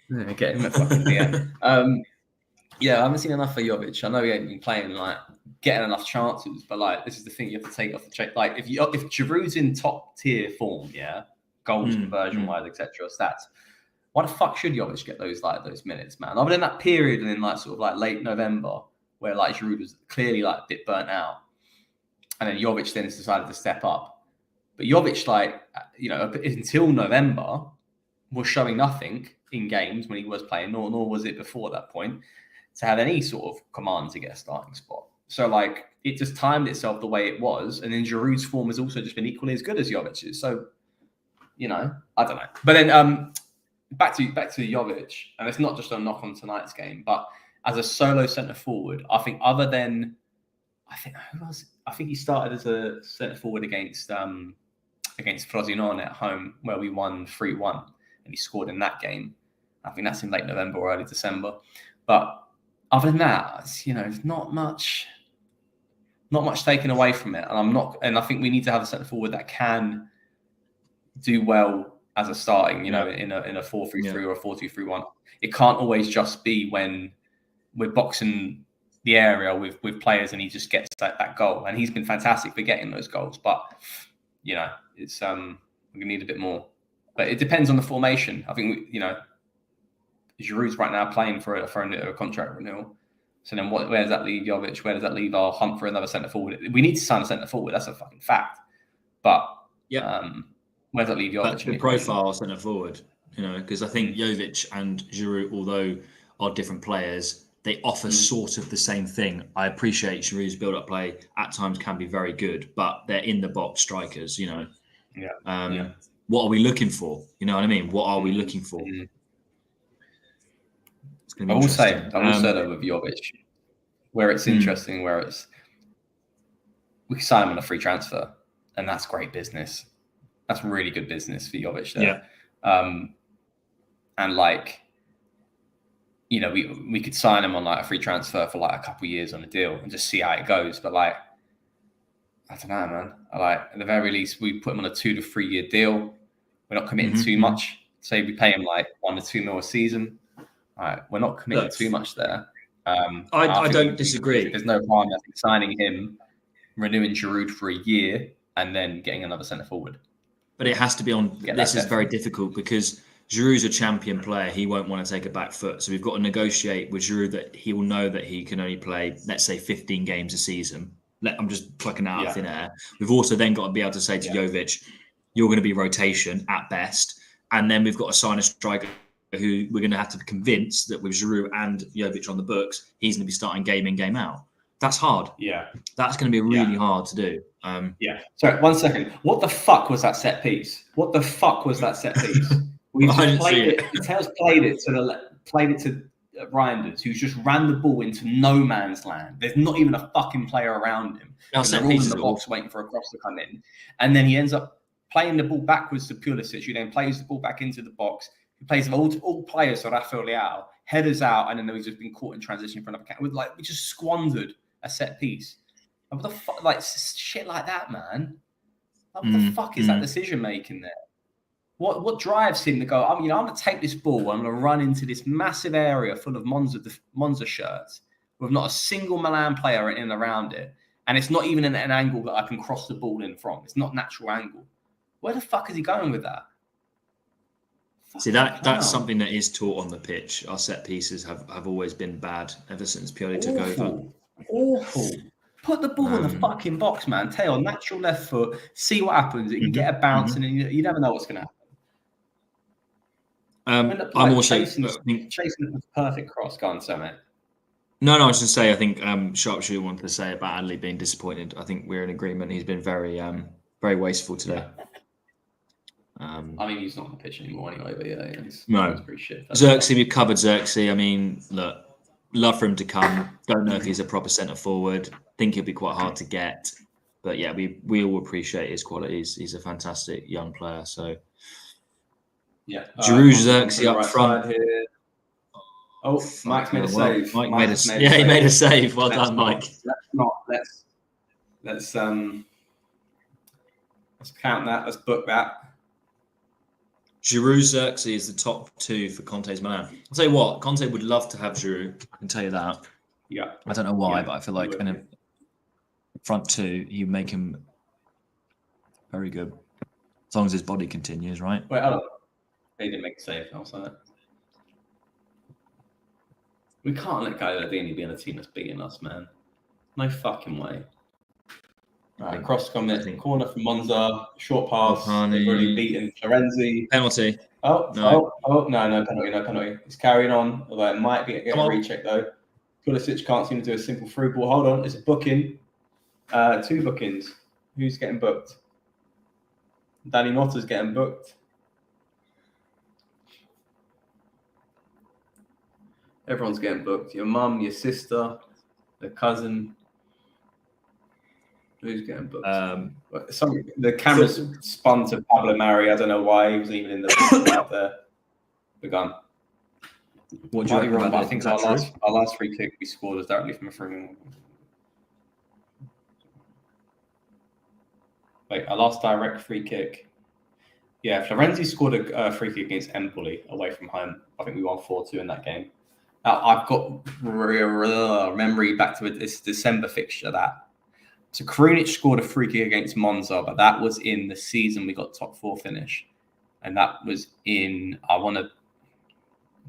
Yeah, get him a fucking DM. Yeah, I haven't seen enough of Jovic. I know he ain't been playing, like, getting enough chances, but, like, this is the thing you have to take off the check. Like, if Giroud's in top tier form, yeah, goals, conversion wise, etc., stats. Why the fuck should Jovic get those minutes, man? Other than that period and in like sort of like late November where like Giroud was clearly like a bit burnt out, and then Jovic then decided to step up. But Jovic, like, you know, until November, was showing nothing in games when he was playing, nor was it before that point to have any sort of command to get a starting spot. So like it just timed itself the way it was, and then Giroud's form has also just been equally as good as Jovic's. So, you know, I don't know. But then back to Jovic, and it's not just a knock on tonight's game, but as a solo centre forward, I think he started as a centre forward against Frosinone at home where we won 3-1, and he scored in that game. I think that's in late November or early December. But other than that, you know, it's not much taken away from it, and I think we need to have a centre forward that can do well as a starting, you know, in a 4-3-3 or a 4-2-3-1. It can't always just be when we're boxing the area with players and he just gets that goal. And he's been fantastic for getting those goals. But, you know, it's we're going to need a bit more. But it depends on the formation. I think, you know, Giroud's right now playing for a contract renewal. So then where does that leave Jovic? Where does that leave our hunt for another centre forward? We need to sign a centre forward. That's a fucking fact. But where does that leave Jovic? The profile centre forward, you know, because I think Jovic and Giroud, although are different players, they offer sort of the same thing. I appreciate Giroud's build-up play at times can be very good, but they're in the box strikers, you know. What are we looking for? You know what I mean? What are we looking for? I will say that with Jovic, where it's interesting, where it's we can sign him on a free transfer, and that's great business. That's really good business for Jovic there. And like, you know, we could sign him on like a free transfer for like a couple of years on a deal and just see how it goes. But like, I don't know, man. At the very least, we put him on a 2 to 3 year deal. We're not committing too much. Say we pay him like $1 to $2 million a season. All right, we're not committing too much there. I don't disagree. There's no harm in signing him, renewing Giroud for a year, and then getting another centre forward. But it has to be on. This is very difficult because Giroud's a champion player. He won't want to take a back foot. So we've got to negotiate with Giroud that he will know that he can only play, let's say, 15 games a season. I'm just plucking out of thin air. We've also then got to be able to say to Jovic, you're going to be rotation at best. And then we've got to sign a striker who we're going to have to convince that with Giroud and Jovic on the books, he's going to be starting game in, game out. That's hard. Yeah. That's going to be really hard to do. Sorry, 1 second. What the fuck was that set piece? We've played it. Tails played it to Reinders, who's just ran the ball into no man's land. There's not even a fucking player around him. They're all in the box waiting for a cross to come in. And then he ends up playing the ball backwards to Pulisic, who then plays the ball back into the box. He plays all players to Rafael Leao, headers out, and then he's just been caught in transition in front of a cat. We just squandered a set piece. What the fuck, like shit like that, man? What the fuck is that decision making there? What drives him to go? I'm going to take this ball. I'm going to run into this massive area full of Monza shirts with not a single Milan player in and around it, and it's not even an angle that I can cross the ball in from. It's not natural angle. Where the fuck is he going with that? See, that's something that is taught on the pitch. Our set pieces have always been bad ever since Pioli took over. Awful. Put the ball in the fucking box, man. Tail, natural left foot. See what happens. You can get a bounce, and then you never know what's going to happen. I'm also chasing the perfect cross. Go on, so mate. No, I was just say I think Sharpshooter wanted to say about Adley being disappointed. I think we're in agreement. He's been very wasteful today. I mean, he's not on the pitch anymore anyway. But yeah, he's pretty shit. Xerxes, we've covered Xerxes. I mean, look, love for him to come. Don't know if he's a proper centre forward. Think he'll be quite hard to get. But yeah, we all appreciate his qualities. He's a fantastic young player. So yeah, Giroud, Xerxes up front. Here. Oh, Mike's made a save. Mike made a save. He made a save. Well done, Mike. Let's count that. Let's book that. Giroud, Xerxes is the top two for Conte's Milan. I'll tell you what, Conte would love to have Giroud. I can tell you that. Yeah. I don't know why, but I feel like in a front two, you make him very good. As long as his body continues, right? Wait, hold on. He didn't make a save. Also, we can't let Gagliardini be in a team that's beating us, man. No fucking way. Right, cross comment, corner from Monza, short pass. They've already beaten Florenzi. Penalty. No penalty. It's carrying on, although it might be getting a recheck though. Pulisic can't seem to do a simple through ball. Hold on, it's a booking. 2 bookings. Who's getting booked? Danny Motta's getting booked. Everyone's getting booked. Your mum, your sister, the cousin. Who's getting booked? The camera's spun to Pablo Mari. I don't know why he was even in the gun. What do you reckon? I think our last free kick we scored was directly from a free. Wait, our last direct free kick. Yeah, Florenzi scored a free kick against Empoli away from home. I think we won 4-2 in that game. I've got memory back to this December fixture that. So Krunic scored a free kick against Monza, but that was in the season we got top 4 finish. And that was in, I want to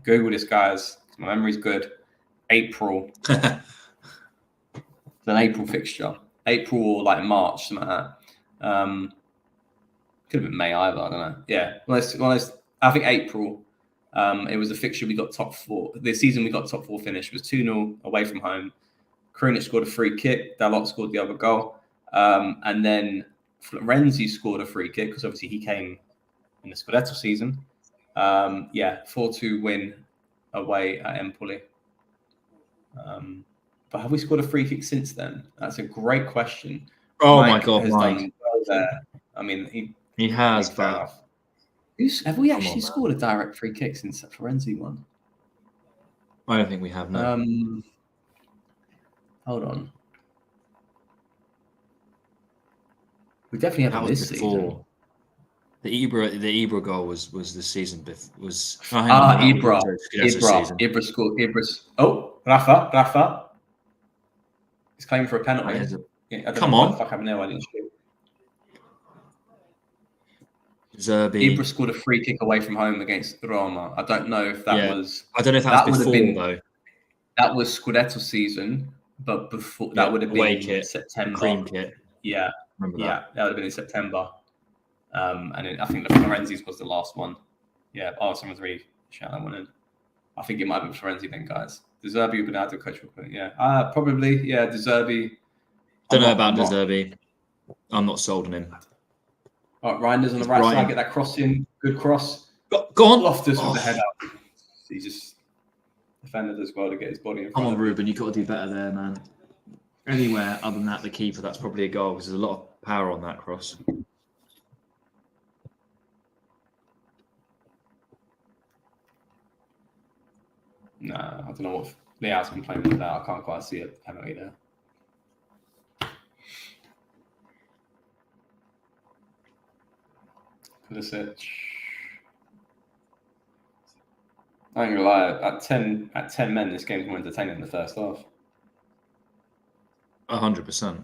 Google this, guys. My memory's good. April. It's an April fixture. April or like March, something like that. Could have been May either, I don't know. Yeah. I think April. It was a fixture we got top 4. The season we got top 4 finish was 2-0 away from home. Krunic scored a free kick. Dalot scored the other goal. And then Florenzi scored a free kick because obviously he came in the Scudetto season. 4-2 win away at Empoli. But have we scored a free kick since then? That's a great question. Oh Mike my God, has Mike. done well there. I mean, he has, but have we actually scored a direct free kick since the Florenzi one? I don't think we have. No. Hold on. We definitely haven't this season. The Ibra goal was the season before. Ibra scored. Rafa. He's claiming for a penalty. Come on. What the fuck happened there? I didn't shoot. Zerbi. Ibra scored a free kick away from home against Roma. I don't know if that was. I don't know if that was before though. That was Scudetto season, but before that would have been kit, September. Cream kit. Yeah, remember that? Yeah, that would have been in September. I think the Florenzi's was the last one. Yeah. Oh, someone's really shout that one in. I think it might have been Florenzi then, guys. De Zerbi would have been out of coach. Yeah. Probably. Yeah. De Zerbi. Don't know about De Zerbi. I'm not sold on him. All right, Reinders on the right side. Get that cross in. Good cross. Go on. Loftus with the head up. He just defended as well to get his body in front. Come on, Ruben. You've got to do better there, man. Anywhere other than that, the keeper, that's probably a goal because there's a lot of power on that cross. No, I don't know what Leao's complaining about. I can't quite see a penalty there. Pulisic. I ain't gonna lie. At 10 men, this game's more entertaining in the first half. 100%.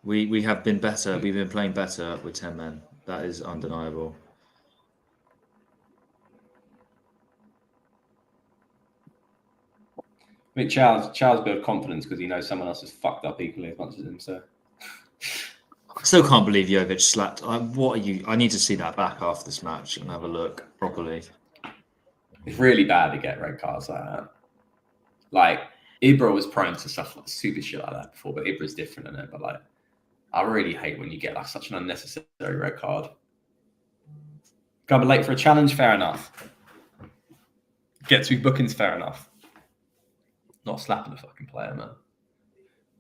We have been better. We've been playing better with 10 men. That is undeniable. I I think Charles build confidence because he knows someone else has fucked up equally as much as him. So I still can't believe Jovic slapped. What are you? I need to see that back after this match and have a look properly. it's really bad to get red cards like that. Like Ibra was prone to stuff like super shit like that before, but Ibra's different in it. But like, I really hate when you get like such an unnecessary red card. Go late for a challenge, fair enough. Get 2 bookings, fair enough. Not slapping the fucking player, man.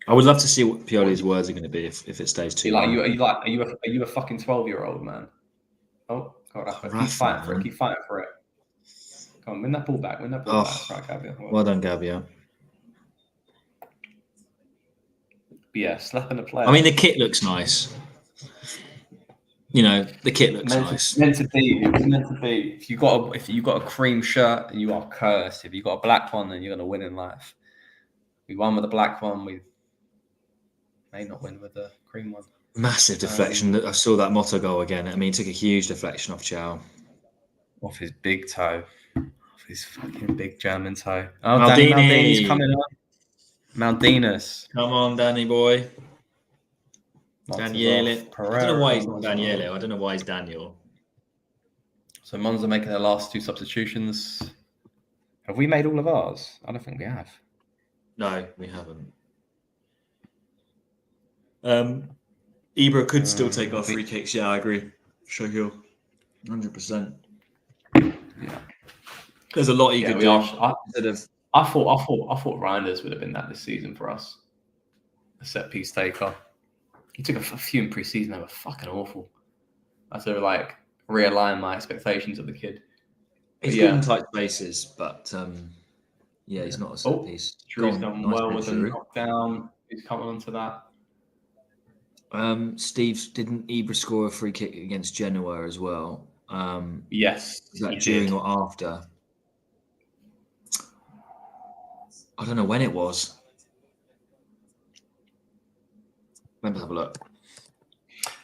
I would love to see what Pioli's words are going to be if it stays too long. Are you a fucking 12-year-old, man? Oh, God, keep fighting for it. Keep fighting for it. Come on, win that ball back. Win that ball back. Right, Gabia. Well done, Gabia. Yeah, slapping the player. I mean, the kit looks nice. You know, the kit looks nice. Meant to be. It was meant to be. If you got a cream shirt, you are cursed. If you got a black one, then you're gonna win in life. We won with the black one. We may not win with the cream one. Massive deflection. I saw that Motto goal again. I mean, he took a huge deflection off Chow. Off his big toe. Off his fucking big German toe. Oh, Maldini's coming up. Maldinas. Come on, Danny boy. Daniele. I don't know why he's not Daniele. I don't know why he's Daniel. So Monza making their last 2 substitutions. Have we made all of ours? I don't think we have. No, we haven't. Ibra could still take off free kicks. Yeah, I agree. Showhill, 100%. Yeah. There's a lot you could do. I thought Reinders would have been that this season for us. A set piece taker. He took a few in pre-season. They were fucking awful. I had to like realign my expectations of the kid. He's good in tight spaces, but yeah, he's not a set piece. Drew's done well with a knockdown. He's coming onto that. Steve, didn't Ibra score a free kick against Genoa as well? Yes. Is that during or after? I don't know when it was. Let me have a look.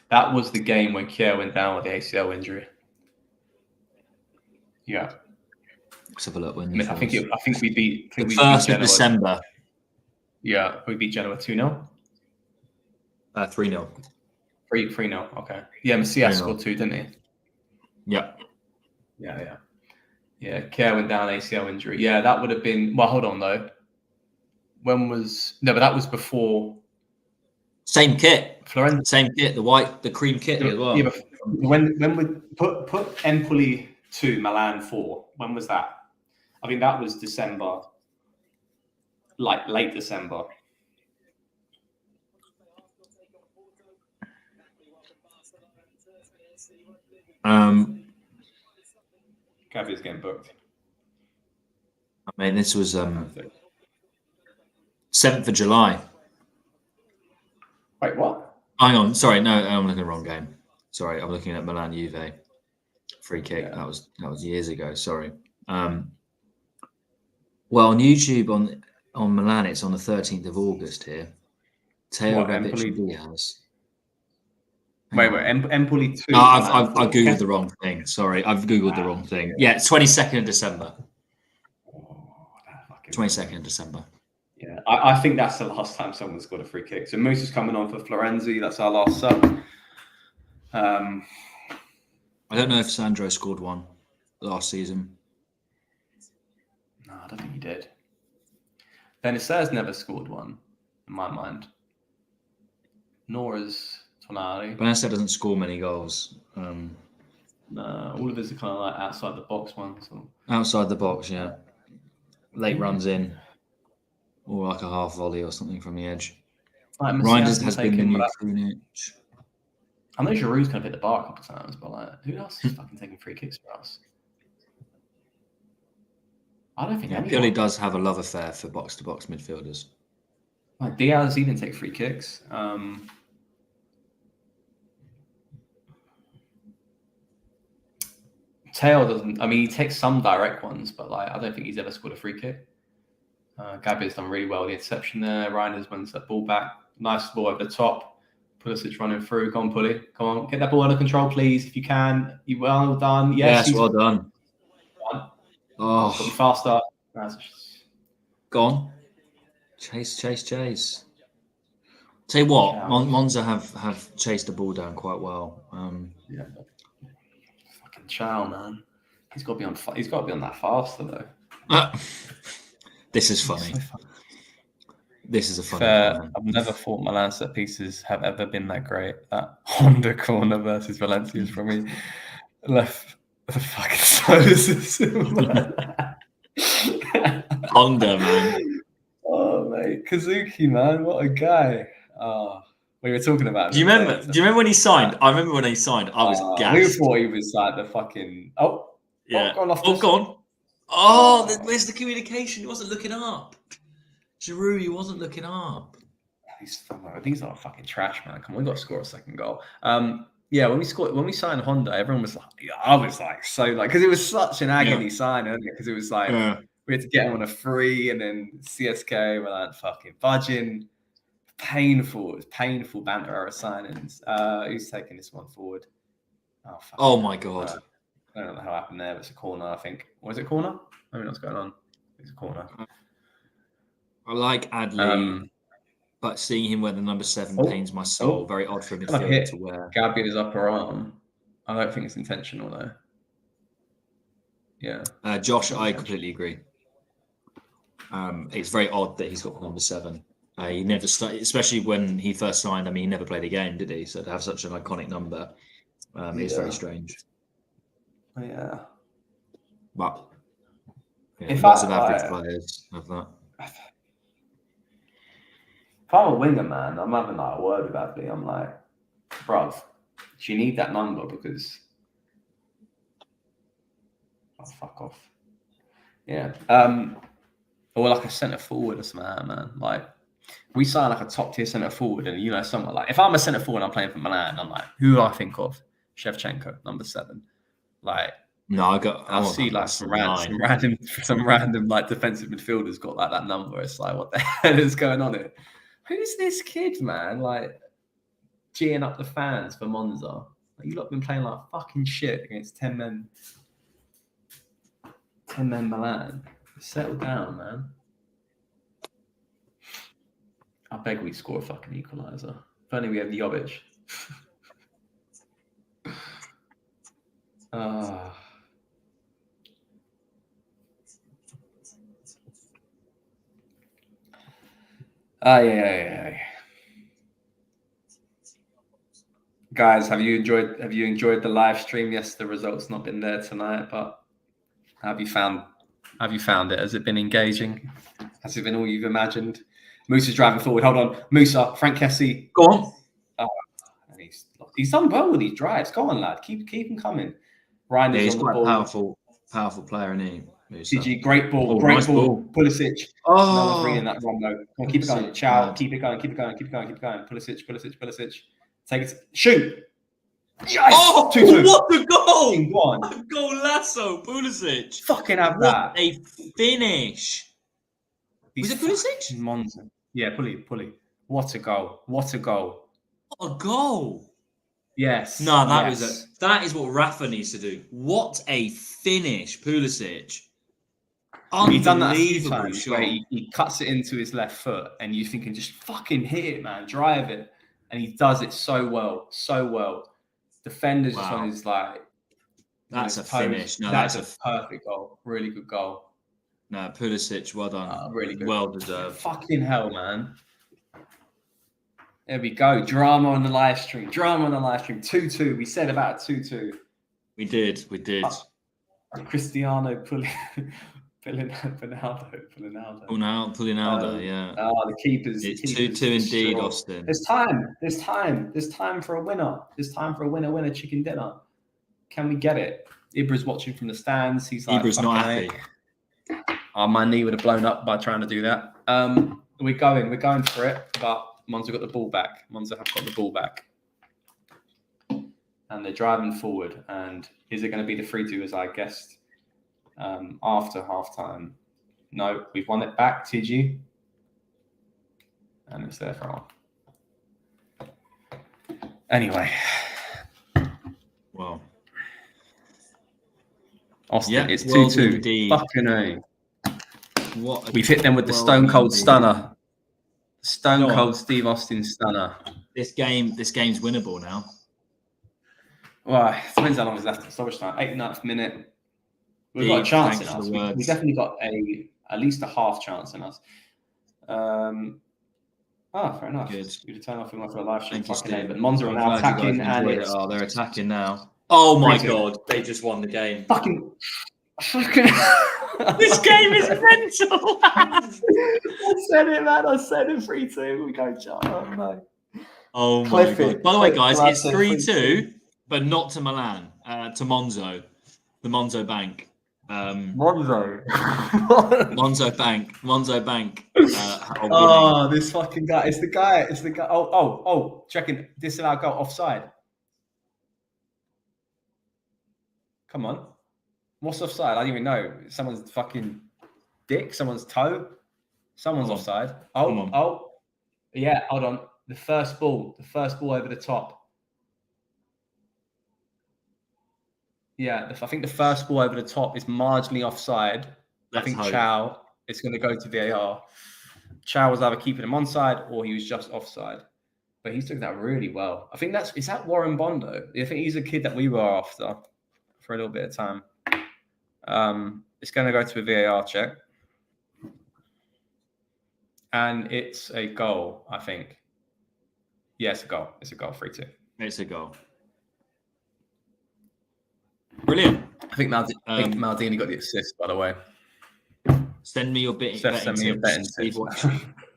That was the game when Kier went down with the ACL injury. Yeah. Let's have a look. I think we beat. The 1st of December. Yeah, we beat Genoa 2-0. 3-0. 3-0. Okay. Yeah, Macias scored 2, didn't he? Yeah. Yeah. Kier went down ACL injury. Yeah, that would have been. Well, hold on though. But that was before. Same kit. Florence. Same kit. The cream kit as well. Yeah, when we put Empoli 2, Milan 4. When was that? I think that was December. Like late December. Gavi's getting booked. I mean, this was 7th of July. Wait, what? Hang on. Sorry, no, I'm looking at the wrong game. Sorry, I'm looking at Milan Juve. Free kick. Yeah. That was years ago. Sorry. Well, on YouTube on Milan, it's on the 13th of August here. Teo Rebic Diaz. Wait, Empoli 2. No, I've googled the wrong thing. Sorry, I've googled the wrong thing. Yeah, it's 22nd of December. 22nd of December. Yeah, I think that's the last time someone scored a free kick. So Moose is coming on for Florenzi. That's our last sub. I don't know if Sandro scored one last season. No, I don't think he did. Benicier's never scored one, in my mind. Nor has Tonali. Benacer doesn't score many goals. No, all of his are kind of like outside the box ones. So. Outside the box, yeah. Late runs in. Or like a half volley or something from the edge. Like Reinders has been the new Krunic. I know Giroud's going to hit the bar a couple of times, but like, who else is fucking taking free kicks for us? I don't think anyone. Pioli does have a love affair for box-to-box midfielders. Like Diaz, he didn't take free kicks. Teo doesn't. I mean, he takes some direct ones, but like, I don't think he's ever scored a free kick. Gabi's done really well with the interception there. Reinders wins that ball back. Nice ball over the top. Pulisic running through. Come on, Pully. Come on. Get that ball under control, please, if you can. You well done. Yes, well done. Oh. Faster. Go on. Chase. Tell you what, Chow. Monza have chased the ball down quite well. Yeah. Fucking Chow, man. He's got to be on. He's got to be on that faster though. This is funny. So funny. This is a funny comment. I've never thought Milan set pieces have ever been that great. That Honda corner versus Valencia is for me left the fucking soles. Honda, man. Oh mate, Kazuki, man, what a guy. We were talking about. Do you remember when he signed? I remember when he signed. I was gassed. Who thought he was like the fucking? Yeah. Gone off. Gone. Where's the communication? He wasn't looking up. Giroud, he wasn't looking up. These are fucking trash, man. Come on, we got to score a second goal. Yeah, when we signed Honda, everyone was like, I was like, so like, because it was such an agony sign, because it was like we had to get him on a free, and then CSK were like fucking budging. Painful. It was painful banter era signings. Who's taking this one forward? Oh my god. I don't know how it happened there. It's a corner, I think. Was it a corner? I don't know what's going on. It's a corner. I like Adli, but seeing him wear the number 7 pains my soul. Very odd for a midfielder to wear. Gabi's upper arm. I don't think it's intentional though. Yeah. Josh, I completely agree. It's very odd that he's got the number 7. He never started, especially when he first signed. I mean, he never played a game, did he? So to have such an iconic number is very strange. Yeah. But lots of average players have that. If I'm a winger, man, I'm having like a word with Adley. I'm like, bruv, do you need that number? Because fuck off. Yeah. Or like a centre forward or something, man. Like, we sign like a top tier centre forward, and someone like, if I'm a centre forward and I'm playing for Milan, I'm like, who do I think of? Shevchenko, number 7. Like, no, I'll see like some random like defensive midfielders got like that number. It's like, what the hell is going on here? Who's this kid, man? Like, geeing up the fans for Monza. Like, you lot been playing like fucking shit against 10 men. 10 men Milan. Settle down, man. I beg we score a fucking equaliser. If only we have Jovic. Yeah. Guys, have you enjoyed the live stream? Yes, the results not been there tonight, but have you found it? Has it been engaging? Has it been all you've imagined? Musa's driving forward. Hold on. Musa, Frank Kessie. Go on. And he's done well with these drives. Go on, lad. Keep him coming. Ryan is he's on quite the ball. a powerful player, isn't he? Musa. CG, great ball. Nice ball. Pulisic. No one's reading that wrong though. Come on, keep it going. Chow. Keep it going. Pulisic. Take it. Shoot. Yes! Oh, 2-2. What a goal! One. A goal lasso, Pulisic. Fucking have What that. a finish. Was it Pulisic? Monza. Yeah, Pulley. What a goal. What a goal. What a goal. Yes. No, that is what Rafa needs to do. What a finish, Pulisic. He's done that a few times where he cuts it into his left foot and you're thinking, just fucking hit it, man. Drive it. And he does it so well. Defenders just on his like. That's a finish. No, that's a perfect goal. Really good goal. No, Pulisic, well done. Really good. Well deserved. Fucking hell, man. There we go. Drama on the live stream. 2-2. We said about 2-2. We did. Cristiano pulling Pulinaldo, yeah. The keepers. It's 2-2 indeed, sure. Austin. There's time for a winner. There's time for a winner chicken dinner. Can we get it? Ibra's watching from the stands. He's like, Ibra's not happy. My knee would have blown up by trying to do that. We're going for it, but Monza got the ball back. Monza have got the ball back. And they're driving forward. And is it going to be the 3-2 as I guessed? After half-time. No, we've won it back, TG. And it's there for all. Anyway. Well. Austin, it's 2-2. Fucking A. We've hit them with the stone cold stunner. Stone Go on. Cold Steve Austin stunner. This game's winnable now. Well, it depends how long is left in stoppage time. 89th minute. We've got a Deep, chance thanks in for us. the We words. definitely got at least a half chance in us. Fair enough. Good. You turn off for a live stream. Thank you, Fucking A. Steve. But Monza are I'm now glad you attacking, guys and enjoyed it's it. They're attacking now. Oh my 3-2. god, they just won the game. fucking. This game is mental. I said it, man. I said it. 3-2. We go. Oh no. Oh my Cliff god. it. By the way, Cliff guys, Glad it's said 3-2, but not to Milan, to Monzo, the Monzo Bank. Monzo. Monzo Bank. Oh, this fucking guy. It's the guy. Oh. Checking. Disallowed goal offside. Come on. What's offside? I don't even know. Someone's fucking dick. Someone's toe. Someone's offside. Oh. Yeah, hold on. The first ball over the top. Yeah, I think the first ball over the top is marginally offside. I think Chow is going to go to VAR. Chow was either keeping him onside or he was just offside. But he's doing that really well. I think is that Warren Bondo? I think he's a kid that we were after for a little bit of time. It's going to go to a VAR check. And it's a goal, I think. Yeah, it's a goal. It's a goal, 3-2. It's a goal. Brilliant. I think Maldini got the assist, by the way. Send me your betting tips.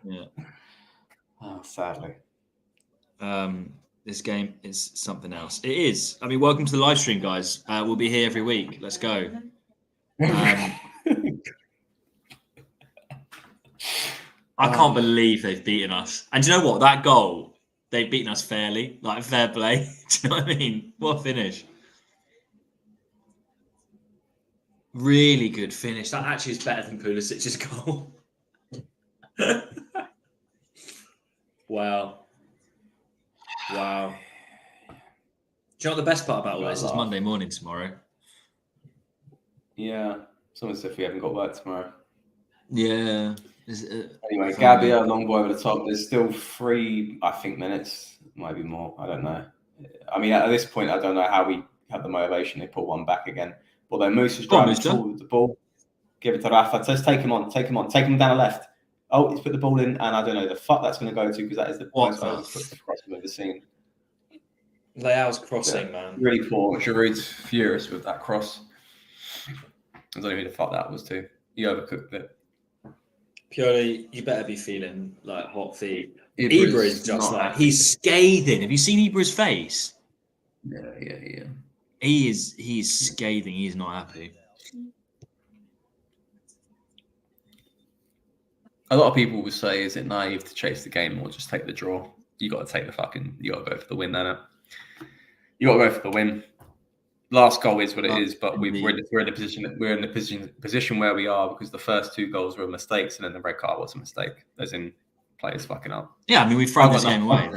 Yeah. Oh, sadly. This game is something else. It is. I mean, welcome to the live stream, guys. We'll be here every week. Let's go. I can't believe they've beaten us. And do you know what? That goal, they've beaten us fairly. Like, fair play. Do you know what I mean? What a finish. Really good finish. That actually is better than Pulisic's goal. Wow. Do you know what the best part about all this is? Monday morning tomorrow. Yeah. Someone said we haven't got work tomorrow. Yeah. Anyway, Gabbia, long ball over the top. There's still 3, I think, minutes. Might be more. I don't know. I mean, at this point, I don't know how we have the motivation. They put one back again. Although Moose is driving forward with the ball. Give it to Rafa. Just take him on. Take him down the left. Oh, he's put the ball in, and I don't know the fuck that's going to go to because that is the most cross I've ever seen. Leao's crossing, man. Really poor. Giroud's furious with that cross. I don't know who the fuck that was to. He overcooked it. Purely, you better be feeling like hot feet. Ibra is just like, he's scathing. Have you seen Ibra's face? Yeah. He's scathing. He's not happy. A lot of people would say, is it naive to chase the game or just take the draw? You got to take you got to go for the win, then. You got to go for the win. Last goal is what it is, but we're in the position where we are because the first 2 goals were mistakes, and then the red card was a mistake, as in players fucking up. Yeah, I mean, we've thrown this game away.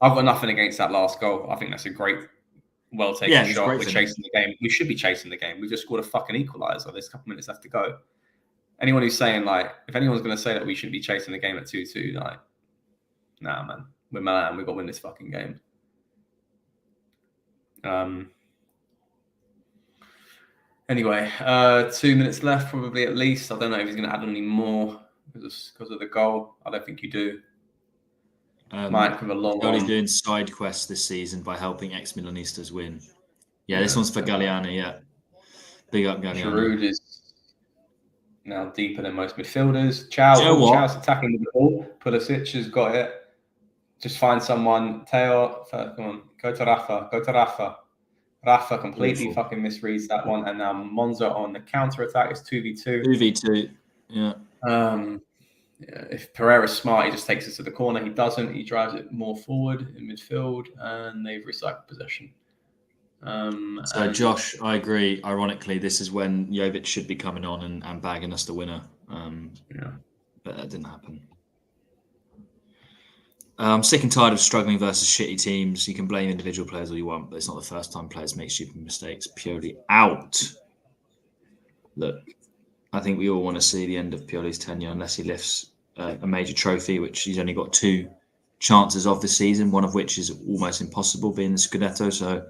I've got nothing against that last goal. I think that's a great, well taken shot. We're chasing the game. We should be chasing the game. We just scored a fucking equaliser. There's a couple minutes left to go. Anyone who's saying if anyone's going to say that we shouldn't be chasing the game at 2-2, nah, man, we're Milan. We've got to win this fucking game. Anyway, 2 minutes left, probably at least. I don't know if he's going to add any more because of the goal. I don't think you do. Mike with a long one. He's doing side quests this season by helping ex-Milanistas win. Yeah, this one's for Galliani, yeah. Big up, Galliani. Giroud is now deeper than most midfielders. Chow's attacking with the ball. Pulisic has got it. Just find someone. Teo, come on. Go to Rafa. Rafa completely fucking misreads that one. And now Monza on the counter-attack. It's 2v2. 2v2, yeah. If Pereira's smart, he just takes it to the corner. He doesn't. He drives it more forward in midfield. And they've recycled possession. So, Josh, I agree. Ironically, this is when Jovic should be coming on and bagging us the winner. But that didn't happen. I'm sick and tired of struggling versus shitty teams. You can blame individual players all you want, but it's not the first time players make stupid mistakes. Purely out. Look, I think we all want to see the end of Pioli's tenure unless he lifts a major trophy, which he's only got 2 chances of this season, one of which is almost impossible, being the Scudetto. So,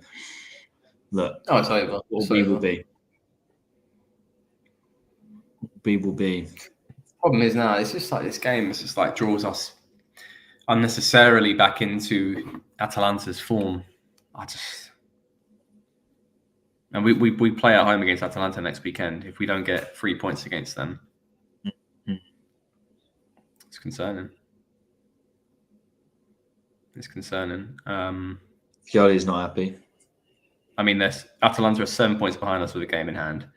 look, it's over. We will be. We will be. Problem is now, it's just like this game. It's just like draws us unnecessarily back into Atalanta's form. And we play at home against Atalanta next weekend. If we don't get 3 points against them, it's concerning. It's concerning. Pioli's not happy. I mean, Atalanta are 7 points behind us with a game in hand.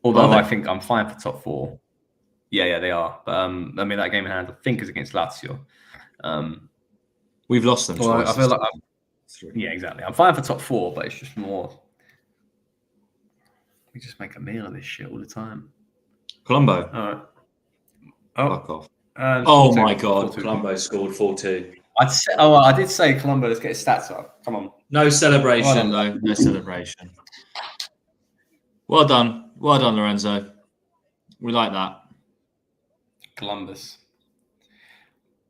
Although I think I'm fine for top 4. Yeah, they are. But I mean, that game in hand, I think, is against Lazio. We've lost them twice. I feel like yeah, exactly. I'm fine for top 4, but it's just more. We just make a meal of this shit all the time. Colombo. All right. Fuck off. Oh my God. Colombo scored 4-2. I did say Colombo. Let's get his stats up. Come on. No celebration, though. No celebration. Well done, Lorenzo. We like that. Columbus.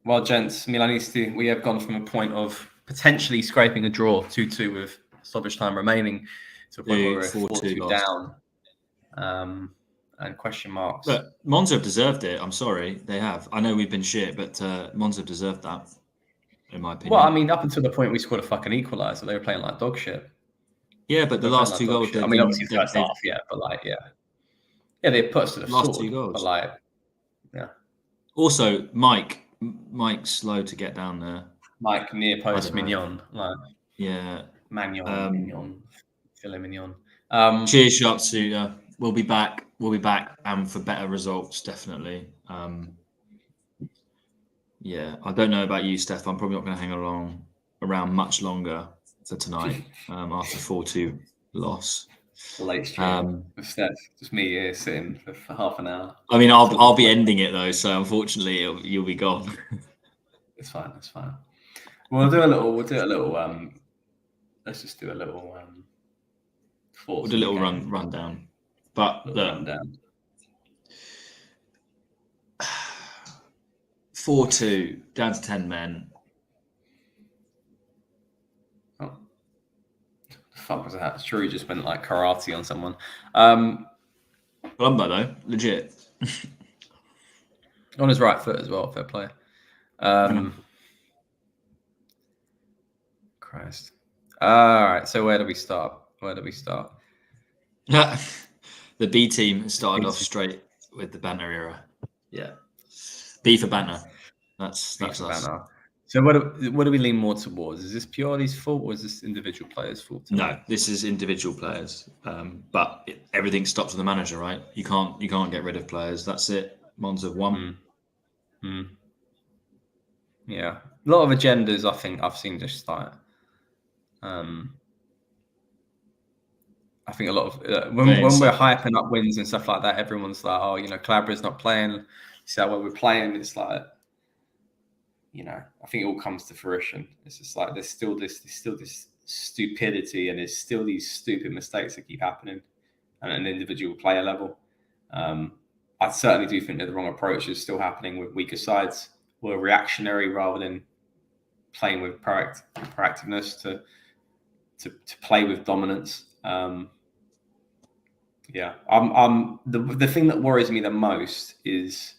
Well, gents, Milanisti, we have gone from a point of potentially scraping a draw 2-2 with stoppage time remaining to a point where we're 4-2 down. And question marks. But Monza have deserved it. I'm sorry, they have. I know we've been shit, but Monza have deserved that, in my opinion. Well, I mean, up until the point we scored a fucking equaliser, they were playing like dog shit. Yeah, but the last 2 goals. I mean, obviously first half, yeah, but like, yeah, they put us to the last sword, 2 goals. But like, yeah. Also, Mike's slow to get down there. Mike near post Mignon, like Mignon, filet mignon. Cheers, Sharpshooter. We'll be back. For better results, definitely. Yeah, I don't know about you, Steph. I'm probably not going to hang around much longer for tonight after 4-2 loss. Late stream. Just me here sitting for half an hour. I mean, I'll be ending it though, so unfortunately you'll be gone. It's fine. We'll do a little. Let's just do a little. We'll do a little rundown. But look, 4-2 down to 10 men. Oh, the fuck was that? It's true. He just went like karate on someone. Colombo though, legit. On his right foot as well. Fair play. Christ. All right. So where do we start? The B team started off straight with the banter era. Yeah. B for banter. That's us. Banter. So what do we lean more towards? Is this Pioli's fault or is this individual players' fault? No, this is individual players. But everything stops with the manager, right? You can't get rid of players. That's it. Monza won. Yeah. A lot of agendas, I think I've seen just like I think a lot of when we're hyping up wins and stuff like that, everyone's like, "Oh, Calabria's not playing." See how well we're playing. It's like, I think it all comes to fruition. It's just like there's still this stupidity, and there's still these stupid mistakes that keep happening at an individual player level. I certainly do think that the wrong approach is still happening with weaker sides. We're reactionary rather than playing with proactiveness to play with dominance. The thing that worries me the most is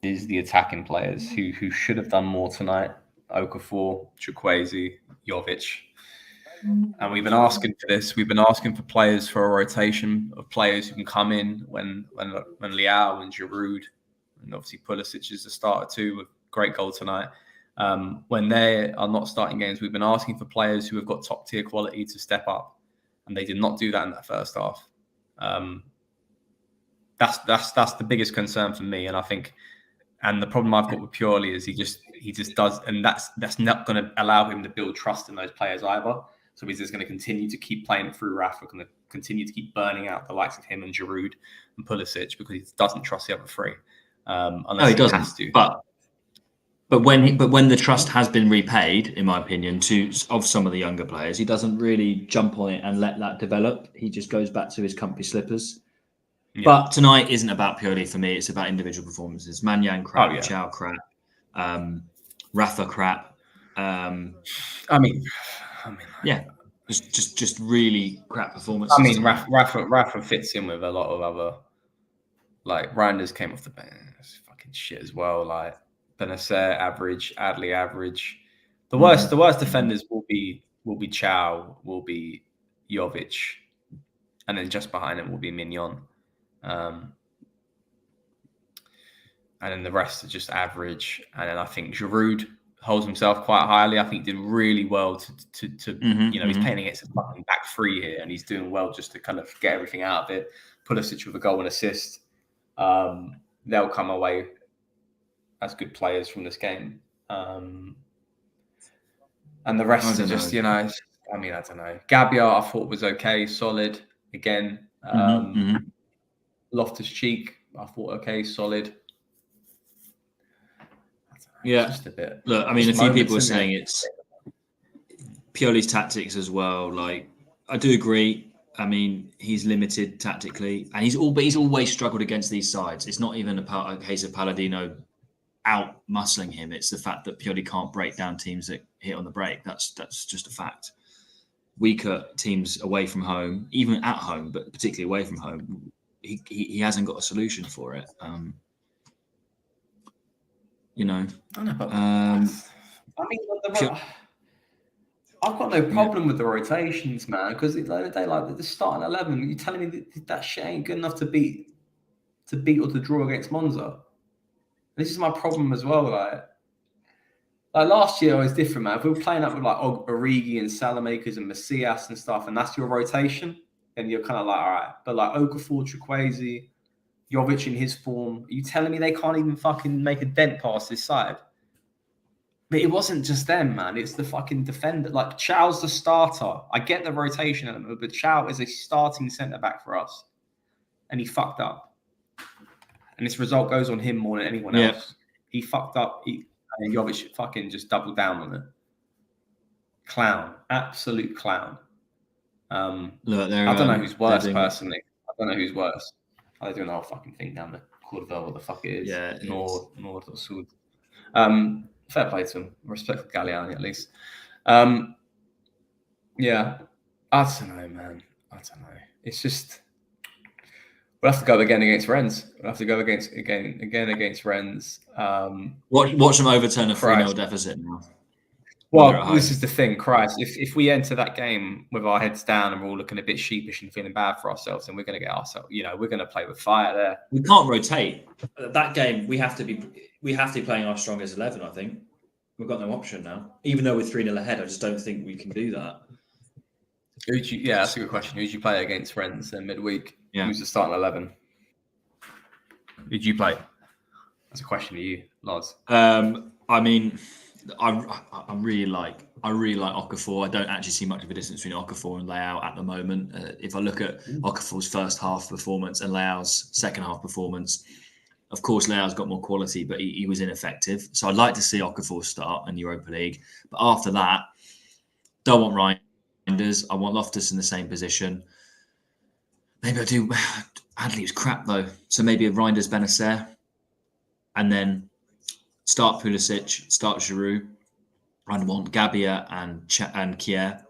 the attacking players who should have done more tonight. Okafor, Chukwueze, Jovic. And we've been asking for this. We've been asking for players for a rotation of players who can come in when Leao and Giroud, and obviously Pulisic is the starter too, with great goal tonight. When they are not starting games, we've been asking for players who have got top tier quality to step up, and they did not do that in that first half. That's the biggest concern for me, and I think, and the problem I've got with Pioli is he just does, and that's not going to allow him to build trust in those players either. So he's just going to continue to keep playing it through Rafa, going to continue to keep burning out the likes of him and Giroud and Pulisic because he doesn't trust the other three. Unless he doesn't. Has to. But when the trust has been repaid, in my opinion, of some of the younger players, he doesn't really jump on it and let that develop. He just goes back to his comfy slippers. But tonight isn't about Pioli for me. It's about individual performances. Manyan crap, Chow crap, Rafa crap. Yeah, just really crap performances. I mean, Rafa fits in with a lot of other. Like Reinders came off the bench, fucking shit as well. Like Benacer average, Adley average. The worst defenders will be Chow, will be Jovic, and then just behind him will be Mignon. And then the rest are just average. And then I think Giroud holds himself quite highly. I think he did really well to he's playing against a fucking back three here, and he's doing well just to kind of get everything out of it. Pulisic with a goal and assist. They'll come away as good players from this game. And the rest are just, I don't know. Gabbia, I thought was okay, solid. Again, Loftus-Cheek, I thought okay, solid. Yeah. Just a bit. Look, I mean, a few people are saying it's Pioli's tactics as well. Like, I do agree. I mean, he's limited tactically, and he's always struggled against these sides. It's not even a case of Palladino out muscling him. It's the fact that Pioli can't break down teams that hit on the break. That's just a fact. Weaker teams away from home, even at home, but particularly away from home, he hasn't got a solution for it. I mean, I've got no problem with the rotations, man, because at the end of the day, like the starting 11, you're telling me that shit ain't good enough to beat or to draw against Monza. This is my problem as well. Like last year, it was different, man. If we were playing up with like Origi and Salamakers and Macias and stuff, and that's your rotation, then you're kind of like, all right. But like Okafor, Chukwueze, Jovic in his form, are you telling me they can't even fucking make a dent past this side? But it wasn't just them, man. It's the fucking defender. Like, Chow's the starter. I get the rotation element, but Chow is a starting centre-back for us. And he fucked up. And this result goes on him more than anyone else. He fucked up. And Jovic fucking just doubled down on it. Clown. Absolute clown. Look, I don't know who's worse, personally. I don't know who's worse. I do the whole fucking thing down the Cordova, what the fuck it is. Yeah. Nord or Sud. Fair play to him. Respect for Galliani, at least. Yeah. I don't know, man. I don't know. It's just... We'll have to go again against Rennes. We'll have to go again against Rennes. Watch them overturn a 3-0 deficit now. Well, this is the thing, Christ. If we enter that game with our heads down and we're all looking a bit sheepish and feeling bad for ourselves, then we're going to get ourselves, we're going to play with fire there. We can't rotate. That game, we have to be playing our strongest 11, I think. We've got no option now. Even though we're 3-0 ahead, I just don't think we can do that. That's a good question. Who did you play against Rennes in midweek? Yeah. Who's the starting 11? Who did you play? That's a question to you, Lars. I mean, I really like Okafor. I don't actually see much of a distance between Okafor and Leao at the moment. If I look at Okafor's first half performance and Leao's second half performance, of course Leao's got more quality, but he was ineffective. So I'd like to see Okafor start in Europa League. But after that, don't want Reinders. I want Loftus in the same position. Maybe I do. Adley was crap though, so maybe a Reinders Benacer, and then start Pulisic, start Giroud. I want Gabbia and Kier.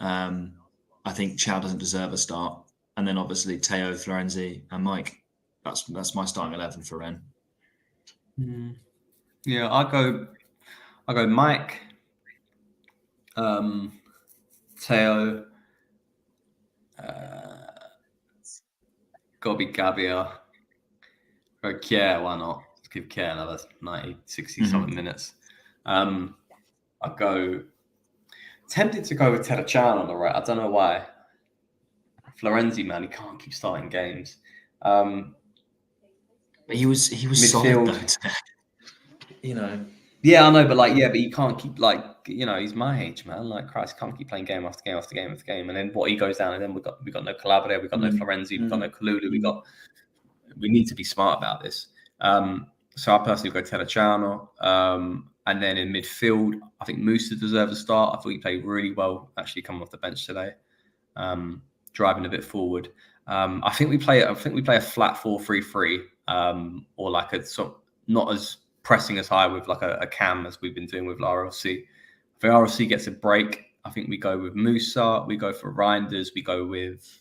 I think Chow doesn't deserve a start, and then obviously Teo, Florenzi, and Mike. That's my starting 11 for Rennes. Yeah, I go Mike, Teo. Gotta be Gabbia. Go Kier, why not? Let's give Kier another 90, 60 something minutes. I go tempted to go with Terrachan on the right. I don't know why. Florenzi, man, he can't keep starting games. He was midfield. Solid though. Yeah, I know, but he can't keep he's my age, man. Like Christ, can't keep playing game after game after game after game. And then he goes down, and then we got no Calabria, we got no Florenzi, we got no Kalulu, we need to be smart about this. So I personally go Terracciano. And then in midfield, I think Musa deserves a start. I thought he played really well, actually coming off the bench today, driving a bit forward. I think we play a flat 4-3-3, or like a sort of not as pressing as high with like a cam as we've been doing with RLC. If RLC gets a break, I think we go with Musa, we go for Reinders, we go with,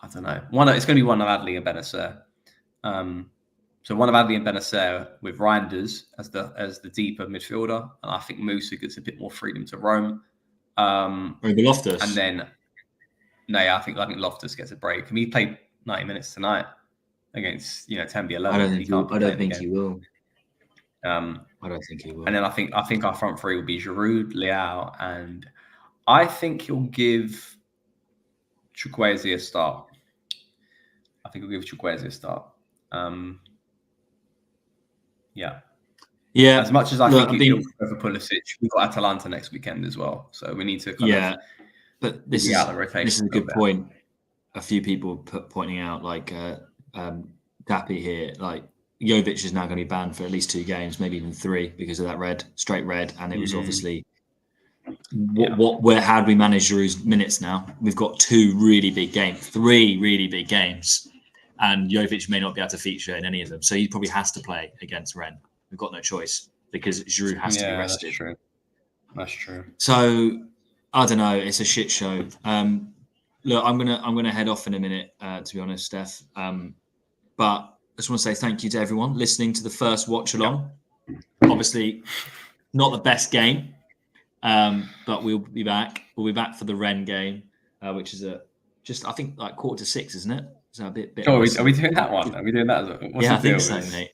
I don't know, it's going to be one of Adley and Benacer. So one of Adley and Benacer with Reinders as the deeper midfielder, and I think Musa gets a bit more freedom to roam. Over Loftus, and then I think Loftus gets a break. And he played 90 minutes tonight against Tenby 11. I don't think he will. I don't think he will. And then I think our front three will be Giroud, Leao, and I think he'll give Chukwueze a start. Yeah. As much as I think he'll go for Pulisic, we've got Atalanta next weekend as well, so we need to But this is a good point. A few people pointing out like Dappy here, like Jovic is now going to be banned for at least 2 games, maybe even 3, because of that straight red, and it was obviously how do we manage Giroud's minutes now? We've got 3 really big games, and Jovic may not be able to feature in any of them, so he probably has to play against Rennes. We've got no choice because Giroud has to be rested. That's true. So I don't know. It's a shit show. Look, I'm gonna head off in a minute. To be honest, Steph. But I just want to say thank you to everyone listening to the first watch along. Obviously, not the best game, but we'll be back. We'll be back for the Rennes game, which is I think like 5:45, isn't it? So a bit. Oh, are we doing that one? Are we doing that? I think so, mate.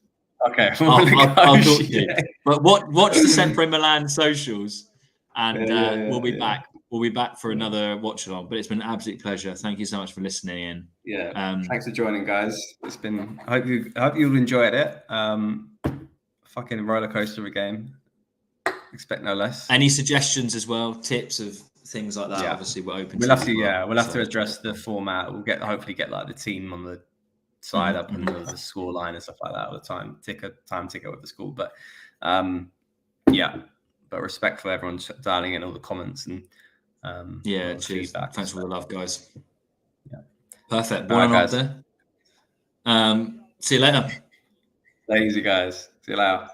Okay, I'll talk to you. But watch the SempreMilan socials, and we'll be back. We'll be back for another watch along. But it's been an absolute pleasure. Thank you so much for listening in. Yeah, thanks for joining, guys. It's been. I hope you enjoyed it. Fucking roller coaster of a game. Expect no less. Any suggestions as well? Tips of things like that. Yeah. Obviously, we're open. We'll have to address the format. We'll hopefully get like the team on the side up and the score line and stuff like that all the time ticker with the score, but but respect for everyone dialing in all the comments and cheers, feedback. Thanks for the love, guys. Perfect. All right, guys. See you later. Lazy guys. See you later.